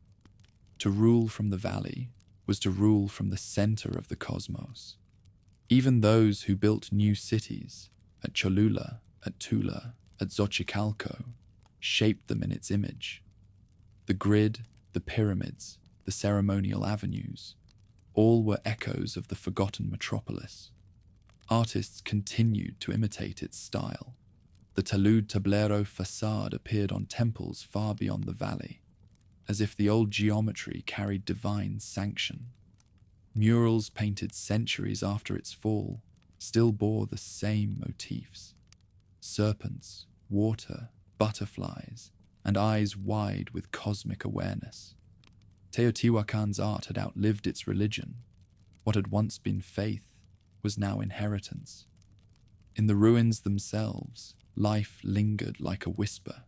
Speaker 1: To rule from the valley was to rule from the center of the cosmos. Even those who built new cities, at Cholula, at Tula, at Xochicalco, shaped them in its image. The grid, the pyramids, the ceremonial avenues, all were echoes of the forgotten metropolis. Artists continued to imitate its style. The talud tablero facade appeared on temples far beyond the valley, as if the old geometry carried divine sanction. Murals painted centuries after its fall still bore the same motifs: serpents, water, butterflies, and eyes wide with cosmic awareness. Teotihuacan's art had outlived its religion. What had once been faith was now inheritance. In the ruins themselves, life lingered like a whisper.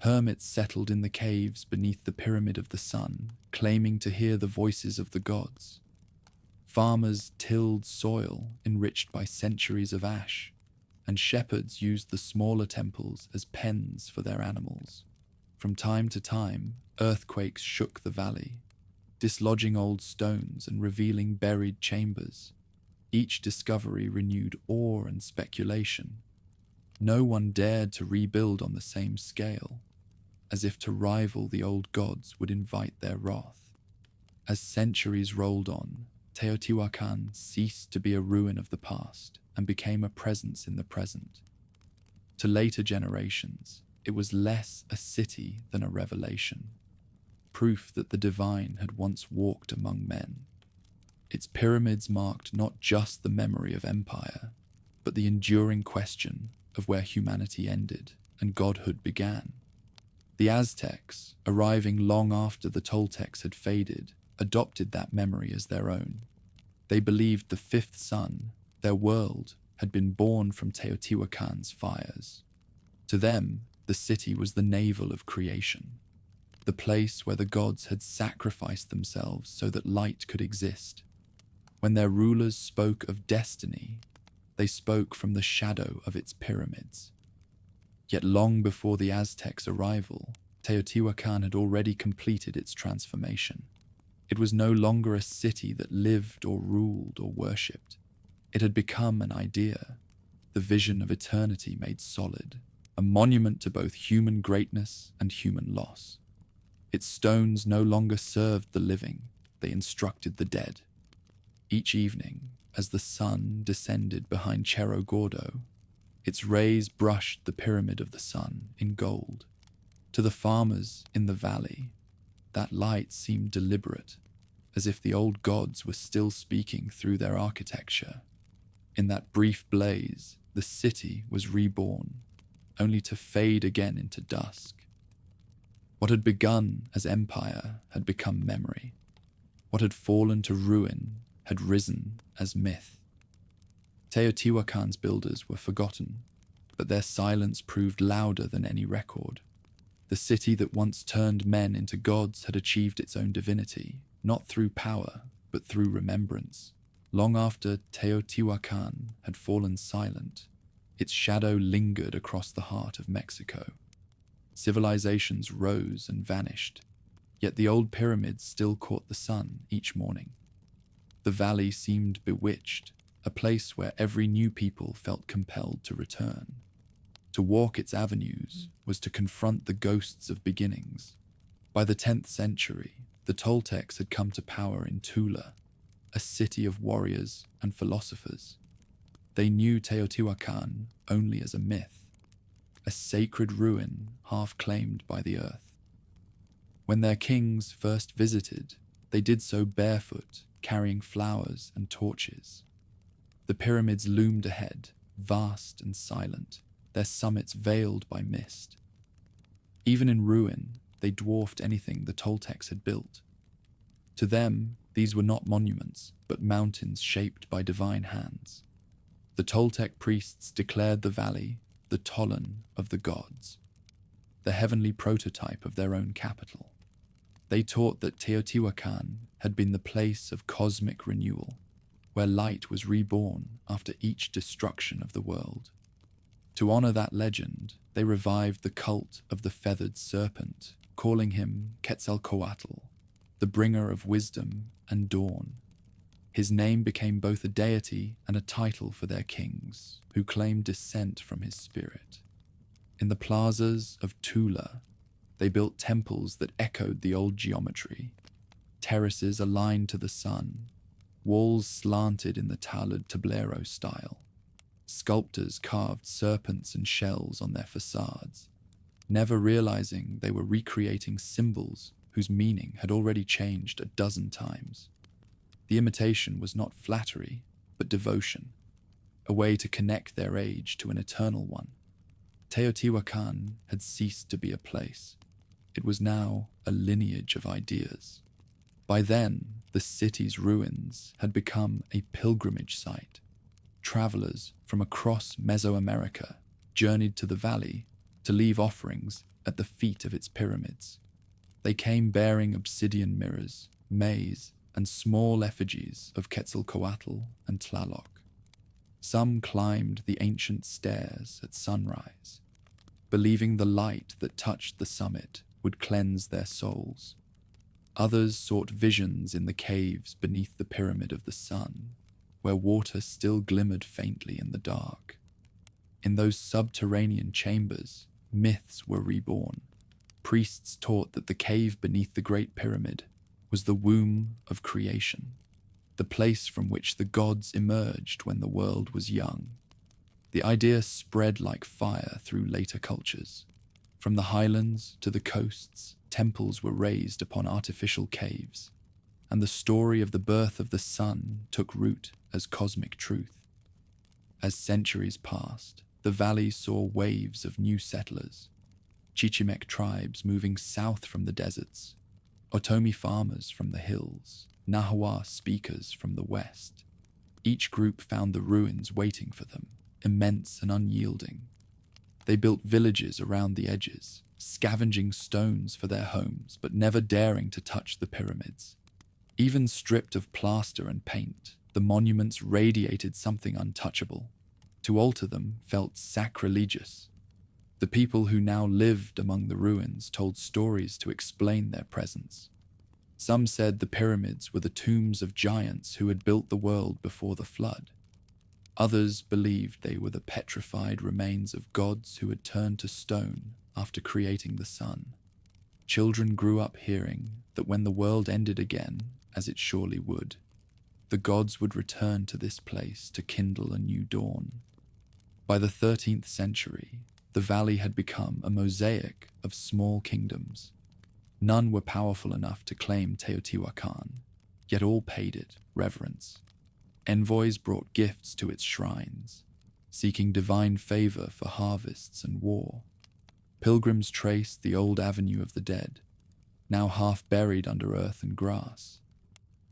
Speaker 1: Hermits settled in the caves beneath the Pyramid of the Sun, claiming to hear the voices of the gods. Farmers tilled soil enriched by centuries of ash, and shepherds used the smaller temples as pens for their animals. From time to time, earthquakes shook the valley, dislodging old stones and revealing buried chambers. Each discovery renewed awe and speculation. No one dared to rebuild on the same scale, as if to rival the old gods would invite their wrath. As centuries rolled on, Teotihuacan ceased to be a ruin of the past and became a presence in the present. To later generations, it was less a city than a revelation, proof that the divine had once walked among men. Its pyramids marked not just the memory of empire, but the enduring question of where humanity ended and godhood began. The Aztecs, arriving long after the Toltecs had faded, adopted that memory as their own. They believed the fifth sun, their world, had been born from Teotihuacan's fires. To them, the city was the navel of creation, the place where the gods had sacrificed themselves so that light could exist. When their rulers spoke of destiny, they spoke from the shadow of its pyramids. Yet long before the Aztecs' arrival, Teotihuacan had already completed its transformation. It was no longer a city that lived or ruled or worshipped. It had become an idea, the vision of eternity made solid, a monument to both human greatness and human loss. Its stones no longer served the living, they instructed the dead. Each evening, as the sun descended behind Cerro Gordo, its rays brushed the Pyramid of the Sun in gold. To the farmers in the valley, that light seemed deliberate, as if the old gods were still speaking through their architecture. In that brief blaze, the city was reborn, only to fade again into dusk. What had begun as empire had become memory. What had fallen to ruin had risen as myth. Teotihuacan's builders were forgotten, but their silence proved louder than any record. The city that once turned men into gods had achieved its own divinity, not through power, but through remembrance. Long after Teotihuacan had fallen silent, its shadow lingered across the heart of Mexico. Civilizations rose and vanished, yet the old pyramids still caught the sun each morning. The valley seemed bewitched, a place where every new people felt compelled to return. To walk its avenues was to confront the ghosts of beginnings. By the 10th century, the Toltecs had come to power in Tula, a city of warriors and philosophers. They knew Teotihuacan only as a myth, a sacred ruin half claimed by the earth. When their kings first visited, they did so barefoot, carrying flowers and torches. The pyramids loomed ahead, vast and silent, their summits veiled by mist. Even in ruin, they dwarfed anything the Toltecs had built. To them, these were not monuments, but mountains shaped by divine hands. The Toltec priests declared the valley the Tolon of the gods, the heavenly prototype of their own capital. They taught that Teotihuacan had been the place of cosmic renewal, where light was reborn after each destruction of the world. To honor that legend, they revived the cult of the Feathered Serpent, calling him Quetzalcoatl, the bringer of wisdom and dawn. His name became both a deity and a title for their kings, who claimed descent from his spirit. In the plazas of Tula, they built temples that echoed the old geometry, terraces aligned to the sun, walls slanted in the talud tablero style. Sculptors carved serpents and shells on their facades, never realizing they were recreating symbols whose meaning had already changed a dozen times. The imitation was not flattery, but devotion, a way to connect their age to an eternal one. Teotihuacan had ceased to be a place. It was now a lineage of ideas. By then, the city's ruins had become a pilgrimage site. Travelers from across Mesoamerica journeyed to the valley to leave offerings at the feet of its pyramids. They came bearing obsidian mirrors, maize, and small effigies of Quetzalcoatl and Tlaloc. Some climbed the ancient stairs at sunrise, believing the light that touched the summit would cleanse their souls. Others sought visions in the caves beneath the Pyramid of the Sun, where water still glimmered faintly in the dark. In those subterranean chambers, myths were reborn. Priests taught that the cave beneath the Great Pyramid was the womb of creation, the place from which the gods emerged when the world was young. The idea spread like fire through later cultures. From the highlands to the coasts, temples were raised upon artificial caves, and the story of the birth of the sun took root as cosmic truth. As centuries passed, the valley saw waves of new settlers, Chichimek tribes moving south from the deserts, Otomi farmers from the hills, Nahua speakers from the west. Each group found the ruins waiting for them, immense and unyielding. They built villages around the edges, scavenging stones for their homes, but never daring to touch the pyramids. Even stripped of plaster and paint, the monuments radiated something untouchable. To alter them felt sacrilegious. The people who now lived among the ruins told stories to explain their presence. Some said the pyramids were the tombs of giants who had built the world before the flood. Others believed they were the petrified remains of gods who had turned to stone after creating the sun. Children grew up hearing that when the world ended again, as it surely would, the gods would return to this place to kindle a new dawn. By the 13th century, the valley had become a mosaic of small kingdoms. None were powerful enough to claim Teotihuacan, yet all paid it reverence. Envoys brought gifts to its shrines, seeking divine favor for harvests and war. Pilgrims traced the old avenue of the dead, now half buried under earth and grass.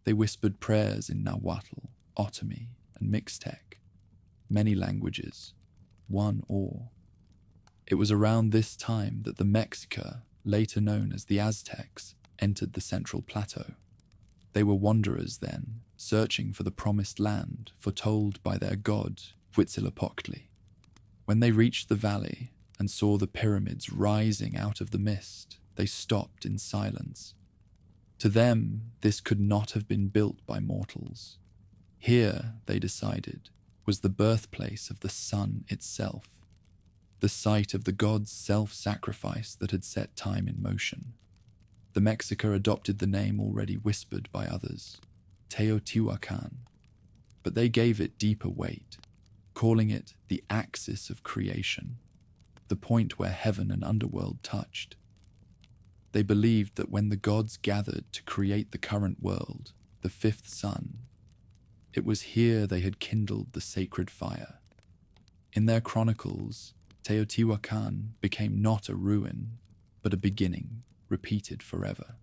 Speaker 1: They whispered prayers in Nahuatl, Otomi, and Mixtec, many languages, one awe. It was around this time that the Mexica, later known as the Aztecs, entered the Central Plateau. They were wanderers then, searching for the promised land foretold by their god, Huitzilopochtli. When they reached the valley and saw the pyramids rising out of the mist, they stopped in silence. To them, this could not have been built by mortals. Here, they decided, was the birthplace of the sun itself, the site of the god's self-sacrifice that had set time in motion. The Mexica adopted the name already whispered by others, Teotihuacan, but they gave it deeper weight, calling it the axis of creation, the point where heaven and underworld touched. They believed that when the gods gathered to create the current world, the fifth sun, it was here they had kindled the sacred fire. In their chronicles, Teotihuacan became not a ruin, but a beginning, repeated forever.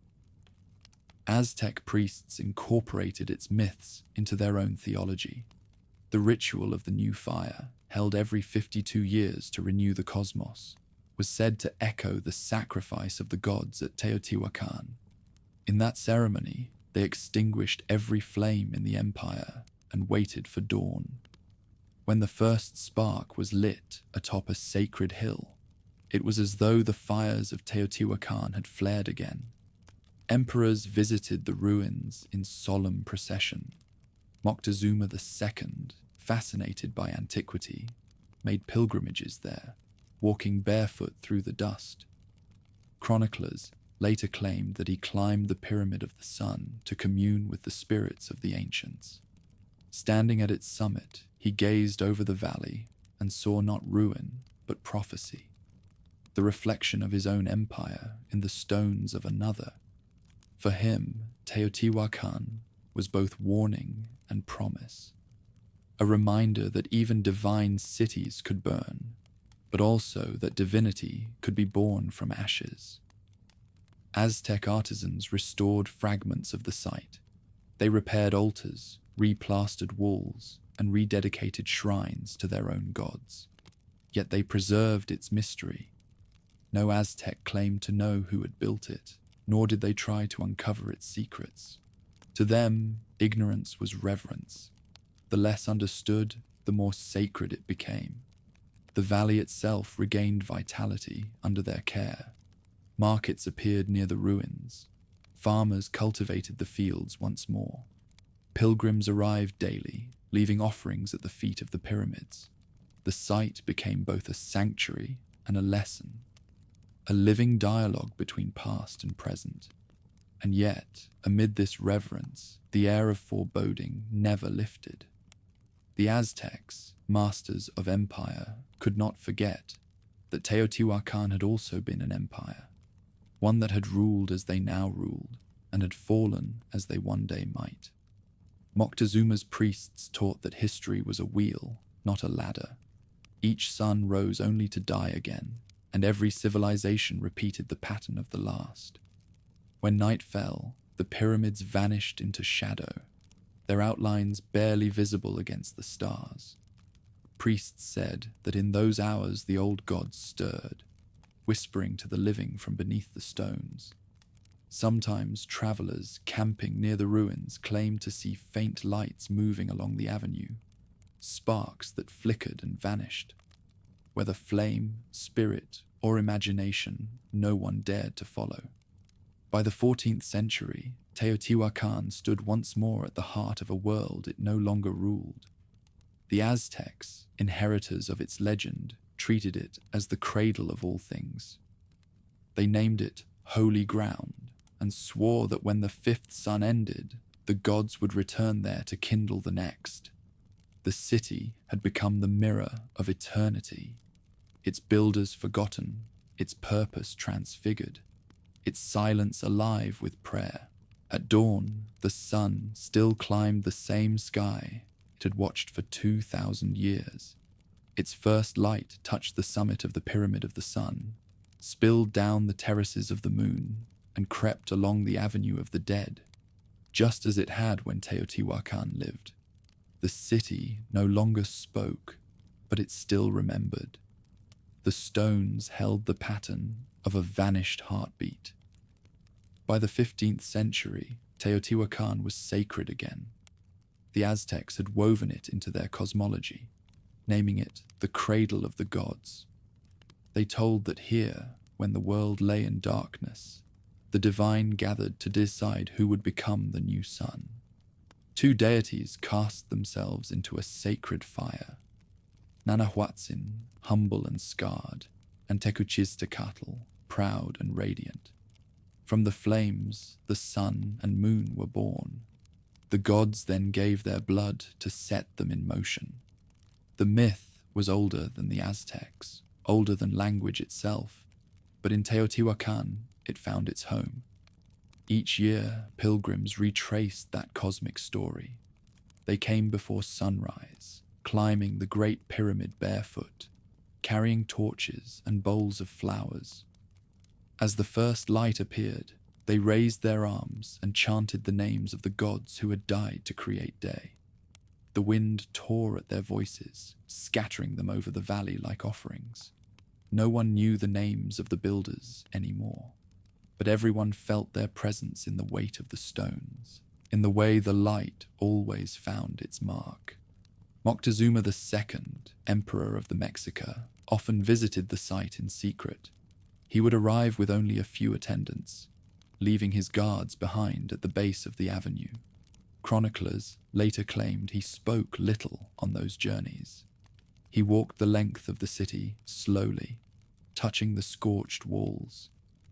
Speaker 1: Aztec priests incorporated its myths into their own theology. The ritual of the new fire, held every 52 years to renew the cosmos, was said to echo the sacrifice of the gods at Teotihuacan. In that ceremony, they extinguished every flame in the empire and waited for dawn. When the first spark was lit atop a sacred hill, it was as though the fires of Teotihuacan had flared again. Emperors visited the ruins in solemn procession. Moctezuma II, fascinated by antiquity, made pilgrimages there, walking barefoot through the dust. Chroniclers later claimed that he climbed the Pyramid of the Sun to commune with the spirits of the ancients. Standing at its summit, he gazed over the valley and saw not ruin, but prophecy, the reflection of his own empire in the stones of another. For him, Teotihuacan was both warning and promise, a reminder that even divine cities could burn, but also that divinity could be born from ashes. Aztec artisans restored fragments of the site. They repaired altars, replastered walls, and rededicated shrines to their own gods. Yet they preserved its mystery. No Aztec claimed to know who had built it, nor did they try to uncover its secrets. To them, ignorance was reverence. The less understood, the more sacred it became. The valley itself regained vitality under their care. Markets appeared near the ruins. Farmers cultivated the fields once more. Pilgrims arrived daily, leaving offerings at the feet of the pyramids. The site became both a sanctuary and a lesson, a living dialogue between past and present. And yet, amid this reverence, the air of foreboding never lifted. The Aztecs, masters of empire, could not forget that Teotihuacan had also been an empire, one that had ruled as they now ruled, and had fallen as they one day might. Moctezuma's priests taught that history was a wheel, not a ladder. Each sun rose only to die again, and every civilization repeated the pattern of the last. When night fell, the pyramids vanished into shadow, their outlines barely visible against the stars. Priests said that in those hours the old gods stirred, whispering to the living from beneath the stones. Sometimes travelers camping near the ruins claimed to see faint lights moving along the avenue, sparks that flickered and vanished. Whether flame, spirit, or imagination, no one dared to follow. By the 14th century, Teotihuacan stood once more at the heart of a world it no longer ruled. The Aztecs, inheritors of its legend, treated it as the cradle of all things. They named it Holy Ground and swore that when the fifth sun ended, the gods would return there to kindle the next. The city had become the mirror of eternity, its builders forgotten, its purpose transfigured, its silence alive with prayer. At dawn, the sun still climbed the same sky it had watched for 2,000 years. Its first light touched the summit of the Pyramid of the Sun, spilled down the terraces of the moon, and crept along the Avenue of the Dead, just as it had when Teotihuacan lived. The city no longer spoke, but it still remembered. The stones held the pattern of a vanished heartbeat. By the 15th century, Teotihuacan was sacred again. The Aztecs had woven it into their cosmology, naming it the cradle of the gods. They told that here, when the world lay in darkness, the divine gathered to decide who would become the new sun. Two deities cast themselves into a sacred fire. Nanahuatzin, humble and scarred, and Tecuchiztecatl, proud and radiant. From the flames, the sun and moon were born. The gods then gave their blood to set them in motion. The myth was older than the Aztecs, older than language itself, but in Teotihuacan it found its home. Each year, pilgrims retraced that cosmic story. They came before sunrise, climbing the Great Pyramid barefoot, carrying torches and bowls of flowers. As the first light appeared, they raised their arms and chanted the names of the gods who had died to create day. The wind tore at their voices, scattering them over the valley like offerings. No one knew the names of the builders anymore. but everyone felt their presence in the weight of the stones, in the way the light always found its mark. Moctezuma II, Emperor of the Mexica, often visited the site in secret. He would arrive with only a few attendants, leaving his guards behind at the base of the avenue. Chroniclers later claimed he spoke little on those journeys. He walked the length of the city slowly, touching the scorched walls,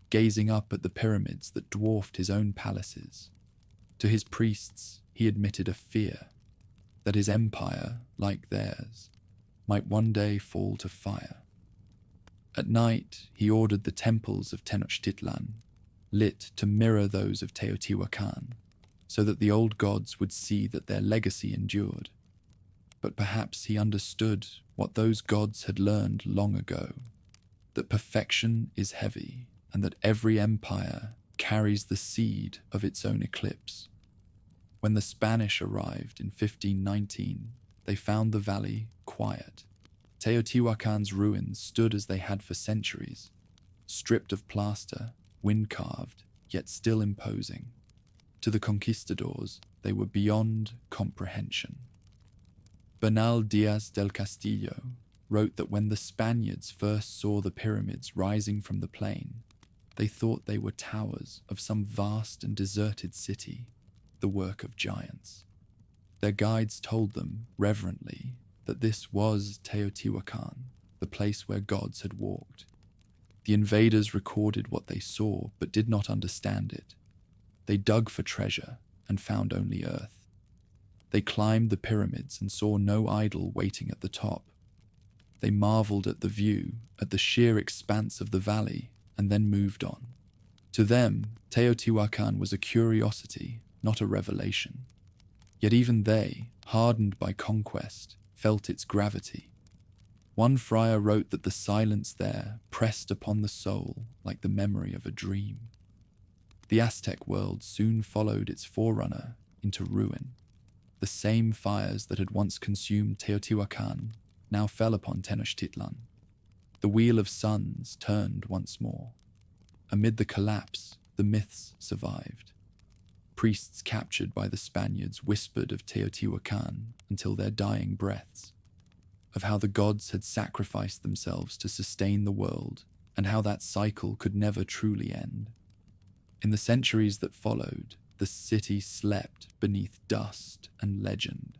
Speaker 1: gazing up at the pyramids that dwarfed his own palaces. To his priests, he admitted a fear that his empire, like theirs, might one day fall to fire. At night, he ordered the temples of Tenochtitlan lit to mirror those of Teotihuacan, so that the old gods would see that their legacy endured. But perhaps he understood what those gods had learned long ago, that perfection is heavy and that every empire carries the seed of its own eclipse. When the Spanish arrived in 1519, they found the valley quiet. Teotihuacan's ruins stood as they had for centuries, stripped of plaster, wind-carved, yet still imposing. To the conquistadors, they were beyond comprehension. Bernal Diaz del Castillo wrote that when the Spaniards first saw the pyramids rising from the plain, they thought they were towers of some vast and deserted city, the work of giants. Their guides told them, reverently, that this was Teotihuacan, the place where gods had walked. The invaders recorded what they saw, but did not understand it. They dug for treasure and found only earth. They climbed the pyramids and saw no idol waiting at the top. They marveled at the view, at the sheer expanse of the valley, and then moved on. To them, Teotihuacan was a curiosity, not a revelation. Yet even they, hardened by conquest, felt its gravity. One friar wrote that the silence there pressed upon the soul like the memory of a dream. The Aztec world soon followed its forerunner into ruin. The same fires that had once consumed Teotihuacan now fell upon Tenochtitlan. The Wheel of Suns turned once more. Amid the collapse, the myths survived. Priests captured by the Spaniards whispered of Teotihuacan until their dying breaths, of how the gods had sacrificed themselves to sustain the world, and how that cycle could never truly end. In the centuries that followed, the city slept beneath dust and legend.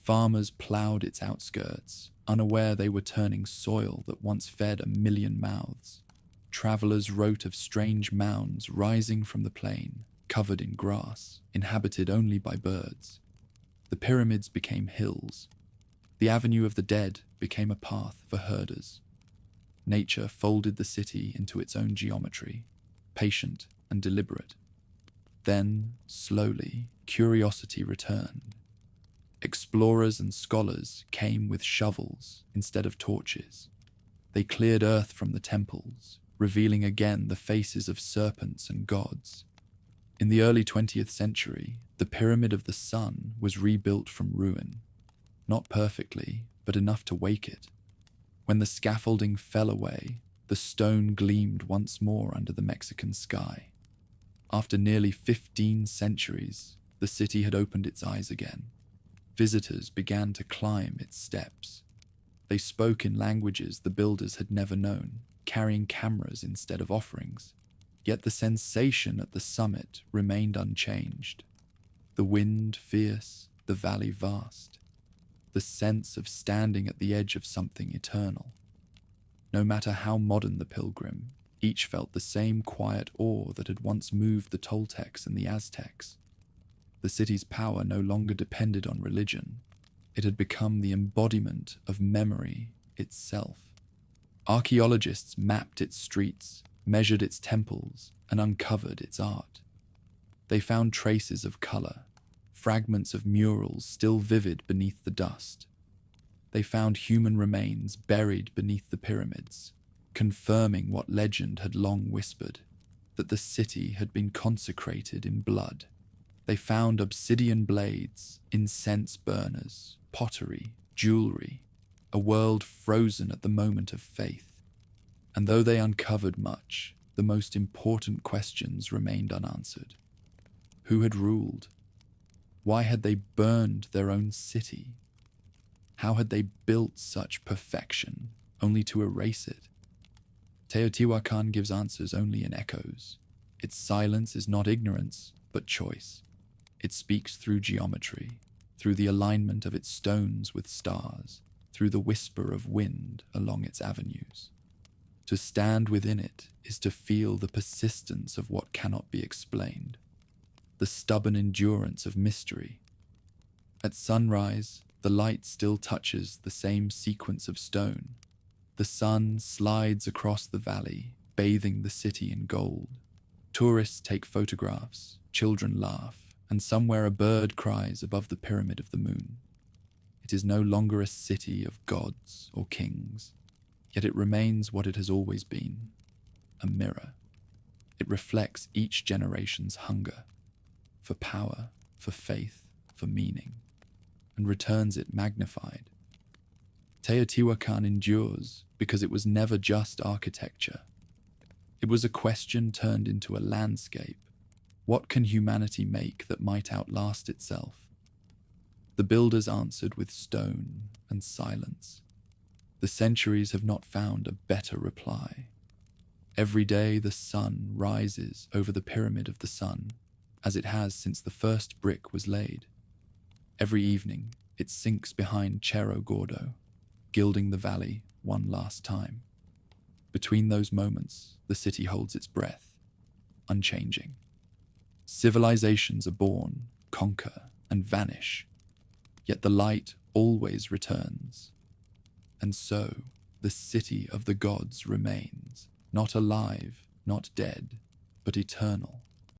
Speaker 1: Farmers ploughed its outskirts, unaware they were turning soil that once fed 1 million mouths. Travelers wrote of strange mounds rising from the plain, covered in grass, inhabited only by birds. The pyramids became hills. The Avenue of the Dead became a path for herders. Nature folded the city into its own geometry, patient and deliberate. Then, slowly, curiosity returned. Explorers and scholars came with shovels instead of torches. They cleared earth from the temples, revealing again the faces of serpents and gods. In the early 20th century, the Pyramid of the Sun was rebuilt from ruin. Not perfectly, but enough to wake it. When the scaffolding fell away, the stone gleamed once more under the Mexican sky. After nearly 15 centuries, the city had opened its eyes again. Visitors began to climb its steps. They spoke in languages the builders had never known, carrying cameras instead of offerings. Yet the sensation at the summit remained unchanged. The wind fierce, the valley vast. The sense of standing at the edge of something eternal. No matter how modern the pilgrim, each felt the same quiet awe that had once moved the Toltecs and the Aztecs. The city's power no longer depended on religion. It had become the embodiment of memory itself. Archaeologists mapped its streets, measured its temples, and uncovered its art. They found traces of color, fragments of murals still vivid beneath the dust. They found human remains buried beneath the pyramids, confirming what legend had long whispered, that the city had been consecrated in blood. They found obsidian blades, incense burners, pottery, jewelry, a world frozen at the moment of faith. And though they uncovered much, the most important questions remained unanswered. Who had ruled? Why had they burned their own city? How had they built such perfection, only to erase it? Teotihuacan gives answers only in echoes. Its silence is not ignorance, but choice. It speaks through geometry, through the alignment of its stones with stars, through the whisper of wind along its avenues. To stand within it is to feel the persistence of what cannot be explained, the stubborn endurance of mystery. At sunrise, the light still touches the same sequence of stone. The sun slides across the valley, bathing the city in gold. Tourists take photographs, children laugh, and somewhere a bird cries above the pyramid of the moon. It is no longer a city of gods or kings, yet it remains what it has always been, a mirror. It reflects each generation's hunger for power, for faith, for meaning, and returns it magnified. Teotihuacan endures because it was never just architecture. It was a question turned into a landscape. What can humanity make that might outlast itself? The builders answered with stone and silence. The centuries have not found a better reply. Every day the sun rises over the pyramid of the sun, as it has since the first brick was laid. Every evening it sinks behind Cerro Gordo, gilding the valley one last time. Between those moments, the city holds its breath, unchanging. Civilizations are born, conquer, and vanish, yet the light always returns. And so, the city of the gods remains, not alive, not dead, but eternal.